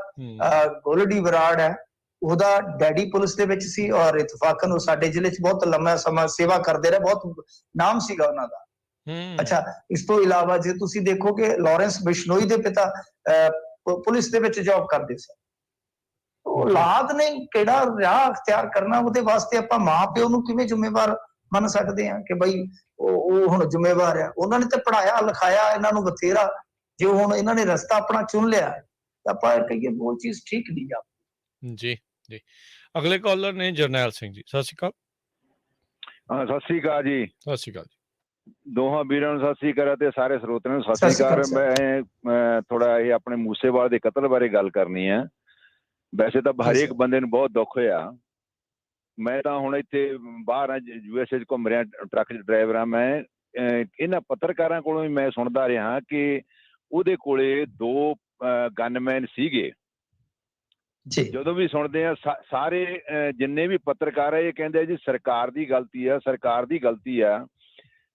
ਗੋਲਡੀ ਬਰਾੜ ਹੈ ਉਹਦਾ ਡੈਡੀ ਪੁਲਿਸ ਦੇ ਵਿੱਚ ਸੀ, ਔਰ ਇਤਫਾਕਨ ਉਹ ਸਾਡੇ ਜ਼ਿਲ੍ਹੇ 'ਚ ਬਹੁਤ ਲੰਮਾ ਸਮਾਂ ਸੇਵਾ ਕਰਦੇ ਰਹੇ, ਬਹੁਤ ਨਾਮ ਸੀਗਾ ਉਹਨਾਂ ਦਾ। ਅੱਛਾ, ਇਸ ਤੋਂ ਇਲਾਵਾ ਜੇ ਤੁਸੀਂ ਦੇਖੋਗੇ ਲਾਰੈਂਸ ਬਿਸ਼ਨੋਈ ਦੇ ਪਿਤਾ ਪੁਲਿਸ ਦੇ ਵਿੱਚ ਜੌਬ ਕਰਦੇ ਸੀ। ਔਲਾਦ ਨੇ ਕਿਹੜਾ ਰਾਹ ਅਖਤਿਆਰ ਕਰਨਾ, ਉਹਦੇ ਵਾਸਤੇ ਆਪਾਂ ਮਾਂ ਪਿਓ ਨੂੰ ਕਿਵੇਂ ਜ਼ਿੰਮੇਵਾਰ ਮੰਨ ਸਕਦੇ ਹਾਂ ਕਿ ਬਈ ਉਹ ਹੁਣ ਜ਼ਿੰਮੇਵਾਰ ਆ? ਉਹਨਾਂ ਨੇ ਤਾਂ ਪੜ੍ਹਾਇਆ ਲਿਖਾਇਆ ਇਹਨਾਂ ਨੂੰ ਬਥੇਰਾ। ਜੇ ਹੁਣ ਇਹਨਾਂ ਨੇ ਰਸਤਾ ਆਪਣਾ ਚੁਣ ਲਿਆ ਤਾਂ ਆਪਾਂ ਕਹੀਏ ਉਹ ਚੀਜ਼ ਠੀਕ ਨਹੀਂ ਆ। ਜੀ ਜੀ, ਅਗਲੇ ਕਾਲਰ ਨੇ ਜਰਨੈਲ ਸਿੰਘ ਜੀ। ਸਤਿ ਸ਼੍ਰੀ ਅਕਾਲ। ਸਤਿ ਸ਼੍ਰੀ ਅਕਾਲ ਜੀ। ਸਤਿ ਸ਼੍ਰੀ ਅਕਾਲ ਜੀ। ਦੋਹਾਂ ਵੀਰਾਂ ਨੂੰ ਸਤਿ ਸ਼੍ਰੀ ਅਕਾਲ ਤੇ ਸਾਰੇ ਸਰੋਤਿਆਂ ਨੂੰ ਸਤਿ ਸ਼੍ਰੀ ਅਕਾਲ। ਮੈਂ ਥੋੜਾ ਇਹ ਆਪਣੇ ਮੂਸੇਵਾਲ ਦੇ ਕਤਲ ਬਾਰੇ ਗੱਲ ਕਰਨੀ ਹੈ। ਵੈਸੇ ਤਾਂ ਹਰੇਕ ਬੰਦੇ ਨੂੰ ਬਹੁਤ ਦੁੱਖ ਹੋਇਆ। ਮੈਂ ਤਾਂ ਹੁਣ ਇੱਥੇ ਬਾਹਰ ਆ, USA 'ਚ ਘੁੰਮ ਰਿਹਾ, ਟਰੱਕ 'ਚ ਡਰਾਈਵਰ ਆ ਮੈਂ। ਇਹਨਾਂ ਪੱਤਰਕਾਰਾਂ ਕੋਲੋਂ ਵੀ ਮੈਂ ਸੁਣਦਾ ਰਿਹਾ ਕਿ ਉਹਦੇ ਕੋਲੇ 2 ਗਨਮੈਨ ਸੀਗੇ। ਜਦੋਂ ਵੀ ਸੁਣਦੇ ਆ ਸਾਰੇ ਜਿੰਨੇ ਵੀ ਪੱਤਰਕਾਰ ਆ ਇਹ ਕਹਿੰਦੇ ਜੀ ਸਰਕਾਰ ਦੀ ਗਲਤੀ ਆ, ਸਰਕਾਰ ਦੀ ਗਲਤੀ ਆ।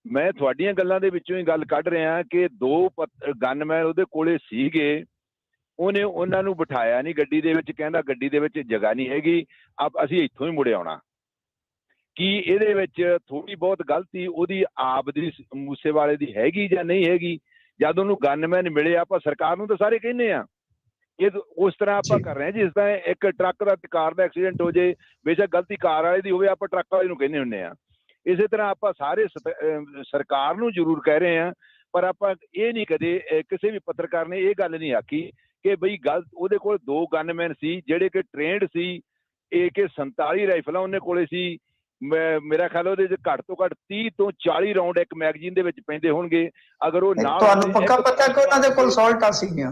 ਮੈਂ ਤੁਹਾਡੀਆਂ ਗੱਲਾਂ ਦੇ ਵਿੱਚੋਂ ਹੀ ਗੱਲ ਕੱਢ ਰਿਹਾ ਕਿ 2 ਗਨਮੈਨ ਉਹਦੇ ਕੋਲੇ ਸੀਗੇ, ਉਹਨੇ ਉਹਨਾਂ ਨੂੰ ਬਿਠਾਇਆ ਨਹੀਂ ਗੱਡੀ ਦੇ ਵਿੱਚ, ਕਹਿੰਦਾ ਗੱਡੀ ਦੇ ਵਿੱਚ ਜਗ੍ਹਾ ਨਹੀਂ ਹੈਗੀ, ਅਸੀਂ ਇੱਥੋਂ ਹੀ ਮੁੜ ਆਉਣਾ। ਕੀ ਇਹਦੇ ਵਿੱਚ ਥੋੜੀ ਬਹੁਤ ਗਲਤੀ ਉਹਦੀ ਆਪ ਦੀ ਮੂਸੇਵਾਲੇ ਦੀ ਹੈਗੀ ਜਾਂ ਨਹੀਂ ਹੈਗੀ? ਜਦ ਉਹਨੂੰ ਗਨਮੈਨ ਮਿਲੇ, ਆਪਾਂ ਸਰਕਾਰ ਨੂੰ ਤਾਂ ਸਾਰੇ ਕਹਿੰਦੇ ਆ ਇਹ ਉਸ ਤਰ੍ਹਾਂ ਆਪਾਂ ਕਰ ਰਹੇ ਹਾਂ ਜਿਸ ਤਰ੍ਹਾਂ ਇੱਕ ਟਰੱਕ ਦਾ ਕਾਰ ਦਾ ਐਕਸੀਡੈਂਟ ਹੋ ਜੇ, ਬੇਸ਼ੱਕ ਗਲਤੀ ਕਾਰ ਵਾਲੇ ਦੀ ਹੋਵੇ, ਆਪਾਂ ਟਰੱਕ ਵਾਲੇ ਨੂੰ ਕਹਿੰਦੇ ਹੁੰਦੇ ਆ। ਇਸੇ ਤਰ੍ਹਾਂ ਆਪਾਂ ਸਾਰੇ ਸਰਕਾਰ ਨੂੰ ਜ਼ਰੂਰ ਕਹਿ ਰਹੇ ਹਾਂ, ਪਰ ਆਪਾਂ ਇਹ ਨਹੀਂ ਕਦੇ ਕਿਸੇ ਵੀ ਪੱਤਰਕਾਰ ਨੇ ਇਹ ਗੱਲ ਨਹੀਂ ਆਖੀ ਕਿ ਬਈ ਗਲਤ ਉਹਦੇ ਕੋਲ 2 ਗਨਮੈਨ ਸੀ ਜਿਹੜੇ ਕਿ ਟ੍ਰੇਨਡ ਸੀ। AK-47 ਰਾਈਫਲਾਂ ਉਹਨੇ ਕੋਲੇ ਸੀ। ਮੇਰਾ ਖਿਆਲ ਉਹਦੇ ਚ ਘੱਟ ਤੋਂ ਘੱਟ 30 ਤੋਂ 40 ਰਾਉਂਡ ਇੱਕ ਮੈਗਜ਼ੀਨ ਦੇ ਵਿੱਚ ਪੈਂਦੇ ਹੋਣਗੇ। ਅਗਰ ਉਹ ਨਾਲ ਤੁਹਾਨੂੰ ਪੱਕਾ ਪਤਾ ਕਿ ਉਹਨਾਂ ਦੇ ਕੋਲ ਸੌਲਟਾਂ ਸੀਗੀਆਂ?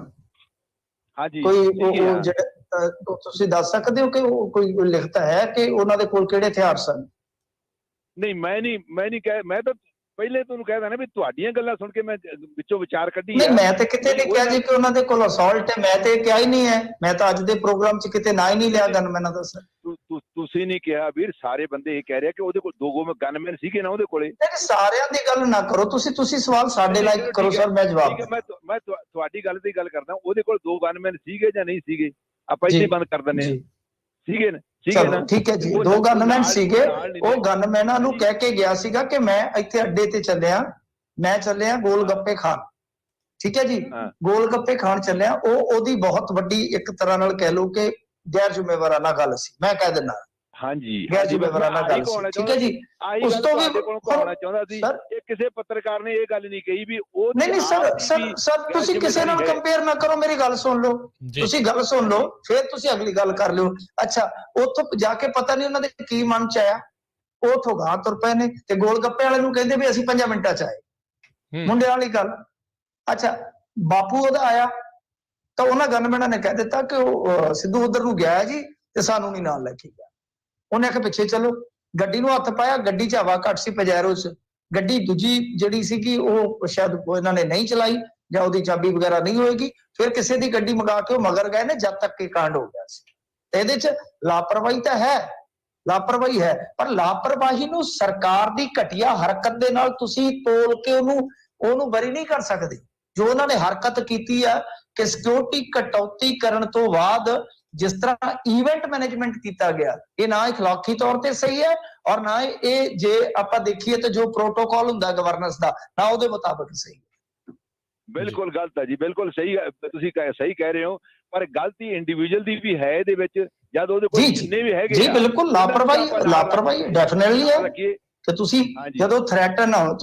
ਹਾਂਜੀ, ਕੋਈ ਜਿਹੜਾ ਤੁਸੀਂ ਦੱਸ ਸਕਦੇ ਹੋ ਕਿ ਉਹ ਕੋਈ ਲਿਖਤਾ ਹੈ ਕਿ ਉਹਨਾਂ ਦੇ ਕੋਲ ਕਿਹੜੇ ਹਥਿਆਰ ਸਨ? ਨਹੀਂ, ਮੈਂ ਨਹੀਂ ਕਹਿ, ਮੈਂ ਤਾਂ ਪਹਿਲੇ ਤੁਹਾਨੂੰ ਕਹਿਦਾ ਨਾ ਵੀ ਤੁਹਾਡੀਆਂ ਗੱਲਾਂ ਸੁਣ ਕੇ ਮੈਂ ਵਿੱਚੋਂ ਵਿਚਾਰ ਕੱਢੀ। ਨਹੀਂ, ਮੈਂ ਤੇ ਕਿਤੇ ਨਹੀਂ ਕਿਹਾ ਜੀ ਕਿ ਉਹਨਾਂ ਦੇ ਕੋਲ ਅਸੌਲਟ ਹੈ। ਮੈਂ ਤੇ ਕਿਹਾ ਹੀ ਨਹੀਂ ਹੈ। ਮੈਂ ਤਾਂ ਅੱਜ ਦੇ ਪ੍ਰੋਗਰਾਮ 'ਚ ਕਿਤੇ ਨਾ ਹੀ ਨਹੀਂ ਲਿਆ ਗਨਮੈਨਾਂ ਦਾ। ਸਰ ਤੁਸੀਂ ਨਹੀਂ ਕਿਹਾ ਵੀਰ, ਸਾਰੇ ਬੰਦੇ ਇਹ ਕਹਿ ਰਹੇ ਕਿ ਉਹਦੇ ਕੋਲ 2 ਗਨਮੈਨ ਸੀਗੇ ਨਾ ਉਹਦੇ ਕੋਲੇ। ਨਹੀਂ, ਸਾਰਿਆਂ ਦੀ ਗੱਲ ਨਾ ਕਰੋ ਤੁਸੀਂ ਸਵਾਲ ਸਾਡੇ ਲਾਇਕ ਕਰੋ ਸਰ, ਮੈਂ ਜਵਾਬ। ਮੈਂ ਤੁਹਾਡੀ ਗੱਲ ਦੀ ਗੱਲ ਕਰਦਾ, ਉਹਦੇ ਕੋਲ 2 ਗਨਮੈਨ ਸੀਗੇ ਜਾਂ ਨਹੀਂ ਸੀਗੇ? ਆਪਾਂ ਇੱਥੇ ਬੰਦ ਕਰ ਦਿੰਦੇ ਹਾਂ। ਸੀਗੇ ਨਾ? ਚਲੋ ਠੀਕ ਹੈ ਜੀ, 2 ਗਨਮੈਨ ਸੀਗੇ। ਉਹ ਗਨਮੈਨਾਂ ਨੂੰ ਕਹਿ ਕੇ ਗਿਆ ਸੀਗਾ ਕਿ ਮੈਂ ਇੱਥੇ ਅੱਡੇ ਤੇ ਚੱਲਿਆ, ਮੈਂ ਚੱਲਿਆ ਗੋਲ ਗੱਪੇ ਖਾਣ। ਠੀਕ ਹੈ ਜੀ, ਗੋਲ ਗੱਪੇ ਖਾਣ ਚੱਲਿਆ। ਉਹਦੀ ਬਹੁਤ ਵੱਡੀ ਇੱਕ ਤਰ੍ਹਾਂ ਨਾਲ ਕਹਿ ਲਓ ਕਿ ਗੈਰ ਜ਼ਿੰਮੇਵਾਰਾਨਾ ਗੱਲ ਸੀ, ਮੈਂ ਕਹਿ ਦਿੰਦਾ। ਹਾਂਜੀ, ਗੈਰ ਜ਼ਿੰਮੇਵਾਰਾਨਾ ਗੱਲ ਸੀ। ਠੀਕ ਹੈ ਜੀ, ਉਸ ਤੋਂ ਵੀ ਚਾਹੁੰਦਾ ਸੀ ਇਹ ਕਿਸੇ ਪੱਤਰਕਾਰ ਨੇ ਇਹ ਗੱਲ ਨਹੀਂ ਕਹੀ ਵੀ ਉਹ ਨਹੀਂ ਸਰ ਤੁਸੀਂ ਕਿਸੇ ਨਾਲ ਕੰਪੇਅਰ ਨਾ ਕਰੋ, ਮੇਰੀ ਗੱਲ ਸੁਣ ਲਓ। ਤੁਸੀਂ ਗੱਲ ਸੁਣ ਲਓ, ਫਿਰ ਤੁਸੀਂ ਅਗਲੀ ਗੱਲ ਕਰ ਲਿਓ। ਅੱਛਾ, ਉੱਥੋਂ ਜਾ ਕੇ ਪਤਾ ਨਹੀਂ ਉਹਨਾਂ ਦੇ ਕੀ ਮਨ 'ਚ ਆਇਆ, ਉਹ ਉੱਥੋਂ ਗਾਂ ਤੁਰ ਪਏ ਨੇ ਤੇ ਗੋਲ ਗੱਪੇ ਵਾਲੇ ਨੂੰ ਕਹਿੰਦੇ ਵੀ ਅਸੀਂ 5 ਮਿੰਟਾਂ 'ਚ ਆਏ। ਮੁੰਡਿਆਂ ਵਾਲੀ ਗੱਲ। ਅੱਛਾ, ਬਾਪੂ ਉਹਦਾ ਆਇਆ ਤਾਂ ਉਹਨਾਂ ਗਨਮੈਨਾਂ ਨੇ ਕਹਿ ਦਿੱਤਾ ਕਿ ਉਹ ਸਿੱਧੂ ਉਧਰ ਨੂੰ ਗਿਆ ਜੀ ਤੇ ਸਾਨੂੰ ਨਹੀਂ ਨਾਲ ਲੈ ਕੇ ਗਿਆ। ਉਹਨੇ ਆਖਿਆ ਪਿੱਛੇ ਚਲੋ, ਗੱਡੀ ਨੂੰ ਹੱਥ ਪਾਇਆ। ਗੱਡੀ 'ਚ ਹਵਾ ਘੱਟ ਸੀ, ਪਜੈਰੋ 'ਚ ਗੱਡੀ ਦੂਜੀ ਜਿਹੜੀ ਸੀਗੀ ਉਹ ਸ਼ਾਇਦ ਇਹਨਾਂ ਨੇ ਨਹੀਂ ਚਲਾਈ ਜਾਂ ਉਹਦੀ ਚਾਬੀ ਵਗੈਰਾ ਨਹੀਂ ਹੋਏਗੀ। ਫਿਰ ਕਿਸੇ ਦੀ ਗੱਡੀ ਮੰਗਾ ਕੇ ਉਹ ਮਗਰ ਗਏ ਨੇ ਜਦ ਤੱਕ ਕਿ ਕਾਂਡ ਹੋ ਗਿਆ ਸੀ। ਤੇ ਇਹਦੇ 'ਚ ਲਾਪਰਵਾਹੀ ਤਾਂ ਹੈ, ਲਾਪਰਵਾਹੀ ਹੈ, ਪਰ ਲਾਪਰਵਾਹੀ ਨੂੰ ਸਰਕਾਰ ਦੀ ਘਟੀਆ ਹਰਕਤ ਦੇ ਨਾਲ ਤੁਸੀਂ ਤੋਲ ਕੇ ਉਹਨੂੰ ਬਰੀ ਨਹੀਂ ਕਰ ਸਕਦੇ। ਜੋ ਉਹਨਾਂ ਨੇ ਹਰਕਤ ਕੀਤੀ ਆ ਕਿ ਸਿਕਿਉਰਿਟੀ ਕਟੌਤੀ ਕਰਨ ਤੋਂ ਬਾਅਦ ਜਿਸ ਤਰ੍ਹਾਂ ਇਵੈਂਟ ਮੈਨੇਜਮੈਂਟ ਕੀਤਾ ਗਿਆ, ਇਹ ਨਾ ਇਖਲਾਕੀ ਤੌਰ ਤੇ ਸਹੀ ਹੈ ਔਰ ਨਾ ਇਹ ਜੇ ਆਪਾਂ ਦੇਖੀਏ ਤਾਂ ਜੋ ਪ੍ਰੋਟੋਕਾਲ ਹੁੰਦਾ ਗਵਰਨੈਂਸ ਦਾ, ਨਾ ਉਹਦੇ ਮੁਤਾਬਕ ਸਹੀ ਹੈ। ਬਿਲਕੁਲ ਗਲਤ ਹੈ ਜੀ, ਬਿਲਕੁਲ ਸਹੀ, ਤੁਸੀਂ ਸਹੀ ਕਹਿ ਰਹੇ ਹੋ, ਪਰ ਗਲਤੀ ਇੰਡੀਵਿਜੂਅਲ ਦੀ ਵੀ ਹੈ ਇਹਦੇ ਵਿੱਚ। ਜਦ ਉਹਦੇ ਕੋਲ ਜਿੰਨੇ ਵੀ ਹੈਗੇ ਜੀ ਬਿਲਕੁਲ ਲਾਪਰਵਾਹੀ ਡੈਫੀਨਿਟਲੀ ਹੈ ਕਿ ਤੁਸੀਂ ਜਦੋਂ ਥ੍ਰੈਟਨ ਹੋ,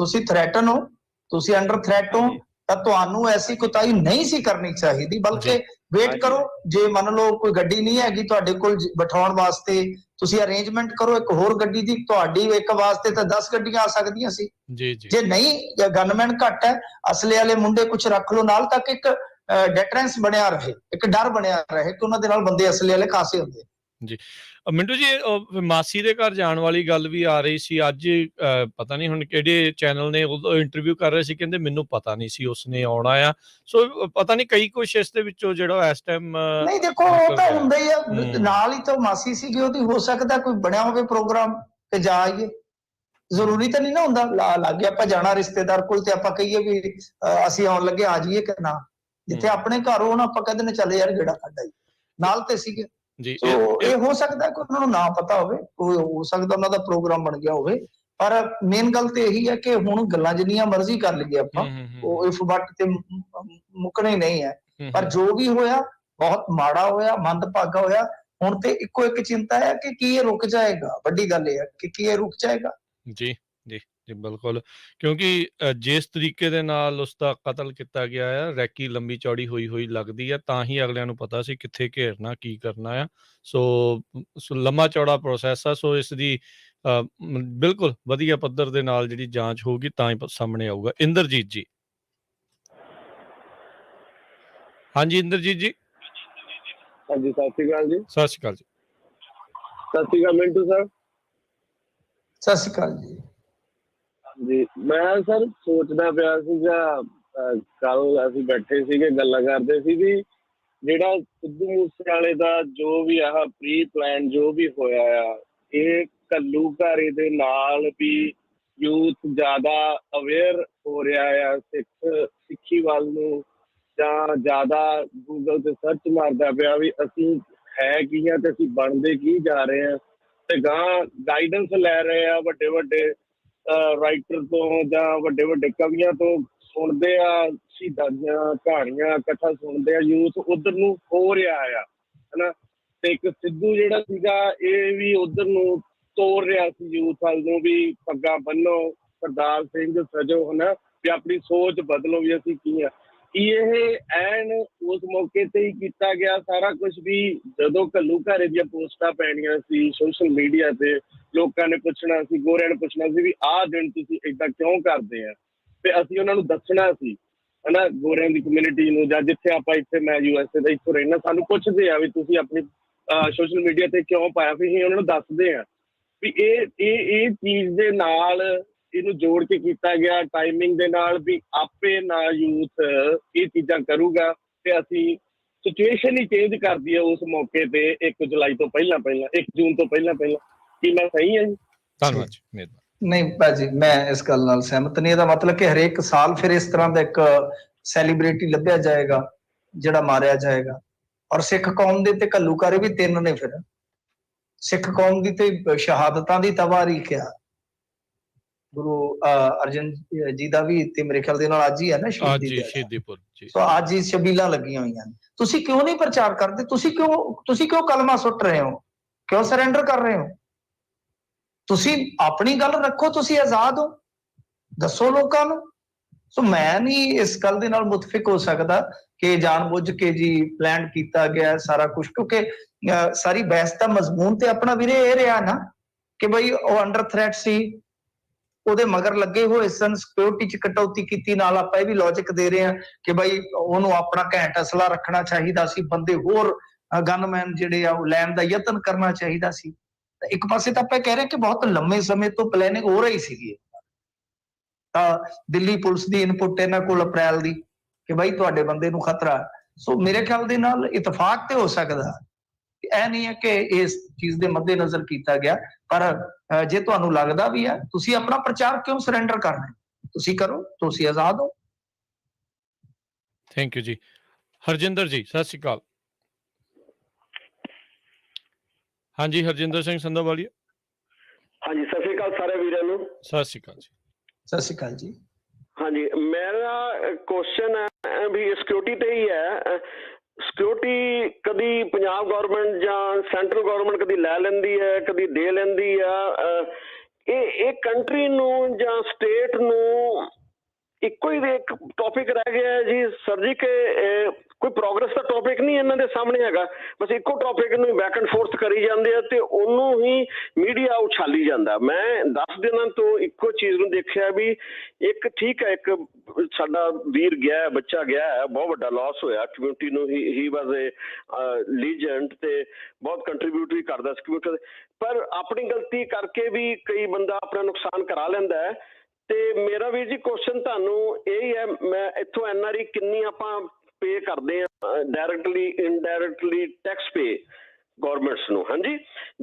ਤੁਸੀਂ ਅੰਡਰ ਥ੍ਰੈਟ ਹੋ, ਤਾਂ ਤੁਹਾਨੂੰ ਐਸੀ ਕੁਤਾਹੀ ਨਹੀਂ ਸੀ ਕਰਨੀ ਚਾਹੀਦੀ, ਬਲਕਿ ਵੇਟ ਕਰੋ। ਜੇ ਮੰਨ ਲਓ ਕੋਈ ਗੱਡੀ ਨਹੀਂ ਹੈਗੀ ਤੁਹਾਡੇ ਕੋਲ ਬਿਠਾਉਣ ਵਾਸਤੇ, ਤੁਸੀਂ ਅਰੇਂਜਮੈਂਟ ਕਰੋ ਇੱਕ ਹੋਰ ਗੱਡੀ ਦੀ। ਤੁਹਾਡੀ ਇੱਕ ਵਾਸਤੇ ਤਾਂ 10 ਗੱਡੀਆਂ ਆ ਸਕਦੀਆਂ ਸੀ। ਜੇ ਨਹੀਂ, ਗਨਮੈਨ ਘੱਟ ਹੈ, ਅਸਲੇ ਵਾਲੇ ਮੁੰਡੇ ਕੁਝ ਰੱਖ ਲਓ ਨਾਲ, ਤੱਕ ਇੱਕ ਡੈਟਰੈਂਸ ਬਣਿਆ ਰਹੇ, ਇੱਕ ਡਰ ਬਣਿਆ ਰਹੇ ਕਿ ਉਹਨਾਂ ਦੇ ਨਾਲ ਬੰਦੇ ਅਸਲੇ ਵਾਲੇ ਖਾਸੇ ਹੁੰਦੇ। ਜੀ ਮਿੰਟੂ ਜੀ, ਮਾਸੀ ਦੇ ਘਰ ਜਾਣ ਵਾਲੀ ਗੱਲ ਵੀ ਆ ਰਹੀ ਸੀ ਅੱਜ, ਪਤਾ ਨਹੀਂ ਹੁਣ ਕਿਹੜੇ ਚੈਨਲ ਨੇ ਉਦੋਂ ਇੰਟਰਵਿਊ ਕਰ ਰਹੇ ਸੀ, ਕਹਿੰਦੇ ਮੈਨੂੰ ਪਤਾ ਨਹੀਂ ਸੀ ਉਸਨੇ ਆਉਣਾ ਆ। ਸੋ ਪਤਾ ਨਹੀਂ ਕਈ ਕੁਛ ਇਸ ਦੇ ਵਿੱਚੋਂ ਜਿਹੜਾ ਇਸ ਟਾਈਮ ਨਹੀਂ ਦੇਖੋ ਉਹ ਤਾਂ ਹੁੰਦਾ ਹੀ ਆ, ਨਾਲ ਹੀ ਤਾਂ ਮਾਸੀ ਸੀਗੀ ਉਹਦੀ, ਹੋ ਸਕਦਾ ਕੋਈ ਬਣਿਆ ਹੋਵੇ ਪ੍ਰੋਗਰਾਮ ਤੇ ਜਾ ਆਈਏ, ਜ਼ਰੂਰੀ ਤਾਂ ਨਹੀਂ ਨਾ ਹੁੰਦਾ ਲੱਗ ਗਿਆ ਆਪਾਂ ਜਾਣਾ ਰਿਸ਼ਤੇਦਾਰ ਕੋਲ ਤੇ ਆਪਾਂ ਕਹੀਏ ਵੀ ਅਸੀਂ ਆਉਣ ਲੱਗੇ ਆ ਜਾਈਏ ਕਿ ਨਾ। ਜਿੱਥੇ ਆਪਣੇ ਘਰ ਹੋਣ ਆਪਾਂ ਕਹਿੰਦੇ ਨੇ ਚੱਲ ਯਾਰ ਜਿਹੜਾ ਕੱਢ ਆਈ, ਨਾਲ ਤੇ ਸੀਗੇ ਜੀ। ਸੋ ਇਹ ਹੋ ਸਕਦਾ ਕਿ ਉਹਨਾਂ ਨੂੰ ਨਾ ਪਤਾ ਹੋਵੇ, ਕੋਈ ਹੋ ਸਕਦਾ ਉਹਨਾਂ ਦਾ ਪ੍ਰੋਗਰਾਮ ਬਣ ਗਿਆ ਹੋਵੇ, ਪਰ ਮੇਨ ਗੱਲ ਤੇ ਇਹੀ ਹੈ ਕਿ ਹੁਣ ਗੱਲਾਂ ਜਿੰਨੀਆਂ ਮਰਜ਼ੀ ਕਰ ਲਈਏ ਆਪਾਂ, ਉਹ ਇਫ ਬਟ ਤੇ ਮੁੱਕਣੇ ਨਹੀਂ ਹੈ। ਪਰ ਜੋ ਵੀ ਹੋਇਆ ਬਹੁਤ ਮਾੜਾ ਹੋਇਆ, ਮੰਦਭਾਗਾ ਹੋਇਆ। ਹੁਣ ਤੇ ਇੱਕੋ ਇੱਕ ਚਿੰਤਾ ਹੈ ਕਿ ਕੀ ਇਹ ਰੁਕ ਜਾਏਗਾ, ਵੱਡੀ ਗੱਲ ਇਹ ਹੈ ਕਿ ਕੀ ਇਹ ਰੁਕ ਜਾਏਗਾ। ਜੀ ਜੀ ਜੀ ਬਿਲਕੁਲ, ਕਿਉਂਕਿ ਜਿਸ ਤਰੀਕੇ ਦੇ ਨਾਲ ਉਸਦਾ ਕਤਲ ਕੀਤਾ ਗਿਆ ਆ, ਰੈਕੀ ਲੰਬੀ ਚੌੜੀ ਹੋਈ ਲੱਗਦੀ ਆ, ਤਾਂ ਹੀ ਅਗਲਿਆਂ ਨੂੰ ਪਤਾ ਸੀ ਕਿੱਥੇ ਘੇਰਨਾ, ਕੀ ਕਰਨਾ ਆ। ਸੋ ਲੰਮਾ ਚੌੜਾ ਪ੍ਰੋਸੈਸ ਆ। ਸੋ ਇਸ ਦੀ ਬਿਲਕੁਲ ਵਧੀਆ ਪੱਧਰ ਦੇ ਨਾਲ ਜਿਹੜੀ ਜਾਂਚ ਹੋਊਗੀ ਤਾਂ ਹੀ ਸਾਹਮਣੇ ਆਊਗਾ। ਇੰਦਰਜੀਤ ਜੀ, ਹਾਂਜੀ ਇੰਦਰਜੀਤ ਜੀ। ਹਾਂਜੀ ਸਤਿ ਸ਼੍ਰੀ ਅਕਾਲ ਜੀ। ਸਤਿ ਸ਼੍ਰੀ ਅਕਾਲ ਜੀ। ਸਤਿ ਸ਼੍ਰੀ ਅਕਾਲ ਮਿੰਟੂ ਸਰ। ਸਤਿ ਸ਼੍ਰੀ ਅਕਾਲ ਜੀ। ਜੀ ਮੈਂ ਸਰ ਸੋਚਦਾ ਪਿਆ ਸੀਗਾ, ਕੱਲ ਅਸੀਂ ਬੈਠੇ ਸੀਗੇ ਗੱਲਾਂ ਕਰਦੇ ਸੀ ਵੀ ਜਿਹੜਾ ਸਿੱਧੂ ਮੂਸੇਵਾਲੇ ਦਾ ਜੋ ਵੀ ਆਹ ਪ੍ਰੀ ਪਲਾਨ ਜੋ ਵੀ ਹੋਇਆ ਆ, ਇਹ ਘੱਲੂਘਾਰੇ ਦੇ ਨਾਲ ਵੀ ਯੂਥ ਜ਼ਿਆਦਾ ਅਵੇਅਰ ਹੋ ਰਿਹਾ ਆ ਸਿੱਖੀ ਵੱਲ ਨੂੰ, ਜਾਂ ਜ਼ਿਆਦਾ ਗੂਗਲ ਤੇ ਸਰਚ ਮਾਰਦਾ ਪਿਆ ਵੀ ਅਸੀਂ ਹੈ ਕੀ ਆ ਤੇ ਅਸੀਂ ਬਣਦੇ ਕੀ ਜਾ ਰਹੇ ਹਾਂ, ਤੇ ਗਾਂ ਗਾਈਡੈਂਸ ਲੈ ਰਹੇ ਆ ਵੱਡੇ ਵੱਡੇ ਰਾਈਟਰ ਤੋਂ ਜਾਂ ਵੱਡੇ ਵੱਡੇ ਕਵੀਆਂ ਤੋਂ, ਸੁਣਦੇ ਆ ਸ਼ਹੀਦਾਂ ਦੀਆਂ ਕਹਾਣੀਆਂ, ਕਥਾ ਸੁਣਦੇ ਆ। ਯੂਥ ਉਧਰ ਨੂੰ ਹੋ ਰਿਹਾ ਆ ਹਨਾ, ਤੇ ਇੱਕ ਸਿੱਧੂ ਜਿਹੜਾ ਸੀਗਾ ਇਹ ਵੀ ਉਧਰ ਨੂੰ ਤੋੜ ਰਿਹਾ ਸੀ ਯੂਥ ਵੱਲ ਨੂੰ ਵੀ ਪੱਗਾਂ ਬੰਨੋ, ਸਰਦਾਰ ਸਿੰਘ ਸਜੋ ਹਨਾ, ਵੀ ਆਪਣੀ ਸੋਚ ਬਦਲੋ ਵੀ ਅਸੀਂ ਕੀ ਆ। ਕੀ ਇਹ ਐਨ ਉਸ ਮੌਕੇ ਤੇ ਹੀ ਕੀਤਾ ਗਿਆ ਸਾਰਾ ਕੁਝ ਵੀ ਜਦੋਂ ਘੱਲੂਘਾਰੇ ਦੀਆਂ ਪੋਸਟਾਂ ਪੈਣੀਆਂ ਸੀ ਸੋਸ਼ਲ ਮੀਡੀਆ ਤੇ, ਲੋਕਾਂ ਨੇ ਪੁੱਛਣਾ ਸੀ, ਗੋਰਿਆਂ ਨੇ ਪੁੱਛਣਾ ਸੀ ਵੀ ਆਹ ਦਿਨ ਤੁਸੀਂ ਏਦਾਂ ਕਿਉਂ ਕਰਦੇ ਆ, ਤੇ ਅਸੀਂ ਉਹਨਾਂ ਨੂੰ ਦੱਸਣਾ ਸੀ ਹਨਾ, ਗੋਰਿਆਂ ਦੀ ਕਮਿਊਨਿਟੀ ਨੂੰ, ਜਾਂ ਜਿੱਥੇ ਆਪਾਂ ਇੱਥੇ ਮੈਂ USA ਦਾ ਇੱਥੋਂ ਰਹਿਣਾ, ਸਾਨੂੰ ਪੁੱਛਦੇ ਆ ਵੀ ਤੁਸੀਂ ਆਪਣੀ ਸੋਸ਼ਲ ਮੀਡੀਆ ਤੇ ਕਿਉਂ ਪਾਇਆ, ਵੀ ਅਸੀਂ ਉਹਨਾਂ ਨੂੰ ਦੱਸਦੇ ਆ ਵੀ ਇਹ ਚੀਜ਼ ਦੇ ਨਾਲ ਇਹਨੂੰ ਜੋੜ ਕੇ ਕੀਤਾ ਗਿਆ ਟਾਈਮਿੰਗ ਦੇ ਨਾਲ, ਵੀ ਆਪੇ ਨਾ ਯੂਥ ਇਹ ਚੀਜ਼ਾਂ ਕਰੂਗਾ ਤੇ ਅਸੀਂ ਸਿਚੁਏਸ਼ਨ ਹੀ ਚੇਂਜ ਕਰਦੀ ਹੈ ਉਸ ਮੌਕੇ ਤੇ 1 ਜੁਲਾਈ ਤੋਂ ਪਹਿਲਾਂ 1 ਜੂਨ ਤੋਂ ਪਹਿਲਾਂ। ਕੀ ਮੈਂ ਸਹੀ ਹਾਂ ਜੀ? ਧੰਨਵਾਦ ਜੀ, ਮਿਹਰਬਾਨੀ। ਨਹੀਂ ਭਾਜੀ ਮੈਂ ਇਸ ਗੱਲ ਨਾਲ ਸਹਿਮਤ ਨਹੀਂ। ਇਹਦਾ ਮਤਲਬ ਕਿ ਹਰੇਕ ਸਾਲ ਫਿਰ ਇਸ ਤਰ੍ਹਾਂ ਦਾ ਇੱਕ ਸੈਲੀਬ੍ਰਿਟੀ ਲੱਭਿਆ ਜਾਏਗਾ ਜਿਹੜਾ ਮਾਰਿਆ ਜਾਏਗਾ। ਔਰ ਸਿੱਖ ਕੌਮ ਦੇ ਤੇ ਘੱਲੂਘਾਰੇ ਵੀ 3 ਨੇ। ਫਿਰ ਸਿੱਖ ਕੌਮ ਦੀ ਤੇ ਸ਼ਹਾਦਤਾਂ ਦੀ ਤਵਾਰੀਖ ਆ। ਗੁਰੂ ਅਰਜਨ ਜੀ ਦਾ ਵੀ ਤੇ ਮੇਰੇ ਖਿਆਲ ਦੇ ਨਾਲ ਅੱਜ ਹੀ ਹੈ ਨਾ ਸ਼ਹੀਦੀਪੁਰ ਜੀ। ਸੋ ਅੱਜ ਹੀ ਛਬੀਲਾਂ ਲੱਗੀਆਂ ਹੋਈਆਂ ਨੇ। ਤੁਸੀਂ ਕਿਉਂ ਨਹੀਂ ਪ੍ਰਚਾਰ ਕਰਦੇ? ਤੁਸੀਂ ਕਿਉਂ ਕਲਮਾ ਸੁੱਟ ਰਹੇ ਹੋ? ਕਿਉਂ ਸਰੈਂਡਰ ਕਰ ਰਹੇ ਹੋ? ਤੁਸੀਂ ਆਪਣੀ ਗੱਲ ਰੱਖੋ, ਤੁਸੀਂ ਆਜ਼ਾਦ ਹੋ, ਦੱਸੋ ਲੋਕਾਂ ਨੂੰ। ਸੋ ਮੈਂ ਨਹੀਂ ਇਸ ਗੱਲ ਦੇ ਨਾਲ ਮੁਤਫਿਕ ਹੋ ਸਕਦਾ ਕਿ ਜਾਣਬੁੱਝ ਕੇ ਜੀ ਪਲਾਨ ਕੀਤਾ ਗਿਆ ਸਾਰਾ ਕੁਝ, ਕਿਉਂਕਿ ਸਾਰੀ ਬਹਿਸ ਦਾ ਮਜ਼ਮੂਨ ਤੇ ਆਪਣਾ ਵੀਰੇ ਇਹ ਰਿਹਾ ਨਾ ਕਿ ਬਈ ਉਹ ਅੰਡਰ ਥ੍ਰੈਟ ਸੀ, ਉਹਦੇ ਮਗਰ ਲੱਗੇ ਹੋਏ ਸਨ, ਸਿਕਿਉਰਿਟੀ ਚ ਕਟੌਤੀ ਕੀਤੀ। ਨਾਲ ਆਪਾਂ ਇਹ ਵੀ ਲੌਜਿਕ ਦੇ ਰਹੇ ਹਾਂ ਕਿ ਬਈ ਉਹਨੂੰ ਆਪਣਾ ਘੈਂਟ ਅਸਲਾ ਰੱਖਣਾ ਚਾਹੀਦਾ ਸੀ, ਬੰਦੇ ਹੋਰ ਗਨਮੈਨ ਜਿਹੜੇ ਆ ਉਹ ਲੈਣ ਦਾ ਯਤਨ ਕਰਨਾ ਚਾਹੀਦਾ ਸੀ। ਇੱਕ ਪਾਸੇ ਤਾਂ ਆਪਾਂ ਕਹਿ ਰਹੇ ਕਿ ਬਹੁਤ ਲੰਮੇ ਸਮੇਂ ਤੋਂ ਪਲੈਨਿੰਗ ਹੋ ਰਹੀ ਸੀਗੀ। ਤਾਂ ਦਿੱਲੀ ਪੁਲਿਸ ਦੀ ਇਨਪੁਟ ਇਹਨਾਂ ਕੋਲ ਅਪ੍ਰੈਲ ਦੀ ਕਿ ਬਾਈ ਤੁਹਾਡੇ ਬੰਦੇ ਨੂੰ ਖਤਰਾ। ਸੋ ਮੇਰੇ ਖਿਆਲ ਦੇ ਨਾਲ ਇਤਫਾਕ ਤੇ ਹੋ ਸਕਦਾ, ਇਹ ਨਹੀਂ ਹੈ ਕਿ ਇਸ ਚੀਜ਼ ਦੇ ਮੱਦੇ ਨਜ਼ਰ ਕੀਤਾ ਗਿਆ। ਪਰ ਜੇ ਤੁਹਾਨੂੰ ਲੱਗਦਾ ਵੀ ਹੈ, ਤੁਸੀਂ ਆਪਣਾ ਪ੍ਰਚਾਰ ਕਿਉਂ ਸਰੈਂਡਰ ਕਰਨਾ? ਤੁਸੀਂ ਕਰੋ, ਤੁਸੀਂ ਆਜ਼ਾਦ ਹੋ। ਥੈਂਕ ਯੂ ਜੀ। ਹਰਜਿੰਦਰ ਜੀ ਸਤਿ ਸ਼੍ਰੀ ਅਕਾਲ। ਹਾਂਜੀ ਹਰਜਿੰਦਰ ਸਿੰਘ ਸੰਧੋਵਾਲੀਆ। ਹਾਂਜੀ ਸਤਿ ਸ਼੍ਰੀ ਅਕਾਲ ਸਾਰੇ ਵੀਰਾਂ ਨੂੰ। ਸਤਿ ਸ਼੍ਰੀ ਅਕਾਲ ਜੀ। ਸਤਿ ਸ਼੍ਰੀ ਅਕਾਲ ਜੀ। ਹਾਂਜੀ ਮੇਰਾ ਕੁਐਸਚਨ ਹੈ ਵੀ ਸਿਕਿਉਰਿਟੀ ਤੇ ਹੀ ਹੈ। ਸਿਕਿਉਰਿਟੀ ਕਦੀ ਪੰਜਾਬ ਗਵਰਨਮੈਂਟ ਜਾਂ ਸੈਂਟਰਲ ਗਵਰਨਮੈਂਟ ਕਦੀ ਲੈ ਲੈਂਦੀ ਹੈ, ਕਦੀ ਦੇ ਲੈਂਦੀ ਆ। ਇਹ ਕੰਟਰੀ ਨੂੰ ਜਾਂ ਸਟੇਟ ਨੂੰ ਇੱਕੋ ਹੀ ਇੱਕ ਟੌਪਿਕ ਰਹਿ ਗਿਆ ਜੀ ਸਰ ਜੀ ਕਿ ਕੋਈ ਪ੍ਰੋਗਰੈਸ ਦਾ ਟੌਪਿਕ ਨਹੀਂ ਇਹਨਾਂ ਦੇ ਸਾਹਮਣੇ ਹੈਗਾ। ਬਸ ਇੱਕੋ ਟੌਪਿਕ ਨੂੰ ਬੈਕ ਐਂਡ ਫੋਰਥ ਕਰੀ ਜਾਂਦੇ ਆ ਤੇ ਉਹਨੂੰ ਹੀ ਮੀਡੀਆ ਉਛਾਲੀ ਜਾਂਦਾ। ਮੈਂ 10 ਦਿਨਾਂ ਤੋਂ ਇੱਕੋ ਚੀਜ਼ ਨੂੰ ਦੇਖਿਆ ਵੀ ਇੱਕ ਠੀਕ ਹੈ, ਇੱਕ ਸਾਡਾ ਵੀਰ ਗਿਆ, ਬੱਚਾ ਗਿਆ ਹੈ, ਬਹੁਤ ਵੱਡਾ ਲਾਸ ਹੋਇਆ ਕਮਿਊਨਿਟੀ ਨੂੰ। ਹੀ ਵਾਜ਼ ਏ ਲੀਜੈਂਡ ਤੇ ਬਹੁਤ ਕੰਟਰੀਬਿਊਟ ਵੀ ਕਰਦਾ ਸੀ ਕਮਿਊਨਿਟੀ, ਪਰ ਆਪਣੀ ਗਲਤੀ ਕਰਕੇ ਵੀ ਕਈ ਬੰਦਾ ਆਪਣਾ ਨੁਕਸਾਨ ਕਰਾ ਲੈਂਦਾ ਹੈ। ਤੇ ਮੇਰਾ ਵੀਰ ਜੀ ਕੁਐਸਚਨ ਤੁਹਾਨੂੰ ਇਹ ਹੈ, ਮੈਂ ਇੱਥੋਂ NRE ਕਿੰਨੀ ਆਪਾਂ ਪੇ ਕਰਦੇ ਆ directly indirectly tax pay governments ਨੂੰ। ਹਾਂਜੀ,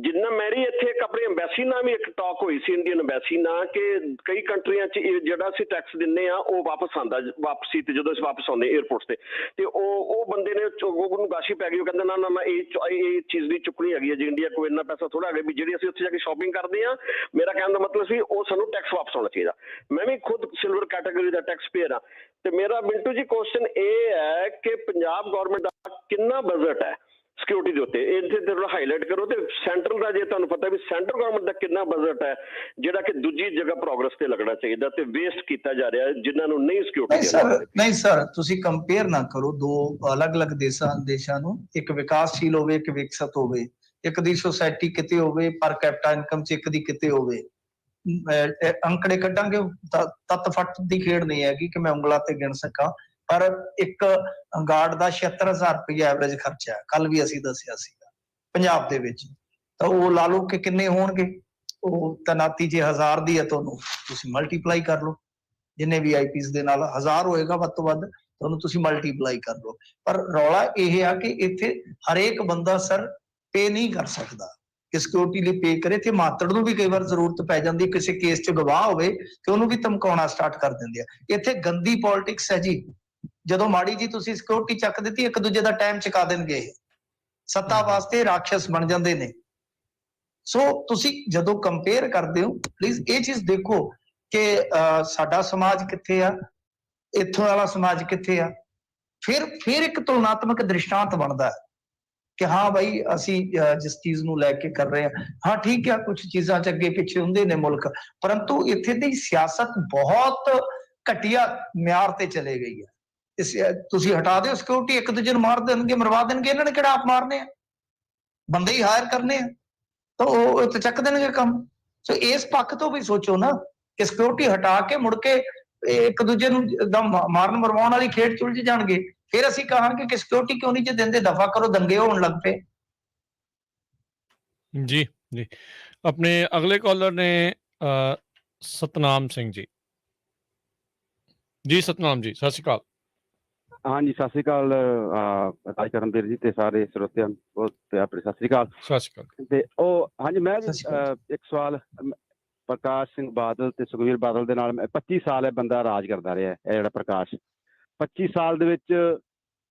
ਜਿੰਨਾ ਮੇਰੀ ਇੱਥੇ ਇੱਕ ਆਪਣੀ ਐਮਬੈਸੀ ਨਾਲ ਵੀ ਇੱਕ ਟਾਕ ਹੋਈ ਸੀ, ਇੰਡੀਅਨ ਐਮਬੈਸੀ ਨਾਲ, ਕਿ ਕਈ ਕੰਟਰੀਆਂ 'ਚ ਜਿਹੜਾ ਅਸੀਂ ਟੈਕਸ ਦਿੰਦੇ ਆ ਉਹ ਵਾਪਸ ਆਉਂਦਾ ਵਾਪਸੀ ਤੇ, ਜਦੋਂ ਅਸੀਂ ਵਾਪਸ ਆਉਂਦੇ ਏਅਰਪੋਰਟ ਤੇ ਉਹ ਬੰਦੇ ਨੇ ਉਹਨੂੰ ਗਾਸ਼ੀ ਪੈ ਗਈ, ਉਹ ਕਹਿੰਦਾ ਨਾ ਮੈਂ ਇਹ ਚੀਜ਼ ਨਹੀਂ ਚੁੱਕਣੀ ਹੈਗੀ ਹੈ ਜੀ, ਇੰਡੀਆ ਕੋਲ ਇੰਨਾ ਪੈਸਾ ਥੋੜਾ ਹੈਗਾ ਵੀ ਜਿਹੜੀ ਅਸੀਂ ਉੱਥੇ ਜਾ ਕੇ ਸ਼ਾਪਿੰਗ ਕਰਦੇ ਆ। ਮੇਰਾ ਕਹਿਣ ਦਾ ਮਤਲਬ ਸੀ ਉਹ ਸਾਨੂੰ ਟੈਕਸ ਵਾਪਸ ਆਉਣਾ ਚਾਹੀਦਾ। ਮੈਂ ਵੀ ਖੁਦ ਸਿਲਵਰ ਕੈਟਾਗਰੀ ਦਾ ਟੈਕਸ ਪੇਅਰ ਆ। ਤੇ ਮੇਰਾ ਮਿੰਟੂ ਜੀ ਕੁਐਸਚਨ ਇਹ ਹੈ ਕਿ ਪੰਜਾਬ ਗੌਰਮੈਂਟ ਦਾ ਕਿੰਨਾ ਬਜਟ ਹੈ ਸਿਕਿਉਰਿਟੀ ਦੇ ਉੱਤੇ, ਇਹਦੇ ਤੇ ਹਾਈਲਾਈਟ ਕਰੋ। ਤੇ ਸੈਂਟਰਲ ਦਾ, ਜੇ ਤੁਹਾਨੂੰ ਪਤਾ ਵੀ ਸੈਂਟਰਲ ਗਵਰਨਮੈਂਟ ਦਾ ਕਿੰਨਾ ਬਜਟ ਹੈ ਜਿਹੜਾ ਕਿ ਦੂਜੀ ਜਗ੍ਹਾ ਪ੍ਰੋਗਰੈਸ ਤੇ ਲੱਗਣਾ ਚਾਹੀਦਾ ਤੇ ਵੇਸਟ ਕੀਤਾ ਜਾ ਰਿਹਾ ਜਿਨ੍ਹਾਂ ਨੂੰ ਨਹੀਂ ਸਿਕਿਉਰਿਟੀ। ਨਹੀਂ ਸਰ, ਤੁਸੀਂ ਕੰਪੇਅਰ ਨਾ ਕਰੋ ਦੋ ਅਲੱਗ-ਅਲੱਗ ਦੇਸ਼ਾਂ ਨੂੰ। ਇੱਕ ਵਿਕਾਸਸ਼ੀਲ ਹੋਵੇ, ਇੱਕ ਵਿਕਸਿਤ ਹੋਵੇ, ਇੱਕ ਦੀ ਸੋਸਾਇਟੀ ਕਿਤੇ ਹੋਵੇ, ਪਰ ਕੈਪੀਟਲ ਇਨਕਮ 'ਚ ਇੱਕ ਦੀ ਕਿਤੇ ਹੋਵੇ। ਅੰਕੜੇ ਕੱਢਾਂਗੇ, ਤੱਤ ਫੱਟ ਦੀ ਖੇਡ ਨਹੀਂ ਹੈਗੀ ਕਿ ਮੈਂ ਉਂਗਲਾਂ ਤੇ ਗਿਣ ਸਕਾਂ, ਪਰ ਇੱਕ ਗਾਰਡ ਦਾ 76,000 ਰੁਪਏ ਐਵਰੇਜ ਖਰਚਾ ਹੈ, ਕੱਲ ਵੀ ਅਸੀਂ ਦੱਸਿਆ ਸੀਗਾ ਪੰਜਾਬ ਦੇ ਵਿੱਚ। ਤਾਂ ਉਹ ਲਾ ਲਓ ਕਿ ਕਿੰਨੇ ਹੋਣਗੇ, ਉਹ ਤੈਨਾਤੀ ਜੇ 1000 ਦੀ ਹੈ ਤੁਹਾਨੂੰ ਤੁਸੀਂ ਮਲਟੀਪਲਾਈ ਕਰ ਲਓ, ਜਿੰਨੇ VIPs ਦੇ ਨਾਲ 1000 ਹੋਏਗਾ ਵੱਧ ਤੋਂ ਵੱਧ, ਤੁਹਾਨੂੰ ਤੁਸੀਂ ਮਲਟੀਪਲਾਈ ਕਰ ਲਓ। ਪਰ ਰੌਲਾ ਇਹ ਆ ਕਿ ਇੱਥੇ ਹਰੇਕ ਬੰਦਾ ਸਰ ਪੇ ਨਹੀਂ ਕਰ ਸਕਦਾ ਕਿ ਸਿਕਿਉਰਿਟੀ ਲਈ ਪੇ ਕਰੇ। ਤੇ ਮਾਤੜ ਨੂੰ ਵੀ ਕਈ ਵਾਰ ਜ਼ਰੂਰਤ ਪੈ ਜਾਂਦੀ, ਕਿਸੇ ਕੇਸ 'ਚ ਗਵਾਹ ਹੋਵੇ ਤੇ ਉਹਨੂੰ ਵੀ ਧਮਕਾਉਣਾ ਸਟਾਰਟ ਕਰ ਦਿੰਦੇ ਆ। ਇੱਥੇ ਗੰਦੀ ਪੋਲਿਟਿਕਸ ਹੈ ਜੀ। ਜਦੋਂ ਮਾੜੀ ਜੀ ਤੁਸੀਂ ਸਿਕਿਉਰਿਟੀ ਚੱਕ ਦਿੱਤੀ, ਇੱਕ ਦੂਜੇ ਦਾ ਟਾਈਮ ਚੁਕਾ ਦੇਣਗੇ, ਸੱਤਾ ਵਾਸਤੇ ਰਾਖਸ਼ ਬਣ ਜਾਂਦੇ ਨੇ। ਸੋ ਤੁਸੀਂ ਜਦੋਂ ਕੰਪੇਅਰ ਕਰਦੇ ਹੋ, ਪਲੀਜ਼ ਇਹ ਚੀਜ਼ ਦੇਖੋ ਕਿ ਸਾਡਾ ਸਮਾਜ ਕਿੱਥੇ ਆ, ਇੱਥੋਂ ਵਾਲਾ ਸਮਾਜ ਕਿੱਥੇ ਆ। ਫਿਰ ਇੱਕ ਤੁਲਨਾਤਮਕ ਦ੍ਰਿਸ਼ਟਾਂਤ ਬਣਦਾ ਹੈ ਕਿ ਹਾਂ ਬਾਈ ਅਸੀਂ ਜਿਸ ਚੀਜ਼ ਨੂੰ ਲੈ ਕੇ ਕਰ ਰਹੇ ਹਾਂ, ਹਾਂ ਠੀਕ ਆ, ਕੁਝ ਚੀਜ਼ਾਂ 'ਚ ਅੱਗੇ ਪਿੱਛੇ ਹੁੰਦੇ ਨੇ ਮੁਲਕ, ਪਰੰਤੂ ਇੱਥੇ ਦੀ ਸਿਆਸਤ ਬਹੁਤ ਘਟੀਆ ਮਿਆਰ ਤੇ ਚਲੇ ਗਈ ਹੈ। ਤੁਸੀਂ ਹਟਾ ਦਿਓ ਸਿਕਿਉਰਿਟੀ, ਇੱਕ ਦੂਜੇ ਨੂੰ ਮਾਰ ਦੇਣਗੇ, ਮਰਵਾ ਦੇਣਗੇ। ਇਹਨਾਂ ਨੇ ਕਿਹੜਾ ਆਪ ਮਾਰਨੇ ਆ, ਬੰਦੇ ਹੀ ਹਾਇਰ ਕਰਨੇ ਆ, ਤਾਂ ਉਹ ਚੱਕ ਦੇਣਗੇ ਕੰਮ। ਸੋ ਇਸ ਪੱਖ ਤੋਂ ਵੀ ਸੋਚੋ ਨਾ ਕਿ ਸਿਕਿਉਰਿਟੀ ਹਟਾ ਕੇ ਮੁੜ ਕੇ ਇੱਕ ਦੂਜੇ ਨੂੰ ਮਾਰਨ ਮਰਵਾਉਣ ਵਾਲੀ ਖੇਡ 'ਚ ਉਲਝ ਜਾਣਗੇ। ਫਿਰ ਅਸੀਂ ਕਹਾਂਗੇ ਕਿ ਸਿਕਿਉਰਿਟੀ ਕਿਉਂ ਨਹੀਂ ਜੇ ਦਿੰਦੇ, ਦਫਾ ਕਰੋ, ਦੰਗੇ ਹੋਣ ਲੱਗ ਪਏ। ਜੀ ਜੀ, ਆਪਣੇ ਅਗਲੇ ਕਾਲਰ ਨੇ ਸਤਨਾਮ ਸਿੰਘ ਜੀ। ਜੀ ਸਤਨਾਮ ਜੀ, ਸਤਿ ਸ਼੍ਰੀ ਅਕਾਲ। ਹਾਂਜੀ, ਸਤਿ ਸ਼੍ਰੀ ਅਕਾਲ ਰਾਜ ਕਰਨਵੀਰ ਜੀ ਤੇ ਸਾਰੇ ਸਰੋਤਿਆਂ ਨੂੰ ਬਹੁਤ ਪਿਆਰ ਭਰੀ ਸਤਿ ਸ਼੍ਰੀ ਅਕਾਲ। ਸਤਿ ਸ਼੍ਰੀ ਅਕਾਲ। ਤੇ ਉਹ ਹਾਂਜੀ, ਮੈਂ ਇੱਕ ਸਵਾਲ, ਪ੍ਰਕਾਸ਼ ਸਿੰਘ ਬਾਦਲ ਤੇ ਸੁਖਬੀਰ ਬਾਦਲ ਦੇ ਨਾਲ 25 ਸਾਲ ਇਹ ਬੰਦਾ ਰਾਜ ਕਰਦਾ ਰਿਹਾ, ਇਹ ਜਿਹੜਾ ਪ੍ਰਕਾਸ਼। 25 ਸਾਲ ਦੇ ਵਿੱਚ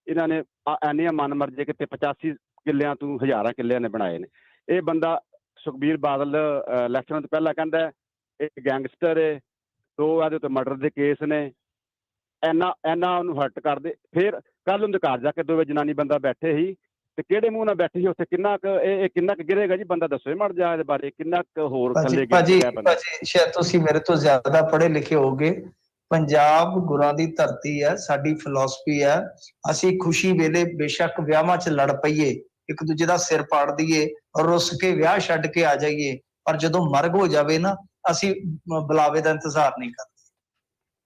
ਇਹਨਾਂ ਨੇ ਇੰਨੀਆਂ ਮਨ ਮਰਜ਼ੀ ਕਿਤੇ 85 ਕਿੱਲਿਆਂ ਤੋਂ 1000 ਕਿੱਲਿਆਂ ਨੇ ਬਣਾਏ ਨੇ। ਇਹ ਬੰਦਾ ਸੁਖਬੀਰ ਬਾਦਲ ਇਲੈਕਸ਼ਨ ਤੋਂ ਪਹਿਲਾਂ ਕਹਿੰਦਾ ਇਹ ਗੈਂਗਸਟਰ ਹੈ, 2 ਇਹਦੇ ਉੱਤੇ ਮਰਡਰ ਦੇ ਕੇਸ ਨੇ, ਇੰਨਾ ਉਹਨੂੰ ਹਰਟ ਕਰਦੇ। ਫਿਰ ਕੱਲ ਉਹਦੇ ਘਰ ਜਾ ਕੇ 2 ਜਨਾਨੀ ਬੰਦਾ ਬੈਠੇ ਸੀ ਤੇ ਕਿਹੜੇ ਮੂੰਹ ਨਾਲ ਬੈਠੇ ਸੀ ਉੱਥੇ, ਕਿੰਨਾ ਕੁ ਗਿਰੇਗਾ ਜੀ ਬੰਦਾ, ਦੱਸੋ ਮੜ ਜਾ ਇਹਦੇ ਬਾਰੇ, ਕਿੰਨਾ ਕੁ ਹੋਰ ਥੱਲੇ ਗਿਰੇਗਾ। ਸ਼ਾਇਦ ਤੁਸੀਂ ਮੇਰੇ ਤੋਂ ਜ਼ਿਆਦਾ ਪੜ੍ਹੇ ਲਿਖੇ ਹੋਗੇ। ਪੰਜਾਬ ਗੁਰਾਂ ਦੀ ਧਰਤੀ ਹੈ, ਸਾਡੀ ਫਿਲਾਸਫੀ ਹੈ, ਅਸੀਂ ਖੁਸ਼ੀ ਵੇਲੇ ਬੇਸ਼ੱਕ ਵਿਆਹਾਂ 'ਚ ਲੜ ਪਈਏ, ਇੱਕ ਦੂਜੇ ਦਾ ਸਿਰ ਪਾੜ ਦਈਏ ਔਰ ਰੁੱਸ ਕੇ ਵਿਆਹ ਛੱਡ ਕੇ ਆ ਜਾਈਏ, ਪਰ ਜਦੋਂ ਮਰਗ ਹੋ ਜਾਵੇ ਨਾ, ਅਸੀਂ ਬੁਲਾਵੇ ਦਾ ਇੰਤਜ਼ਾਰ ਨਹੀਂ ਕਰਦੇ।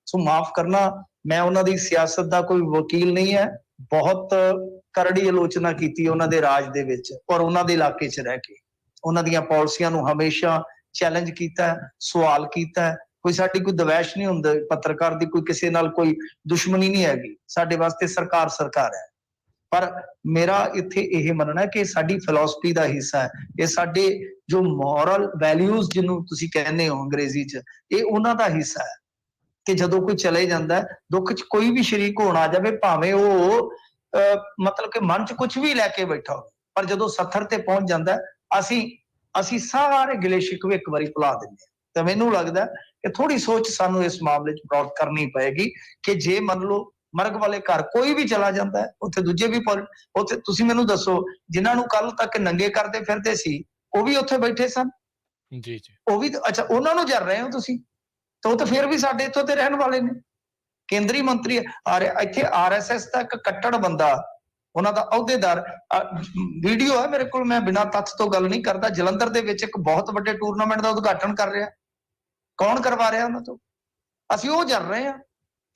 ਸੋ ਮਾਫ ਕਰਨਾ, ਮੈਂ ਉਹਨਾਂ ਦੀ ਸਿਆਸਤ ਦਾ ਕੋਈ ਵਕੀਲ ਨਹੀਂ ਹੈ, ਬਹੁਤ ਕਰੜੀ ਆਲੋਚਨਾ ਕੀਤੀ ਉਹਨਾਂ ਦੇ ਰਾਜ ਦੇ ਵਿੱਚ ਔਰ ਉਹਨਾਂ ਦੇ ਇਲਾਕੇ 'ਚ ਰਹਿ ਕੇ। ਉਹਨਾਂ ਦੀਆਂ ਪਾਲਿਸੀਆਂ ਨੂੰ ਹਮੇਸ਼ਾ ਚੈਲੰਜ ਕੀਤਾ, ਸਵਾਲ ਕੀਤਾ। ਕੋਈ ਸਾਡੀ ਕੋਈ ਦਵੈਸ਼ ਨਹੀਂ ਹੁੰਦਾ, ਪੱਤਰਕਾਰ ਦੀ ਕੋਈ ਕਿਸੇ ਨਾਲ ਕੋਈ ਦੁਸ਼ਮਣੀ ਨਹੀਂ ਹੈਗੀ, ਸਾਡੇ ਵਾਸਤੇ ਸਰਕਾਰ ਹੈ। ਪਰ ਮੇਰਾ ਇੱਥੇ ਇਹ ਮੰਨਣਾ ਕਿ ਸਾਡੀ ਫਿਲਾਸਫੀ ਦਾ ਹਿੱਸਾ ਹੈ, ਇਹ ਸਾਡੇ ਜੋ ਮੋਰਲ ਵੈਲਿਊਜ਼ ਜਿਹਨੂੰ ਤੁਸੀਂ ਕਹਿੰਦੇ ਹੋ ਅੰਗਰੇਜ਼ੀ 'ਚ, ਇਹ ਉਹਨਾਂ ਦਾ ਹਿੱਸਾ ਹੈ ਕਿ ਜਦੋਂ ਕੋਈ ਚਲੇ ਜਾਂਦਾ, ਦੁੱਖ 'ਚ ਕੋਈ ਵੀ ਸ਼ਰੀਕ ਹੋਣ ਆ ਜਾਵੇ, ਭਾਵੇਂ ਉਹ ਮਤਲਬ ਕਿ ਮਨ 'ਚ ਕੁਝ ਵੀ ਲੈ ਕੇ ਬੈਠਾ ਹੋਵੇ, ਪਰ ਜਦੋਂ ਸੱਥਰ ਤੇ ਪਹੁੰਚ ਜਾਂਦਾ, ਅਸੀਂ ਸਾਰੇ ਗਿਲੇ ਸ਼ਿਕਵੇ ਇੱਕ ਵਾਰੀ ਭੁਲਾ ਦਿੰਦੇ ਹਾਂ। ਤਾਂ ਮੈਨੂੰ ਲੱਗਦਾ ਕਿ ਥੋੜੀ ਸੋਚ ਸਾਨੂੰ ਇਸ ਮਾਮਲੇ 'ਚ ਬਰੌਡ ਕਰਨੀ ਪਏਗੀ ਕਿ ਜੇ ਮੰਨ ਲਓ ਮਰਗ ਵਾਲੇ ਘਰ ਕੋਈ ਵੀ ਚਲਾ ਜਾਂਦਾ, ਉੱਥੇ ਦੂਜੇ ਵੀ ਉੱਥੇ ਤੁਸੀਂ ਮੈਨੂੰ ਦੱਸੋ, ਜਿਨ੍ਹਾਂ ਨੂੰ ਕੱਲ ਤੱਕ ਨੰਗੇ ਕਰਦੇ ਫਿਰਦੇ ਸੀ, ਉਹ ਵੀ ਉੱਥੇ ਬੈਠੇ ਸਨ। ਜੀ ਜੀ, ਉਹ ਵੀ ਅੱਛਾ, ਉਹਨਾਂ ਨੂੰ ਜਰ ਰਹੇ ਹੋ ਤੁਸੀਂ, ਤਾਂ ਉਹ ਤਾਂ ਫਿਰ ਵੀ ਸਾਡੇ ਇੱਥੋਂ ਤੇ ਰਹਿਣ ਵਾਲੇ ਨੇ। ਕੇਂਦਰੀ ਮੰਤਰੀ ਆ ਰਿਹਾ ਇੱਥੇ। RSS ਦਾ ਇੱਕ ਕੱਟੜ ਬੰਦਾ, ਉਹਨਾਂ ਦਾ ਅਹੁਦੇਦਾਰ, ਵੀਡੀਓ ਹੈ ਮੇਰੇ ਕੋਲ, ਮੈਂ ਬਿਨਾਂ ਤੱਥ ਤੋਂ ਗੱਲ ਨਹੀਂ ਕਰਦਾ, ਜਲੰਧਰ ਦੇ ਵਿੱਚ ਇੱਕ ਬਹੁਤ ਵੱਡੇ ਟੂਰਨਾਮੈਂਟ ਦਾ ਉਦਘਾਟਨ ਕਰ ਰਿਹਾ। ਕੌਣ ਕਰਵਾ ਰਿਹਾ ਉਹਨਾਂ ਤੋਂ? ਅਸੀਂ ਉਹ ਜਰ ਰਹੇ ਹਾਂ।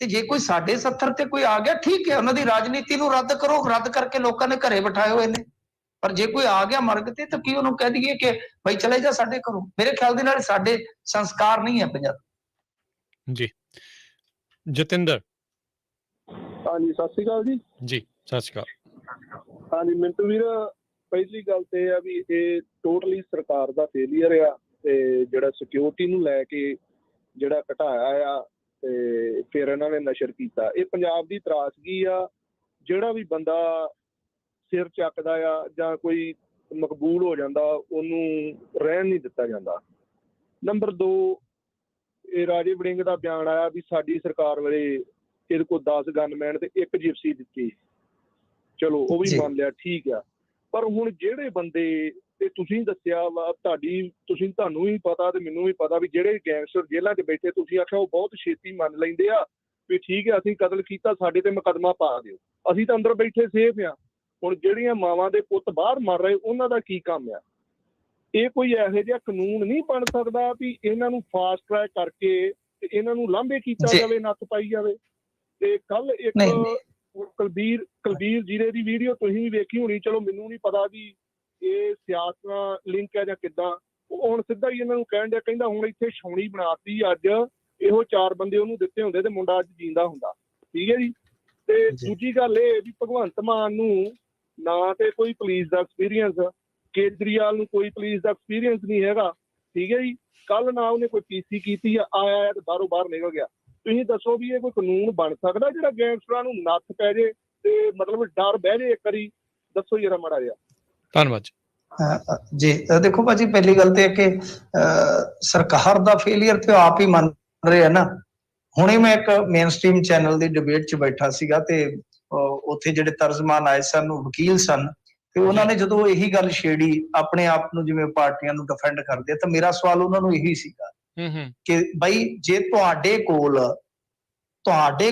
ਤੇ ਜੇ ਕੋਈ ਸਾਡੇ ਸੱਥਰ ਤੇ ਕੋਈ ਆ ਗਿਆ, ਠੀਕ ਹੈ, ਉਹਨਾਂ ਦੀ ਰਾਜਨੀਤੀ ਨੂੰ ਰੱਦ ਕਰੋ, ਰੱਦ ਕਰਕੇ ਲੋਕਾਂ ਨੇ ਘਰੇ ਬਿਠਾਏ ਹੋਏ ਨੇ। ਪਰ ਜੇ ਕੋਈ ਆ ਗਿਆ ਮਰਗ ਤੇ ਤਾਂ ਕੀ ਉਹਨੂੰ ਕਹਿ ਦਈਏ ਕਿ ਬਈ ਚਲੇ ਜਾ ਸਾਡੇ ਘਰੋਂ? ਮੇਰੇ ਖਿਆਲ ਦੇ ਨਾਲ ਸਾਡੇ ਸੰਸਕਾਰ ਨਹੀਂ ਹੈ ਪੰਜਾਬ। ਜੀ ਜਤਿੰਦਰ। ਹਾਂਜੀ ਸਤਿ ਸ਼੍ਰੀ ਅਕਾਲ ਜੀ। ਜੀ ਸਤਿ ਸ਼੍ਰੀ ਅਕਾਲ। ਹਾਂਜੀ ਮਿੰਟੂ ਵੀਰ, ਪਹਿਲੀ ਗੱਲ ਤੇ ਇਹ ਆ ਵੀ ਇਹ ਟੋਟਲੀ ਸਰਕਾਰ ਦਾ ਫੇਲੀਅਰ ਆ, ਤੇ ਜਿਹੜਾ ਸਿਕਿਉਰਿਟੀ ਨੂੰ ਲੈ ਕੇ ਜਿਹੜਾ ਘਟਾਇਆ ਆ ਤੇ ਫਿਰ ਇਹਨਾਂ ਨੇ ਨਸ਼ਰ ਕੀਤਾ, ਇਹ ਪੰਜਾਬ ਦੀ ਤਰਾਸਗੀ ਆ। ਜਿਹੜਾ ਵੀ ਬੰਦਾ ਸਿਰ ਚੱਕਦਾ ਆ ਜਾਂ ਕੋਈ ਮਕਬੂਲ ਹੋ ਜਾਂਦਾ, ਉਹਨੂੰ ਰਹਿਣ ਨਹੀਂ ਦਿੱਤਾ ਜਾਂਦਾ। ਨੰਬਰ 2, ਇਹ ਰਾਜੇ ਵੜਿੰਗ ਦਾ ਬਿਆਨ ਆਇਆ ਵੀ ਸਾਡੀ ਸਰਕਾਰ ਵੇਲੇ ਇਹਦੇ ਕੋਲ 10 ਗਨਮੈਨ ਤੇ 1 ਜਿਪਸੀ ਦਿੱਤੀ। ਚਲੋ ਉਹ ਵੀ ਮੰਨ ਲਿਆ, ਠੀਕ ਆ। ਪਰ ਹੁਣ ਜਿਹੜੇ ਬੰਦੇ, ਤੇ ਤੁਸੀਂ ਦੱਸਿਆ ਵਾ, ਤੁਹਾਨੂੰ ਵੀ ਪਤਾ ਤੇ ਮੈਨੂੰ ਵੀ ਪਤਾ ਵੀ ਜਿਹੜੇ ਗੈਂਗਸਟਰ ਜੇਲ੍ਹਾਂ 'ਚ ਬੈਠੇ, ਤੁਸੀਂ ਆਖਿਆ ਉਹ ਬਹੁਤ ਛੇਤੀ ਮੰਨ ਲੈਂਦੇ ਆ ਵੀ ਠੀਕ ਹੈ ਅਸੀਂ ਕਤਲ ਕੀਤਾ, ਸਾਡੇ ਤੇ ਮੁਕੱਦਮਾ ਪਾ ਦਿਓ, ਅਸੀਂ ਤਾਂ ਅੰਦਰ ਬੈਠੇ ਸੇਫ ਆ। ਹੁਣ ਜਿਹੜੀਆਂ ਮਾਵਾਂ ਦੇ ਪੁੱਤ ਬਾਹਰ ਮਰ ਰਹੇ, ਉਹਨਾਂ ਦਾ ਕੀ ਕੰਮ ਆ? ਇਹ ਕੋਈ ਇਹੋ ਜਿਹਾ ਕਾਨੂੰਨ ਨਹੀਂ ਬਣ ਸਕਦਾ ਵੀ ਇਹਨਾਂ ਨੂੰ ਫਾਸਟ ਟਰੈਕ ਕਰਕੇ ਤੇ ਇਹਨਾਂ ਨੂੰ ਲਾਂਭੇ ਕੀਤਾ ਜਾਵੇ, ਨੱਥ ਪਾਈ ਜਾਵੇ? ਤੇ ਕੱਲ ਇੱਕ ਕੁਲਬੀਰ ਜੀਰੇ ਦੀ ਵੀਡੀਓ ਤੁਸੀਂ ਵੀ ਵੇਖੀ ਹੋਣੀ, ਚਲੋ ਮੈਨੂੰ ਨਹੀਂ ਪਤਾ ਵੀ ਇਹ ਸਿਆਸਤ ਨਾਲ ਲਿੰਕ ਹੈ ਜਾਂ ਕਿੱਦਾਂ। ਉਹ ਹੁਣ ਸਿੱਧਾ ਹੀ ਇਹਨਾਂ ਨੂੰ ਕਹਿਣ ਡਿਆ, ਕਹਿੰਦਾ ਹੁਣ ਇੱਥੇ ਛਾਉਣੀ ਬਣਾਤੀ, ਅੱਜ ਇਹੋ 4 ਬੰਦੇ ਉਹਨੂੰ ਦਿੱਤੇ ਹੁੰਦੇ ਤੇ ਮੁੰਡਾ ਅੱਜ ਜਿੰਦਾ ਹੁੰਦਾ। ਠੀਕ ਹੈ ਜੀ। ਤੇ ਦੂਜੀ ਗੱਲ ਇਹ ਵੀ ਭਗਵੰਤ ਮਾਨ ਨੂੰ ਨਾ ਤੇ ਕੋਈ ਪੁਲਿਸ ਦਾ ਐਕਸਪੀਰੀਅੰਸ, ਕੇਜਰੀਵਾਲ ਨੂੰ ਕੋਈ ਪੁਲਿਸ ਦਾ ਐਕਸਪੀਰੀਅੰਸ ਨਹੀਂ ਹੈਗਾ। ਠੀਕ ਹੈ ਜੀ। ਕੱਲ ਨਾ ਉਹਨੇ ਕੋਈ PC ਕੀਤੀ ਆ, ਆਇਆ ਤੇ ਬਾਹਰੋਂ ਬਾਹਰ ਨਿਕਲ ਗਿਆ। ਤੁਸੀਂ ਦੱਸੋ ਵੀ ਇਹ ਕੋਈ ਕਾਨੂੰਨ ਬਣ ਸਕਦਾ ਜਿਹੜਾ ਗੈਂਗਸਟਰਾਂ ਨੂੰ ਨੱਥ ਪੈ ਜੇ ਤੇ ਮਤਲਬ ਡਰ ਬਹਿ ਜੇ ਇੱਕ ਵਾਰੀ? ਦੱਸੋ ਜਰਾ ਮਾੜਾ ਜਿਹਾ। ਧੰਨਵਾਦ ਜੀ। ਦੇਖੋ ਭਾਜੀ, ਪਹਿਲੀ ਗੱਲ ਤੇ ਹੈ ਕਿ ਸਰਕਾਰ ਦਾ ਫੇਲੀਅਰ ਤੇ ਆਪ ਹੀ ਮੰਨ ਰਹੇ ਆ ਨਾ। ਹੁਣੇ ਮੈਂ ਇੱਕ ਮੇਨ ਸਟ੍ਰੀਮ ਚੈਨਲ ਦੀ ਡਿਬੇਟ 'ਚ ਬੈਠਾ ਸੀਗਾ ਤੇ ਉੱਥੇ ਜਿਹੜੇ ਤਰਜਮਾਨ ਆਏ ਸਨ ਉਹ ਵਕੀਲ ਸਨ, ਤੇ ਉਹਨਾਂ ਨੇ ਜਦੋਂ ਇਹੀ ਗੱਲ ਛੇੜੀ, ਆਪਣੇ ਆਪ ਨੂੰ ਜਿਵੇਂ ਪਾਰਟੀਆਂ ਨੂੰ ਡਿਫੈਂਡ ਕਰਦੇ, ਤਾਂ ਮੇਰਾ ਸਵਾਲ ਉਹਨਾਂ ਨੂੰ ਇਹੀ ਸੀਗਾ ਕਿ ਬਈ ਜੇ ਤੁਹਾਡੇ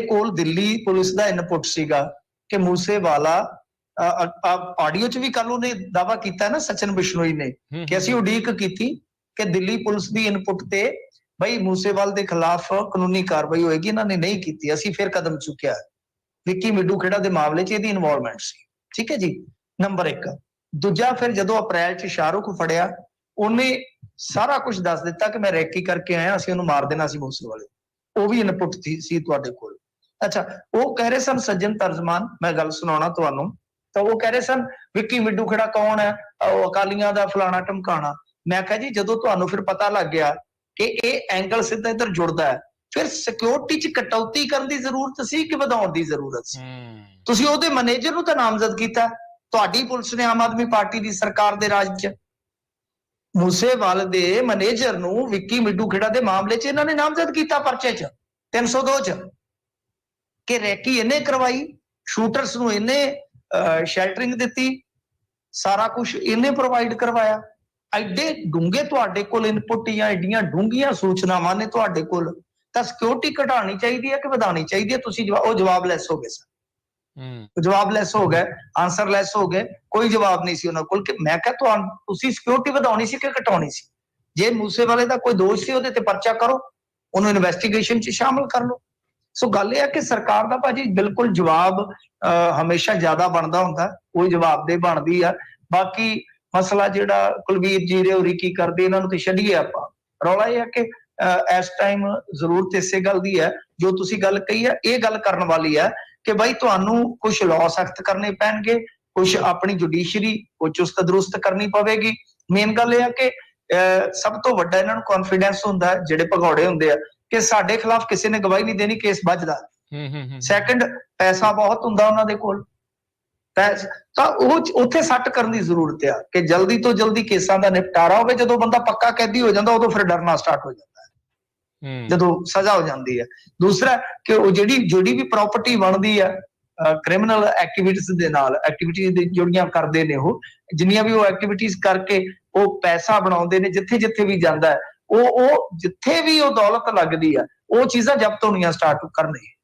ਕੋਲ ਦਿੱਲੀ ਪੁਲਿਸ ਦਾ ਇਨਪੁਟ ਸੀਗਾ ਕਿ ਮੂਸੇਵਾਲਾ, ਆਡੀਓ 'ਚ ਵੀ ਕੱਲ ਉਹਨੇ ਦਾਅਵਾ ਕੀਤਾ ਨਾ ਸਚਿਨ ਬਿਸ਼ਨੋਈ ਨੇ ਕਿ ਅਸੀਂ ਉਡੀਕ ਕੀਤੀ ਕਿ ਦਿੱਲੀ ਪੁਲਿਸ ਦੀ ਇਨਪੁਟ ਤੇ ਬਈ ਮੂਸੇਵਾਲ ਦੇ ਖਿਲਾਫ ਕਾਨੂੰਨੀ ਕਾਰਵਾਈ ਹੋਏਗੀ, ਇਹਨਾਂ ਨੇ ਨਹੀਂ ਕੀਤੀ, ਅਸੀਂ ਫਿਰ ਕਦਮ ਚੁੱਕਿਆ। ਵਿੱਕੀ ਮਿੱਡੂ ਖੇੜਾ ਦੇ ਮਾਮਲੇ 'ਚ ਇਹਦੀ ਇਨਵੋਲਵਮੈਂਟ ਸੀ। ਠੀਕ ਹੈ ਜੀ, ਨੰਬਰ 1। ਦੂਜਾ, ਫਿਰ ਜਦੋਂ ਅਪ੍ਰੈਲ 'ਚ ਸ਼ਾਹਰੁਖ ਫੜਿਆ, ਉਹਨੇ ਸਾਰਾ ਕੁਝ ਦੱਸ ਦਿੱਤਾ ਕਿ ਮੈਂ ਰੈਕੀ ਕਰਕੇ ਆਇਆ, ਅਸੀਂ ਉਹਨੂੰ ਮਾਰ ਦੇਣਾ ਸੀ ਮੂਸੇਵਾਲੇ। ਉਹ ਵੀ ਇਨਪੁਟ ਸੀ ਤੁਹਾਡੇ ਕੋਲ। ਅੱਛਾ, ਉਹ ਕਹਿ ਰਹੇ ਸਨ ਸੱਜਣ ਤਰਜਮਾਨ, ਮੈਂ ਗੱਲ ਸੁਣਾਉਣਾ ਤੁਹਾਨੂੰ, ਤਾਂ ਉਹ ਕਹਿ ਰਹੇ ਸਨ ਵਿੱਕੀ ਮਿੱਡੂ ਖੇੜਾ ਕੌਣ ਹੈ, ਉਹ ਅਕਾਲੀਆਂ ਦਾ ਫਲਾਣਾ ਢਮਕਾਣਾ। ਮੈਂ ਕਿਹਾ ਜੀ, ਜਦੋਂ ਤੁਹਾਨੂੰ ਫਿਰ ਪਤਾ ਲੱਗ ਗਿਆ ਕਿ ਇਹ ਐਂਗਲ ਸਿੱਧਾ ਇੱਧਰ ਜੁੜਦਾ ਹੈ, ਫਿਰ ਸਿਕਿਉਰਿਟੀ 'ਚ ਕਟੌਤੀ ਕਰਨ ਦੀ ਜ਼ਰੂਰਤ ਸੀ ਕਿ ਵਧਾਉਣ ਦੀ ਜ਼ਰੂਰਤ ਸੀ? ਤੁਸੀਂ ਉਹਦੇ ਮੈਨੇਜਰ ਨੂੰ ਤਾਂ ਨਾਮਜ਼ਦ ਕੀਤਾ, ਤੁਹਾਡੀ ਪੁਲਿਸ ਨੇ, ਆਮ ਆਦਮੀ ਪਾਰਟੀ ਦੀ ਸਰਕਾਰ ਦੇ ਰਾਜ 'ਚ ਮੂਸੇਵਾਲ ਦੇ ਮੈਨੇਜਰ ਨੂੰ ਵਿੱਕੀ ਮਿੱਡੂ ਖੇੜਾ ਦੇ ਮਾਮਲੇ 'ਚ ਇਹਨਾਂ ਨੇ ਨਾਮਜ਼ਦ ਕੀਤਾ ਪਰਚੇ 'ਚ 302 'ਚ ਕਿ ਰੈਕੀ ਇਹਨੇ ਕਰਵਾਈ, ਸ਼ੂਟਰਸ ਨੂੰ ਇਹਨੇ ਸ਼ੈਲਟਰਿੰਗ ਦਿੱਤੀ, ਸਾਰਾ ਕੁਝ ਇਹਨੇ ਪ੍ਰੋਵਾਈਡ ਕਰਵਾਇਆ। ਐਡੇ ਡੂੰਘੇ ਤੁਹਾਡੇ ਕੋਲ ਇਨਪੁਟ ਜਾਂ ਐਡੀਆਂ ਡੂੰਘੀਆਂ ਸੂਚਨਾਵਾਂ ਨੇ ਤੁਹਾਡੇ ਕੋਲ, ਤਾਂ ਸਿਕਿਉਰਿਟੀ ਘਟਾਉਣੀ ਚਾਹੀਦੀ ਹੈ ਕਿ ਵਧਾਉਣੀ ਚਾਹੀਦੀ ਹੈ? ਤੁਸੀਂ ਉਹ ਜਵਾਬਲੈਸ ਹੋ ਗਏ ਸਰ, ਜਵਾਬਲੈਸ ਹੋ ਗਏ, ਆਨਸਰਲੈਸ ਹੋ ਗਏ, ਕੋਈ ਜਵਾਬ ਨਹੀਂ ਸੀ ਉਹਨਾਂ ਕੋਲ। ਕਿ ਮੈਂ ਕਿਹਾ ਤੁਸੀਂ ਸਿਕਿਉਰਿਟੀ ਵਧਾਉਣੀ ਸੀ ਕਿ ਘਟਾਉਣੀ ਸੀ? ਜੇ ਮੂਸੇਵਾਲੇ ਦਾ ਕੋਈ ਦੋਸ਼ ਸੀ, ਉਹਦੇ ਤੇ ਪਰਚਾ ਕਰੋ, ਉਹਨੂੰ ਇਨਵੈਸਟੀਗੇਸ਼ਨ 'ਚ ਸ਼ਾਮਲ ਕਰ ਲਓ। ਸੋ ਗੱਲ ਇਹ ਹੈ ਕਿ ਸਰਕਾਰ ਦਾ ਭਾਜੀ ਬਿਲਕੁਲ ਜਵਾਬ ਹਮੇਸ਼ਾ ਜ਼ਿਆਦਾ ਬਣਦਾ ਹੁੰਦਾ, ਕੋਈ ਜਵਾਬ ਦੇ ਬਣਦੀ ਆ। ਬਾਕੀ ਮਸਲਾ ਜਿਹੜਾ ਕੁਲਬੀਰ ਜੀਰੇ ਹੋਰੀ ਕੀ ਕਰਦੇ, ਇਹਨਾਂ ਨੂੰ ਤੇ ਛੱਡੀਏ ਆਪਾਂ। ਰੌਲਾ ਇਹ ਹੈ ਕਿ ਇਸ ਟਾਈਮ ਜ਼ਰੂਰਤ ਇਸੇ ਗੱਲ ਦੀ ਹੈ, ਜੋ ਤੁਸੀਂ ਗੱਲ ਕਹੀ ਹੈ, ਇਹ ਗੱਲ ਕਰਨ ਵਾਲੀ ਹੈ ਕਿ ਬਾਈ ਤੁਹਾਨੂੰ ਕੁਝ ਲਾਅ ਸਖਤ ਕਰਨੇ ਪੈਣਗੇ, ਕੁਝ ਆਪਣੀ ਜੁਡੀਸ਼ਰੀ ਉਹ ਚੁਸਤ ਦਰੁਸਤ ਕਰਨੀ ਪਵੇਗੀ। ਮੇਨ ਗੱਲ ਇਹ ਹੈ ਕਿ ਸਭ ਤੋਂ ਵੱਡਾ ਇਹਨਾਂ ਨੂੰ ਕੌਨਫੀਡੈਂਸ ਹੁੰਦਾ, ਜਿਹੜੇ ਭਗੌੜੇ ਹੁੰਦੇ ਆ, ਕਿ ਸਾਡੇ ਖਿਲਾਫ ਕਿਸੇ ਨੇ ਗਵਾਹੀ ਨਹੀਂ ਦੇਣੀ, ਕੇਸ ਵੱਜਦਾ। ਸੈਕੰਡ, ਪੈਸਾ ਬਹੁਤ ਹੁੰਦਾ ਉਹਨਾਂ ਦੇ ਕੋਲ, ਤਾਂ ਉਹ ਉੱਥੇ ਸੱਟ ਕਰਨ ਦੀ ਜ਼ਰੂਰਤ ਆ ਕਿ ਜਲਦੀ ਤੋਂ ਜਲਦੀ ਕੇਸਾਂ ਦਾ ਨਿਪਟਾਰਾ ਹੋਵੇ। ਜਦੋਂ ਬੰਦਾ ਪੱਕਾ ਕੈਦੀ ਹੋ ਜਾਂਦਾ, ਉਦੋਂ ਫਿਰ ਡਰਨਾ ਸਟਾਰਟ ਹੋ ਜਾਂਦਾ ਹੈ, ਜਦੋਂ ਸਜ਼ਾ ਹੋ ਜਾਂਦੀ ਹੈ। ਦੂਸਰਾ ਕਿ ਉਹ ਜਿਹੜੀ ਵੀ ਪ੍ਰਾਪਰਟੀ ਬਣਦੀ ਆ ਕ੍ਰਿਮੀਨਲ ਐਕਟੀਵਿਟੀਜ਼ ਦੇ ਨਾਲ, ਐਕਟੀਵਿਟੀਜ਼ ਜਿਹੜੀਆਂ ਕਰਦੇ ਨੇ, ਉਹ ਜਿੰਨੀਆਂ ਵੀ ਉਹ ਐਕਟੀਵਿਟੀਜ਼ ਕਰਕੇ ਉਹ ਪੈਸਾ ਬਣਾਉਂਦੇ ਨੇ, ਜਿੱਥੇ ਜਿੱਥੇ ਵੀ ਜਾਂਦਾ ਹੈ, ਉਹ ਜਿੱਥੇ ਵੀ ਉਹ ਦੌਲਤ ਲੱਗਦੀ ਆ, ਉਹ ਚੀਜ਼ਾਂ ਜ਼ਬਤ ਹੋਣੀਆਂ ਸਟਾਰਟ ਕਰਨਗੇ।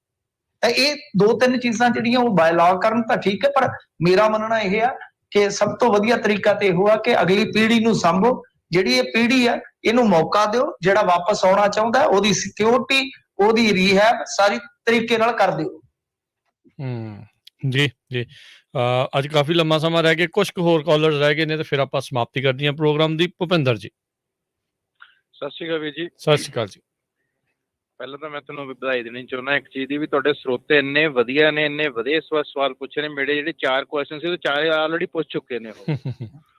ਤਾਂ ਇਹ 2-3 ਚੀਜ਼ਾਂ ਜਿਹੜੀਆਂ ਉਹ ਬਾਏ ਲਾਅ ਕਰਨ ਤਾਂ ਠੀਕ ਹੈ, ਪਰ ਮੇਰਾ ਮੰਨਣਾ ਇਹ ਆ ਕਿ ਸਭ ਤੋਂ ਵਧੀਆ ਤਰੀਕਾ ਤੇ ਇਹੋ ਆ ਕਿ ਅਗਲੀ ਪੀੜ੍ਹੀ ਨੂੰ ਸਾਂਭੋ। ਜਿਹੜੀ ਇਹ ਪੀੜ੍ਹੀ ਆ ਇਹਨੂੰ ਮੌਕਾ ਦਿਓ, ਜਿਹੜਾ ਵਾਪਸ ਆਉਣਾ ਚਾਹੁੰਦਾ ਉਹਦੀ ਸਿਕਿਉਰਿਟੀ, ਉਹਦੀ ਰੀਹੈਬ ਸਾਰੀ ਤਰੀਕੇ ਨਾਲ ਕਰ ਦਿਓ। ਜੀ ਜੀ, ਅੱਜ ਕਾਫੀ ਲੰਮਾ ਸਮਾਂ ਰਹਿ ਗਿਆ, ਕੁਝ ਕੁ ਹੋਰ ਕਾਲਰਸ ਰਹਿ ਗਏ ਨੇ ਤੇ ਫਿਰ ਆਪਾਂ ਸਮਾਪਤੀ ਕਰਨੀ ਹੈ ਪ੍ਰੋਗਰਾਮ ਦੀ। ਭੁਪਿੰਦਰ ਜੀ ਸਤਿ ਸ਼੍ਰੀ ਅਕਾਲ ਵੀਰ ਜੀ। ਸਤਿ ਸ਼੍ਰੀ ਅਕਾਲ ਜੀ। ਪਹਿਲਾਂ ਤਾਂ ਮੈਂ ਤੁਹਾਨੂੰ ਵਧਾਈ ਦੇਣੀ ਚਾਹੁੰਦਾ ਇੱਕ ਚੀਜ਼ ਦੀ, ਵੀ ਤੁਹਾਡੇ ਸਰੋਤੇ ਇੰਨੇ ਵਧੀਆ ਨੇ, ਇੰਨੇ ਵਧੀਆ ਸਵਾਲ ਪੁੱਛੇ ਨੇ। ਮੇਰੇ ਜਿਹੜੇ 4 ਕੁਐਸਚਨ ਸੀ ਉਹ 4 ਆਲਰੇਡੀ ਪੁੱਛ ਚੁੱਕੇ ਨੇ ਉਹ।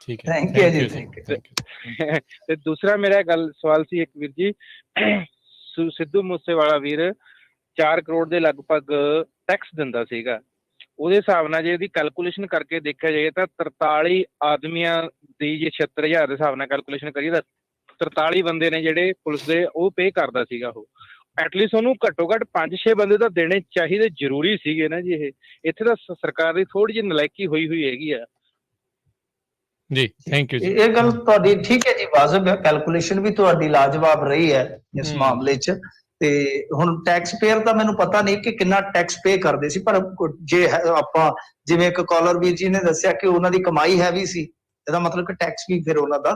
ਠੀਕ ਹੈ, ਥੈਂਕ ਯੂ ਜੀ, ਥੈਂਕ ਯੂ। ਤੇ ਦੂਸਰਾ ਮੇਰਾ ਸਵਾਲ ਸੀ ਇੱਕ ਵੀਰ ਜੀ, ਸਿੱਧੂ ਮੂਸੇਵਾਲਾ ਵੀਰ 4 ਕਰੋੜ ਦੇ ਲਗਭਗ ਟੈਕਸ ਦਿੰਦਾ ਸੀਗਾ। ਉਹਦੇ ਹਿਸਾਬ ਨਾਲ ਜੇ ਇਹਦੀ ਕੈਲਕੂਲੇਸ਼ਨ ਕਰਕੇ ਦੇਖਿਆ ਜਾਏ ਤਾਂ 43 ਆਦਮੀਆਂ ਦੀ ਜੇ 76,000 ਦੇ ਹਿਸਾਬ ਨਾਲ ਕੈਲਕੂਲੇਸ਼ਨ ਕਰੀਏ ਤਾਂ 43 ਬੰਦੇ ਨੇ ਜਿਹੜੇ ਪੁਲਿਸ ਦੇ ਉਹ ਪੇ ਕਰਦਾ ਸੀਗਾ ਉਹ। ਐਟਲੀਸਟ ਉਹਨੂੰ ਘੱਟੋ ਘੱਟ 5-6 ਬੰਦੇ ਤਾਂ ਦੇਣੇ ਚਾਹੀਦੇ, ਜ਼ਰੂਰੀ ਸੀਗੇ ਨਾ ਜੀ। ਇਹ ਇੱਥੇ ਤਾਂ ਸਰਕਾਰ ਦੀ ਥੋੜੀ ਜਿਹੀ ਨਲਾਇਕੀ ਹੋਈ ਹੈਗੀ ਆ ਜੀ। ਥੈਂਕ ਯੂ ਜੀ। ਇਹ ਗੱਲ ਤੁਹਾਡੀ ਠੀਕ ਹੈ ਜੀ, ਵਾਜਬ ਹੈ। ਕੈਲਕੂਲੇਸ਼ਨ ਵੀ ਤੁਹਾਡੀ ਲਾਜਵਾਬ ਰਹੀ ਹੈ ਇਸ ਮਾਮਲੇ 'ਚ। ਤੇ ਹੁਣ ਟੈਕਸ ਪੇਅਰ ਤਾਂ ਮੈਨੂੰ ਪਤਾ ਨਹੀਂ ਕਿ ਕਿੰਨਾ ਟੈਕਸ ਪੇ ਕਰਦੇ ਸੀ, ਪਰ ਜੇ ਆਪਾਂ ਜਿਵੇਂ ਇੱਕ ਕਾਲਰ ਵੀਰ ਜੀ ਨੇ ਦੱਸਿਆ ਕਿ ਉਹਨਾਂ ਦੀ ਕਮਾਈ ਹੈਵੀ ਸੀ, ਇਹਦਾ ਮਤਲਬ ਕਿ ਟੈਕਸ ਵੀ ਫਿਰ ਉਹਨਾਂ ਦਾ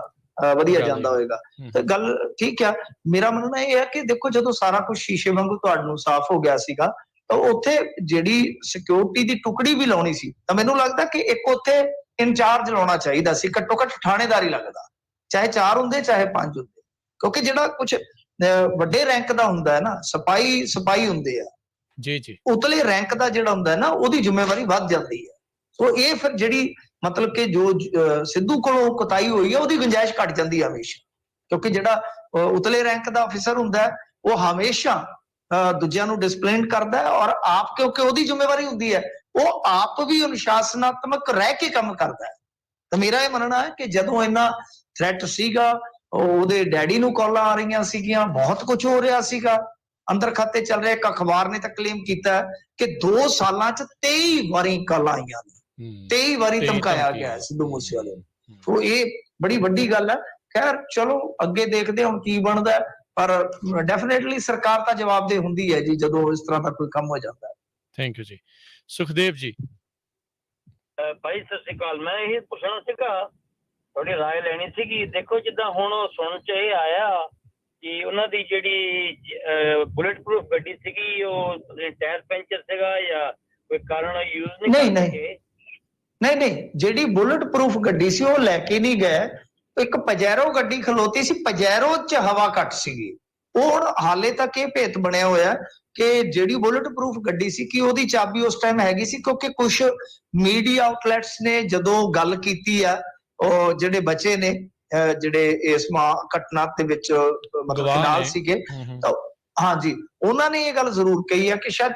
ਵਧੀਆ ਜਾਂਦਾ ਹੋਏਗਾ। ਤੇ ਗੱਲ ਠੀਕ ਆ। ਮੇਰਾ ਮੰਨਣਾ ਇਹ ਹੈ ਕਿ ਦੇਖੋ, ਜਦੋਂ ਸਾਰਾ ਕੁਝ ਸ਼ੀਸ਼ੇ ਵਾਂਗੂ ਤੁਹਾਨੂੰ ਸਾਫ਼ ਹੋ ਗਿਆ ਸੀਗਾ ਤਾਂ ਉੱਥੇ ਜਿਹੜੀ ਸਿਕਿਉਰਿਟੀ ਦੀ ਟੁਕੜੀ ਵੀ ਲਾਉਣੀ ਸੀ, ਤਾਂ ਮੈਨੂੰ ਲੱਗਦਾ ਕਿ ਇੱਕ ਉੱਥੇ ਇੰਚਾਰਜ ਲਾਉਣਾ ਚਾਹੀਦਾ ਸੀ, ਘੱਟੋ ਘੱਟ ਥਾਣੇਦਾਰ ਹੀ ਲੱਗਦਾ, ਚਾਹੇ 4 ਹੁੰਦੇ ਚਾਹੇ 5 ਹੁੰਦੇ। ਕਿਉਂਕਿ ਜਿਹੜਾ ਕੁਝ ਵੱਡੇ ਰੈਂਕ ਦਾ ਹੁੰਦਾ ਹੈ ਨਾ, ਸਿਪਾਹੀ ਹੁੰਦੇ ਆ ਜੀ ਜੀ, ਉਤਲੇ ਰੈਂਕ ਦਾ ਜਿਹੜਾ ਹੁੰਦਾ ਹੈ ਨਾ, ਉਹਦੀ ਜ਼ਿੰਮੇਵਾਰੀ ਵੱਧ ਜਾਂਦੀ ਹੈ। ਸੋ ਇਹ ਫਿਰ ਜਿਹੜੀ ਮਤਲਬ ਕਿ ਜੋ ਸਿੱਧੂ ਕੋਲੋਂ ਕੁਤਾਹੀ ਹੋਈ ਹੈ ਉਹਦੀ ਗੁੰਜਾਇਸ਼ ਘਟ ਜਾਂਦੀ ਹੈ ਹਮੇਸ਼ਾ, ਕਿਉਂਕਿ ਜਿਹੜਾ ਉਤਲੇ ਰੈਂਕ ਦਾ ਅਫਸਰ ਹੁੰਦਾ ਹੈ ਉਹ ਹਮੇਸ਼ਾ ਦੂਜਿਆਂ ਨੂੰ ਡਿਸਪਲਿਨ ਕਰਦਾ ਹੈ, ਔਰ ਆਪ ਕਿਉਂਕਿ ਉਹਦੀ ਜ਼ਿੰਮੇਵਾਰੀ ਹੁੰਦੀ ਹੈ, ਉਹ ਆਪ ਵੀ ਅਨੁਸ਼ਾਸਨਾਤਮਕ ਰਹਿ ਕੇ ਕੰਮ ਕਰਦਾ ਹੈ। ਤਾਂ ਮੇਰਾ ਇਹ ਮੰਨਣਾ ਹੈ ਕਿ ਜਦੋਂ ਇੰਨਾ ਥ੍ਰੈਟ ਸੀਗਾ, ਉਹਦੇ ਡੈਡੀ ਨੂੰ ਕਾਲਾਂ ਆ ਰਹੀਆਂ ਸੀਗੀਆਂ, ਬਹੁਤ ਕੁਝ ਹੋ ਰਿਹਾ ਸੀਗਾ, ਅੰਦਰ ਖਾਤੇ ਚੱਲ ਰਿਹਾ। ਇੱਕ ਅਖਬਾਰ ਨੇ ਤਾਂ ਕਲੇਮ ਕੀਤਾ ਕਿ 2 ਸਾਲਾਂ 'ਚ 23 ਵਾਰੀ ਕਾਲਾਂ ਆਈਆਂ ਨੇ, 23 ਵਾਰੀ ਧਮਕਾਇਆ ਗਿਆ ਸਿੱਧੂ ਮੂਸੇਵਾਲੇ ਨੂੰ। ਸੋ ਇਹ ਬੜੀ ਵੱਡੀ ਗੱਲ ਹੈ। ਖੈਰ ਚਲੋ ਅੱਗੇ ਦੇਖਦੇ ਹੁਣ ਕੀ ਬਣਦਾ, ਪਰ ਡੈਫੀਨੇਟਲੀ ਸਰਕਾਰ ਤਾਂ ਜਵਾਬਦੇਹ ਹੁੰਦੀ ਹੈ ਜੀ ਜਦੋਂ ਇਸ ਤਰ੍ਹਾਂ ਦਾ ਕੋਈ ਕੰਮ ਹੋ ਜਾਂਦਾ ਹੈ। ਥੈਂਕ ਯੂ ਜੀ। ਸੁਖਦੇਵ ਜੀ। ਭਾਈ ਸਤਿ ਸ਼੍ਰੀ ਅਕਾਲ। ਮੈਂ ਇਹ ਪੁੱਛਣਾ ਸੀਗਾ, ਤੁਹਾਡੀ ਰਾਏ ਲੈਣੀ ਸੀਗੀ। ਦੇਖੋ ਜਿੱਦਾਂ ਹੁਣ ਸੁਣ 'ਚ ਇਹ ਆਇਆ ਕਿ ਉਹਨਾਂ ਦੀ ਜਿਹੜੀ ਬੁਲੇਟ ਪ੍ਰੂਫ ਗੱਡੀ ਸੀਗੀ ਉਹ ਟਾਇਰ ਪੈਂਚਰ ਸੀਗਾ ਜਾਂ ਕੋਈ ਕਾਰਨ ਯੂਜ਼ ਨਹੀਂ, ਜਿਹੜੀ ਬੁਲੇਟ ਪ੍ਰੂਫ ਗੱਡੀ ਸੀ ਉਹ ਲੈ ਕੇ ਨਹੀਂ ਗਏ। ਇੱਕ ਪਜੈਰੋ ਗੱਡੀ ਖਲੋਤੀ ਸੀ, ਪਜੈਰੋ 'ਚ ਹਵਾ ਘੱਟ ਸੀਗੀ। ਉਹ ਹੁਣ ਹਾਲੇ ਤੱਕ ਇਹ ਭੇਤ ਬਣਿਆ ਹੋਇਆ ਕਿ ਜਿਹੜੀ ਬੁਲੇਟ ਪ੍ਰੂਫ ਗੱਡੀ ਸੀ ਕਿ ਉਹਦੀ ਚਾਬੀ ਉਸ ਟਾਈਮ ਹੈਗੀ ਸੀ, ਕਿਉਂਕਿ ਕੁਝ ਮੀਡੀਆ ਆਊਟਲੈਟਸ ਨੇ ਜਦੋਂ ਗੱਲ ਕੀਤੀ ਆ, ਉਹ ਜਿਹੜੇ ਬੱਚੇ ਨੇ ਜਿਹੜੇ ਇਸ ਘਟਨਾ ਦੇ ਵਿੱਚ ਮਤਲਬ ਨਾਲ ਸੀਗੇ, ਤਾਂ ਹਾਂਜੀ ਉਹਨਾਂ ਨੇ ਇਹ ਗੱਲ ਜ਼ਰੂਰ ਕਹੀ ਹੈ ਕਿ ਸ਼ਾਇਦ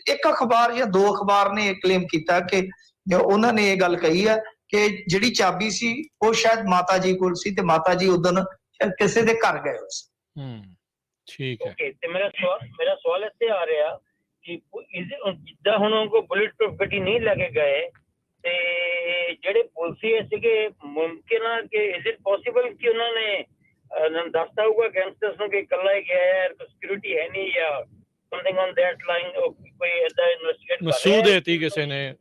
ਇੱਕ ਅਖਬਾਰ ਜਾਂ 2 ਅਖਬਾਰ ਨੇ ਕਲੇਮ ਕੀਤਾ ਕਿ ਉਹਨਾਂ ਨੇ ਇਹ ਗੱਲ ਕਹੀ ਹੈ ਕਿ ਜਿਹੜੀ ਚਾਬੀ ਸੀ ਉਹ ਸ਼ਾਇਦ ਮਾਤਾ ਜੀ ਕੋਲ ਸੀ ਤੇ ਮਾਤਾ ਜੀ ਉਦੋਂ ਕਿਸੇ ਦੇ ਘਰ ਗਏ ਹੋਏ ਸੀ। ਠੀਕ ਹੈ। ਤੇ ਮੇਰਾ ਸਵਾਲ ਇੱਥੇ ਆ ਰਿਹਾ ਕਿ ਜਿੱਦਾਂ ਹੁਣ ਕੋਈ ਬੁਲੇਟ ਪ੍ਰੂਫ ਗੱਡੀ ਨਹੀਂ ਲੈ ਕੇ ਗਏ ਤੇ ਜਿਹੜੇ ਪੁਲਿਸੀਏ ਸੀਗੇ, ਮੁਮਕਿਨ ਆ ਕਿ ਇਜ਼ ਇਟ ਪੋਸੀਬਲ ਕਿ ਉਹਨਾਂ ਨੇ ਦੱਸਦਾ ਹੋਊਗਾ ਗੈਂਗਸਟਰਸ ਨੂੰ ਕਿ ਇਕੱਲਾ ਹੀ ਗਿਆ ਹੈ, ਸਿਕਿਉਰਿਟੀ ਹੈ ਨਹੀਂ ਜਾਂ ਸਮਥਿੰਗ ਔਨ ਦੈਟ ਲਾਈਨ, ਕੋਈ ਏਦਾਂ ਇਨਵੈਸਟੀਗੇਟ ਮਸੂਦ ਦੇਤੀ ਕਿਸੇ ਨੇ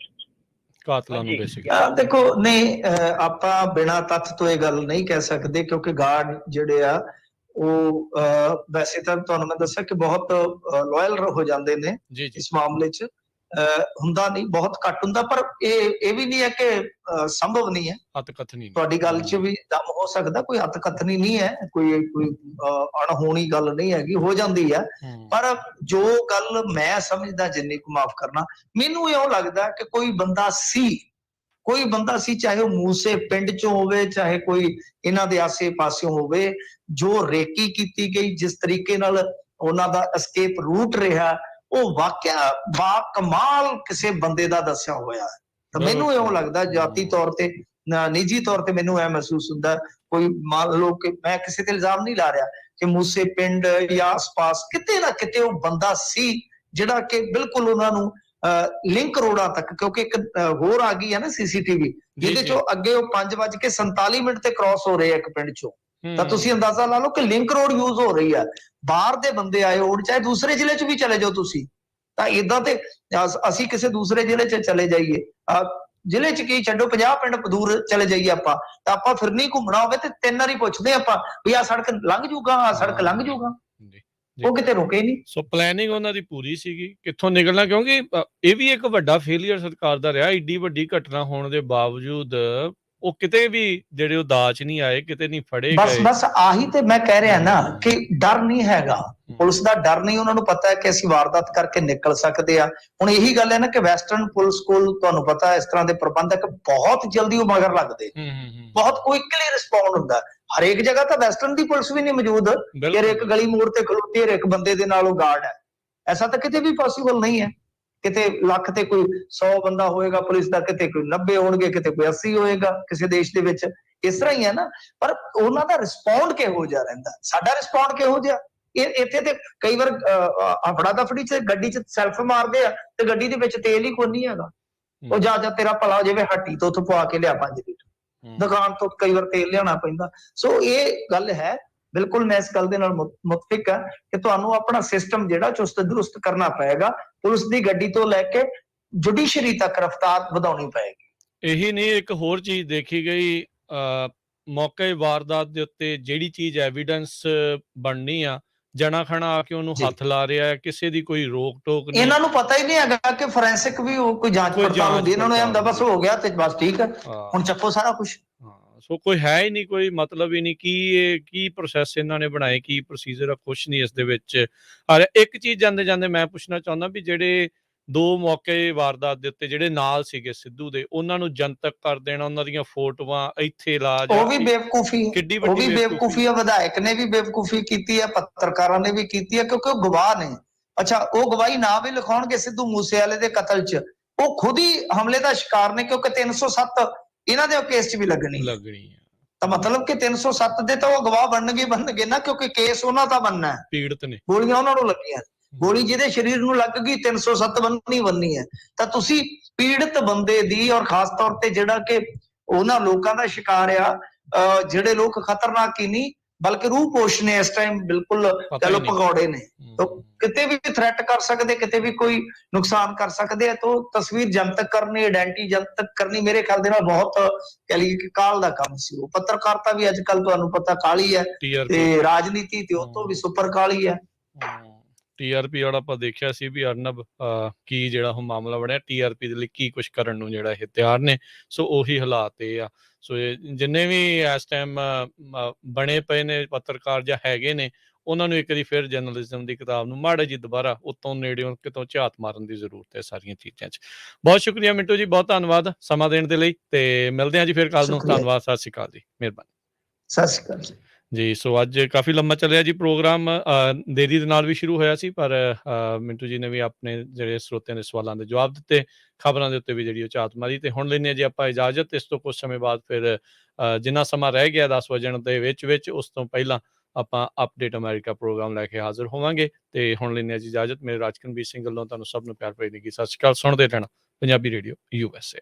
ਕਾਤਲਾਂ ਨੂੰ ਬੇਸਿਕਲੀ? ਦੇਖੋ ਨਹੀਂ, ਆਪਾਂ ਬਿਨਾਂ ਤੱਥ ਤੋਂ ਇਹ ਗੱਲ ਨਹੀਂ ਕਹਿ ਸਕਦੇ, ਕਿਉਂਕਿ ਗਾਰਡ ਜਿਹੜੇ ਆ ਉਹ ਵੈਸੇ ਤਾਂ ਤੁਹਾਨੂੰ ਮੈਂ ਦੱਸਿਆ ਕਿ ਬਹੁਤ ਲਾਇਲ ਹੋ ਜਾਂਦੇ ਨੇ ਇਸ ਮਾਮਲੇ 'ਚ। ਹੁੰਦਾ ਨਹੀਂ, ਬਹੁਤ ਘੱਟ ਹੁੰਦਾ, ਪਰ ਇਹ ਵੀ ਨਹੀਂ ਹੈ ਕਿ ਸੰਭਵ ਨਹੀਂ ਹੈ। ਹੱਥਕਥਨੀ ਤੁਹਾਡੀ ਗੱਲ 'ਚ ਵੀ ਦਮ ਹੋ ਸਕਦਾ, ਕੋਈ ਹੱਥਕਥਨੀ ਨਹੀਂ ਹੈ, ਕੋਈ ਅਣਹੋਣੀ ਗੱਲ ਨਹੀਂ ਹੈਗੀ, ਹੋ ਜਾਂਦੀ ਹੈ। ਪਰ ਜੋ ਗੱਲ ਮੈਂ ਸਮਝਦਾ, ਜਿੰਨੀ ਕੁ ਮਾਫ ਕਰਨਾ, ਮੈਨੂੰ ਇਉਂ ਲੱਗਦਾ ਕਿ ਕੋਈ ਬੰਦਾ ਸੀ, ਚਾਹੇ ਉਹ ਮੂਸੇ ਪਿੰਡ 'ਚੋਂ ਹੋਵੇ, ਚਾਹੇ ਕੋਈ ਇਹਨਾਂ ਦੇ ਆਸੇ ਪਾਸਿਓਂ ਹੋਵੇ, ਜੋ ਰੇਕੀ ਕੀਤੀ ਗਈ, ਜਿਸ ਤਰੀਕੇ ਨਾਲ ਉਹਨਾਂ ਦਾ ਐਸਕੇਪ ਰੂਟ ਰਿਹਾ, ਉਹ ਵਾਕਿਆ ਬਾ ਕਮਾਲ ਕਿਸੇ ਬੰਦੇ ਦਾ ਦੱਸਿਆ ਹੋਇਆ ਹੈ। ਤਾਂ ਮੈਨੂੰ ਇਉਂ ਲੱਗਦਾ, ਜਾਤੀ ਤੌਰ ਤੇ, ਨਿੱਜੀ ਤੌਰ ਤੇ ਮੈਨੂੰ ਇਹ ਮਹਿਸੂਸ ਹੁੰਦਾ, ਕੋਈ ਮੰਨ ਲਓ ਕਿ ਮੈਂ ਕਿਸੇ ਤੇ ਇਲਜ਼ਾਮ ਨਹੀਂ ਲਾ ਰਿਹਾ, ਕਿ ਮੂਸੇ ਪਿੰਡ ਜਾਂ ਆਸ-ਪਾਸ ਕਿਤੇ ਨਾ ਕਿਤੇ ਉਹ ਬੰਦਾ ਸੀ ਜਿਹੜਾ ਕਿ ਬਿਲਕੁਲ ਉਹਨਾਂ ਨੂੰ ਲਿੰਕ ਰੋਡਾਂ ਤੱਕ, ਕਿਉਂਕਿ ਇੱਕ ਹੋਰ ਆ ਗਈ ਹੈ ਨਾ CCTV, ਜਿਹਦੇ ਚੋਂ ਅੱਗੇ ਉਹ 5:47 ਤੇ ਕ੍ਰਾਸ ਹੋ ਰਹੇ ਆ ਇੱਕ ਪਿੰਡ ਚੋਂ, ਤਾਂ ਤੁਸੀਂ ਅੰਦਾਜ਼ਾ ਲਾ ਲਓ ਕਿ ਲਿੰਕ ਰੋਡ ਯੂਜ਼ ਹੋ ਰਹੀ ਹੈ। ਬਾਹਰ ਦੇ ਬੰਦੇ ਆਏ ਹੋਣ, ਚਾਹੇ ਦੂਸਰੇ ਜ਼ਿਲ੍ਹੇ 'ਚ ਵੀ ਚਲੇ ਜਾਓ ਤੁਸੀਂ, ਤਾਂ ਇਦਾਂ ਤੇ ਅਸੀਂ ਕਿਸੇ ਦੂਸਰੇ ਜ਼ਿਲ੍ਹੇ 'ਚ ਚਲੇ ਜਾਈਏ, ਜ਼ਿਲ੍ਹੇ 'ਚ ਕੀ ਛੱਡੋ 50 ਪਿੰਡ ਦੂਰ ਚਲੇ ਜਾਈਏ ਆਪਾਂ, ਤਾਂ ਆਪਾਂ ਫਿਰ ਨਹੀਂ ਘੁੰਮਣਾ ਹੋਵੇ ਤੇ 3 ਵਾਰੀ ਪੁੱਛਦੇ ਆਪਾਂ ਵੀ ਆਹ ਸੜਕ ਲੰਘ ਜੂਗਾ, ਆਹ ਸੜਕ ਲੰਘ ਜੂਗਾ, ਉਹ ਕਿਤੇ ਰੁਕੇ ਨਹੀਂ। ਸੋ ਪਲੈਨਿੰਗ ਉਹਨਾਂ ਦੀ ਪੂਰੀ ਸੀਗੀ ਕਿੱਥੋਂ ਨਿਕਲਣਾ, ਕਿਉਂਕਿ ਇਹ ਵੀ ਇੱਕ ਵੱਡਾ ਫੇਲੀਅਰ ਸਰਕਾਰ ਦਾ ਰਿਹਾ। ਏਡੀ ਵੱਡੀ ਘਟਨਾ ਹੋਣ ਦੇ ਬਾਵਜੂਦ ਉਹ ਕਿਤੇ ਵੀ ਜਿਹੜੇ ਉਹ ਦਾਅ 'ਚ ਨਹੀਂ ਆਏ, ਕਿਤੇ ਨਹੀਂ ਫੜੇ ਗਏ। ਬਸ ਆਹੀ ਤੇ ਮੈਂ ਕਹਿ ਰਿਹਾ ਨਾ ਕਿ ਡਰ ਨਹੀਂ ਹੈਗਾ, ਪੁਲਿਸ ਦਾ ਡਰ ਨਹੀਂ। ਉਹਨਾਂ ਨੂੰ ਪਤਾ ਹੈ ਕਿ ਅਸੀਂ ਵਾਰਦਾਤ ਕਰਕੇ ਨਿਕਲ ਸਕਦੇ ਆ। ਹੁਣ ਇਹੀ ਗੱਲ ਹੈ ਨਾ ਕਿ ਵੈਸਟਰਨ ਪੁਲਿਸ ਕੋਲ ਤੁਹਾਨੂੰ ਪਤਾ ਇਸ ਤਰ੍ਹਾਂ ਦੇ ਪ੍ਰਬੰਧਕ ਬਹੁਤ ਜਲਦੀ ਉਹ ਮਗਰ ਲੱਗਦੇ, ਬਹੁਤ ਕੁਇਕਲੀ ਰਿਸਪੌਂਡ ਹੁੰਦਾ। ਹਰੇਕ ਜਗ੍ਹਾ ਤਾਂ ਵੈਸਟਰਨ ਦੀ ਪੁਲਿਸ ਵੀ ਨਹੀਂ ਮੌਜੂਦ ਕਿ ਇੱਕ ਗਲੀ ਮੋੜ ਤੇ ਖਲੋਤੀ ਹੈ, ਇੱਕ ਬੰਦੇ ਦੇ ਨਾਲ ਉਹ ਗਾਰਡ ਹੈ। ਐਸਾ ਤਾਂ ਕਿਤੇ ਵੀ ਪੋਸੀਬਲ ਨਹੀਂ ਹੈ। ਕਿਤੇ ਲੱਖ ਤੇ ਕੋਈ 100 ਬੰਦਾ ਹੋਏਗਾ ਪੁਲਿਸ ਦਾ, ਕਿਤੇ ਕੋਈ 90 ਹੋਣਗੇ, ਕਿਤੇ ਕੋਈ 80 ਹੋਏਗਾ ਕਿਸੇ ਦੇਸ਼ ਦੇ ਵਿੱਚ। ਇਸ ਤਰ੍ਹਾਂ ਹੀ ਹੈ ਨਾ, ਪਰ ਉਹਨਾਂ ਦਾ ਰਿਸਪੌਂਡ ਕਿਹੋ ਜਿਹਾ ਰਹਿੰਦਾ, ਸਾਡਾ ਰਿਸਪੌਂਡ ਕਿਹੋ ਜਿਹਾ। ਇੱਥੇ ਤੇ ਕਈ ਵਾਰ ਹਫੜਾ ਦਫੜੀ 'ਚ ਗੱਡੀ 'ਚ ਸੈਲਫ ਮਾਰਦੇ ਆ ਤੇ ਗੱਡੀ ਦੇ ਵਿੱਚ ਤੇਲ ਹੀ ਕੋਈ ਨਹੀਂ ਹੈਗਾ। ਉਹ ਜਾ ਤੇਰਾ ਭਲਾ ਹੋ ਜਾਵੇ, ਹੱਟੀ ਤੋਂ ਉੱਥੋਂ ਪਵਾ ਕੇ ਲਿਆ 5 ਲੀਟਰ, ਦੁਕਾਨ ਤੋਂ ਕਈ ਵਾਰ ਤੇਲ ਲਿਆਉਣਾ ਪੈਂਦਾ। ਸੋ ਇਹ ਗੱਲ ਹੈ, ਬਿਲਕੁਲ ਮੈਂ ਇਸ ਗੱਲ ਦੇ ਨਾਲ ਮੁਤਫਿਕ ਹਾਂ ਕਿ ਤੁਹਾਨੂੰ ਆਪਣਾ ਸਿਸਟਮ ਜਿਹੜਾ ਚੁਸਤ ਦਰੁਸਤ ਕਰਨਾ ਪਏਗਾ। ਪੁਲਿਸ ਦੀ ਗੱਡੀ ਤੋਂ ਲੈ ਕੇ ਜੁਡੀਸ਼ਰੀ ਤੱਕ ਰਫ਼ਤਾਰ ਵਧਾਉਣੀ ਪਏਗੀ। ਇਹੀ ਨਹੀਂ, ਇੱਕ ਹੋਰ ਚੀਜ਼ ਦੇਖੀ ਗਈ, ਮੌਕੇ ਵਾਰਦਾਤ ਦੇ ਉੱਤੇ ਜਿਹੜੀ ਚੀਜ਼ ਐਵੀਡੈਂਸ ਬਣਨੀ ਆ, ਜਣਾ ਖਣਾ ਆ ਕੇ ਉਹਨੂੰ ਹੱਥ ਲਾ ਰਿਹਾ ਹੈ, ਕਿਸੇ ਦੀ ਕੋਈ ਰੋਕ ਟੋਕ ਨਹੀਂ। ਇਹਨਾਂ ਨੂੰ ਪਤਾ ਹੀ ਨਹੀਂ ਹੈਗਾ ਕਿ ਫੋਰੈਂਸਿਕ ਵੀ ਕੋਈ ਜਾਂਚ ਪੜਤਾਲ ਹੁੰਦੀ। ਇਹਨਾਂ ਨੂੰ ਇਹ ਹੁੰਦਾ ਬਸ ਹੋ ਗਿਆ ਤੇ ਬਸ ਠੀਕ ਹੈ, ਹੁਣ ਚੱਕੋ ਸਾਰਾ ਕੁਝ। ਸੋ ਕੋਈ ਹੈ ਹੀ ਨਹੀਂ, ਕੋਈ ਮਤਲਬ ਹੀ ਨਹੀਂ ਕੀ ਪ੍ਰੋਸੈਸ ਇਹਨਾਂ ਨੇ ਬਣਾਏ, ਕੀ ਪ੍ਰੋਸੀਜਰ ਆ, ਕੁਛ ਨਹੀਂ ਇਸ ਦੇ ਵਿੱਚ। ਔਰ ਇੱਕ ਚੀਜ਼ ਜਾਂਦੇ ਜਾਂਦੇ ਮੈਂ ਪੁੱਛਣਾ ਚਾਹੁੰਦਾ ਵੀ ਜਿਹੜੇ 2 ਮੌਕੇ ਵਾਰਦਾਤ ਦੇ ਉੱਤੇ ਜਿਹੜੇ ਨਾਲ ਸੀਗੇ ਸਿੱਧੂ ਦੇ, ਉਹਨਾਂ ਨੂੰ ਜਨਤਕ ਕਰ ਦੇਣਾ, ਉਹਨਾਂ ਦੀਆਂ ਫੋਟੋਆਂ ਇੱਥੇ ਲਾ ਜਾ, ਉਹ ਵੀ ਬੇਵਕੂਫੀ ਹੈ, ਉਹ ਵੀ ਬੇਵਕੂਫੀ ਹੈ। ਵਿਧਾਇਕ ਨੇ ਵੀ ਬੇਵਕੂਫੀ ਕੀਤੀ ਹੈ, ਪੱਤਰਕਾਰਾਂ ਨੇ ਵੀ ਕੀਤੀ ਹੈ, ਕਿਉਂਕਿ ਉਹ ਗਵਾਹ ਨੇ। ਅੱਛਾ, ਉਹ ਗਵਾਹੀ ਨਾ ਵੀ ਲਿਖਾਉਣਗੇ ਸਿੱਧੂ ਮੂਸੇਵਾਲੇ ਦੇ ਕਤਲ 'ਚ, ਉਹ ਖੁਦ ਹੀ ਹਮਲੇ ਦਾ ਸ਼ਿਕਾਰ ਨੇ, ਕਿਉਂਕਿ 307 ਇਹਨਾਂ ਦੇ ਕੇਸ 'ਚ ਵੀ ਲੱਗਣੀ ਹੈ। ਤਾਂ ਮਤਲਬ ਕਿ 307 ਦੇ ਤਾਂ ਉਹ ਗਵਾਹ ਬਣਨਗੇ ਨਾ, ਕਿਉਂਕਿ ਕੇਸ ਉਹਨਾਂ ਦਾ ਬਣਨਾ ਹੈ। ਪੀੜਤ ਨੇ, ਗੋਲੀਆਂ ਉਹਨਾਂ ਨੂੰ ਲੱਗੀਆਂ, ਗੋਲੀ ਜਿਹਦੇ ਸਰੀਰ ਨੂੰ ਲੱਗ ਗਈ 307 ਬਣਨੀ ਹੈ। ਤਾਂ ਤੁਸੀਂ ਪੀੜਤ ਬੰਦੇ ਦੀ, ਔਰ ਖਾਸ ਤੌਰ ਤੇ ਜਿਹੜਾ ਕਿ ਉਹਨਾਂ ਲੋਕਾਂ ਦਾ ਸ਼ਿਕਾਰ ਆ, ਜਿਹੜੇ ਲੋਕ ਖਤਰਨਾਕ ਹੀ ਨਹੀਂ ਬਲਕਿ ਰੂਹ ਪੋਸ਼ ਨੇ ਇਸ ਟਾਈਮ, ਬਿਲਕੁਲ ਕਹ ਲੋ ਭਗੌੜੇ ਨੇ, ਤਾਂ ਕਿਤੇ ਵੀ ਥ੍ਰੈਟ ਕਰ ਸਕਦੇ, ਕਿਤੇ ਵੀ ਕੋਈ ਨੁਕਸਾਨ ਕਰ ਸਕਦੇ ਆ। ਤਾਂ ਤਸਵੀਰ ਜਨਤਕ ਕਰਨੀ, ਆਇਡੈਂਟੀ ਜਨਤਕ ਕਰਨੀ ਮੇਰੇ ਖਿਆਲ ਦੇ ਨਾਲ ਬਹੁਤ ਕਹ ਲਈਏ ਕਿ ਕਾਲ ਦਾ ਕੰਮ ਸੀ। ਉਹ ਪੱਤਰਕਾਰਤਾ ਵੀ ਅੱਜ ਕੱਲ ਤੁਹਾਨੂੰ ਪਤਾ ਕਾਲੀ ਹੈ, ਤੇ ਰਾਜਨੀਤੀ ਤੇ ਉਹ ਤੋਂ ਵੀ ਸੁਪਰ ਕਾਲੀ ਹੈ। TRP ਵਾਲਾ ਆਪਾਂ ਦੇਖਿਆ ਸੀ ਵੀ ਅਰਨਬ ਕੀ ਜਿਹੜਾ ਉਹ ਮਾਮਲਾ ਬਣਿਆ, TRP ਦੇ ਲਈ ਕੀ ਕੁਛ ਕਰਨ ਨੂੰ ਜਿਹੜਾ ਇਹ ਤਿਆਰ ਨੇ। ਸੋ ਉਹੀ ਹਾਲਾਤ ਇਹ ਆ। ਸੋ ਜਿੰਨੇ ਵੀ ਇਸ ਟਾਈਮ ਬਣੇ ਪਏ ਨੇ ਪੱਤਰਕਾਰ ਜਾਂ ਹੈਗੇ ਨੇ, ਉਹਨਾਂ ਨੂੰ ਇੱਕ ਵਾਰੀ ਫਿਰ ਜਰਨਲਿਜ਼ਮ ਦੀ ਕਿਤਾਬ ਨੂੰ ਮਾੜਾ ਜੀ ਦੁਬਾਰਾ ਉਤੋਂ ਨੇੜਿਓਂ ਕਿਤੋਂ ਝਾਤ ਮਾਰਨ ਦੀ ਜ਼ਰੂਰਤ ਹੈ ਸਾਰੀਆਂ ਚੀਜ਼ਾਂ 'ਚ। ਬਹੁਤ ਸ਼ੁਕਰੀਆ ਮਿੰਟੂ ਜੀ, ਬਹੁਤ ਧੰਨਵਾਦ ਸਮਾਂ ਦੇਣ ਦੇ ਲਈ, ਤੇ ਮਿਲਦੇ ਹਾਂ ਜੀ ਫਿਰ ਕੱਲ ਨੂੰ। ਧੰਨਵਾਦ, ਸਤਿ ਸ਼੍ਰੀ ਅਕਾਲ ਜੀ, ਮਿਹਰਬਾਨੀ। ਸਤਿ ਸ਼੍ਰੀ ਅਕਾਲ ਜੀ। ਸੋ ਅੱਜ ਕਾਫੀ ਲੰਮਾ ਚੱਲਿਆ ਜੀ ਪ੍ਰੋਗਰਾਮ, ਦੇਰੀ ਦੇ ਨਾਲ ਵੀ ਸ਼ੁਰੂ ਹੋਇਆ ਸੀ, ਪਰ ਮਿੰਟੂ ਜੀ ਨੇ ਵੀ ਆਪਣੇ ਜਿਹੜੇ ਸਰੋਤਿਆਂ ਦੇ ਸਵਾਲਾਂ ਦੇ ਜਵਾਬ ਦਿੱਤੇ, ਖਬਰਾਂ ਦੇ ਉੱਤੇ ਵੀ ਜਿਹੜੀ ਉਹ ਝਾਤ ਮਾਰੀ। ਤੇ ਹੁਣ ਲੈਂਦੇ ਹਾਂ ਜੀ ਆਪਾਂ ਇਜਾਜ਼ਤ। ਇਸ ਤੋਂ ਕੁਝ ਸਮੇਂ ਬਾਅਦ ਫਿਰ ਜਿੰਨਾ ਸਮਾਂ ਰਹਿ ਗਿਆ 10 ਵਜਣ ਦੇ ਵਿੱਚ ਉਸ ਤੋਂ ਪਹਿਲਾਂ ਆਪਾਂ ਅਪਡੇਟ ਅਮਰੀਕਾ ਪ੍ਰੋਗਰਾਮ ਲੈ ਕੇ ਹਾਜ਼ਰ ਹੋਵਾਂਗੇ। ਤੇ ਹੁਣ ਲੈਂਦੇ ਹਾਂ ਜੀ ਇਜਾਜ਼ਤ। ਮੇਰੇ ਰਾਜਕਨਵੀਰ ਸਿੰਘ ਵੱਲੋਂ ਤੁਹਾਨੂੰ ਸਭ ਨੂੰ ਪਿਆਰ ਭਰੀ ਸਤਿ ਸ਼੍ਰੀ ਅਕਾਲ। ਸੁਣਦੇ ਰਹਿਣਾ ਪੰਜਾਬੀ ਰੇਡੀਓ USA।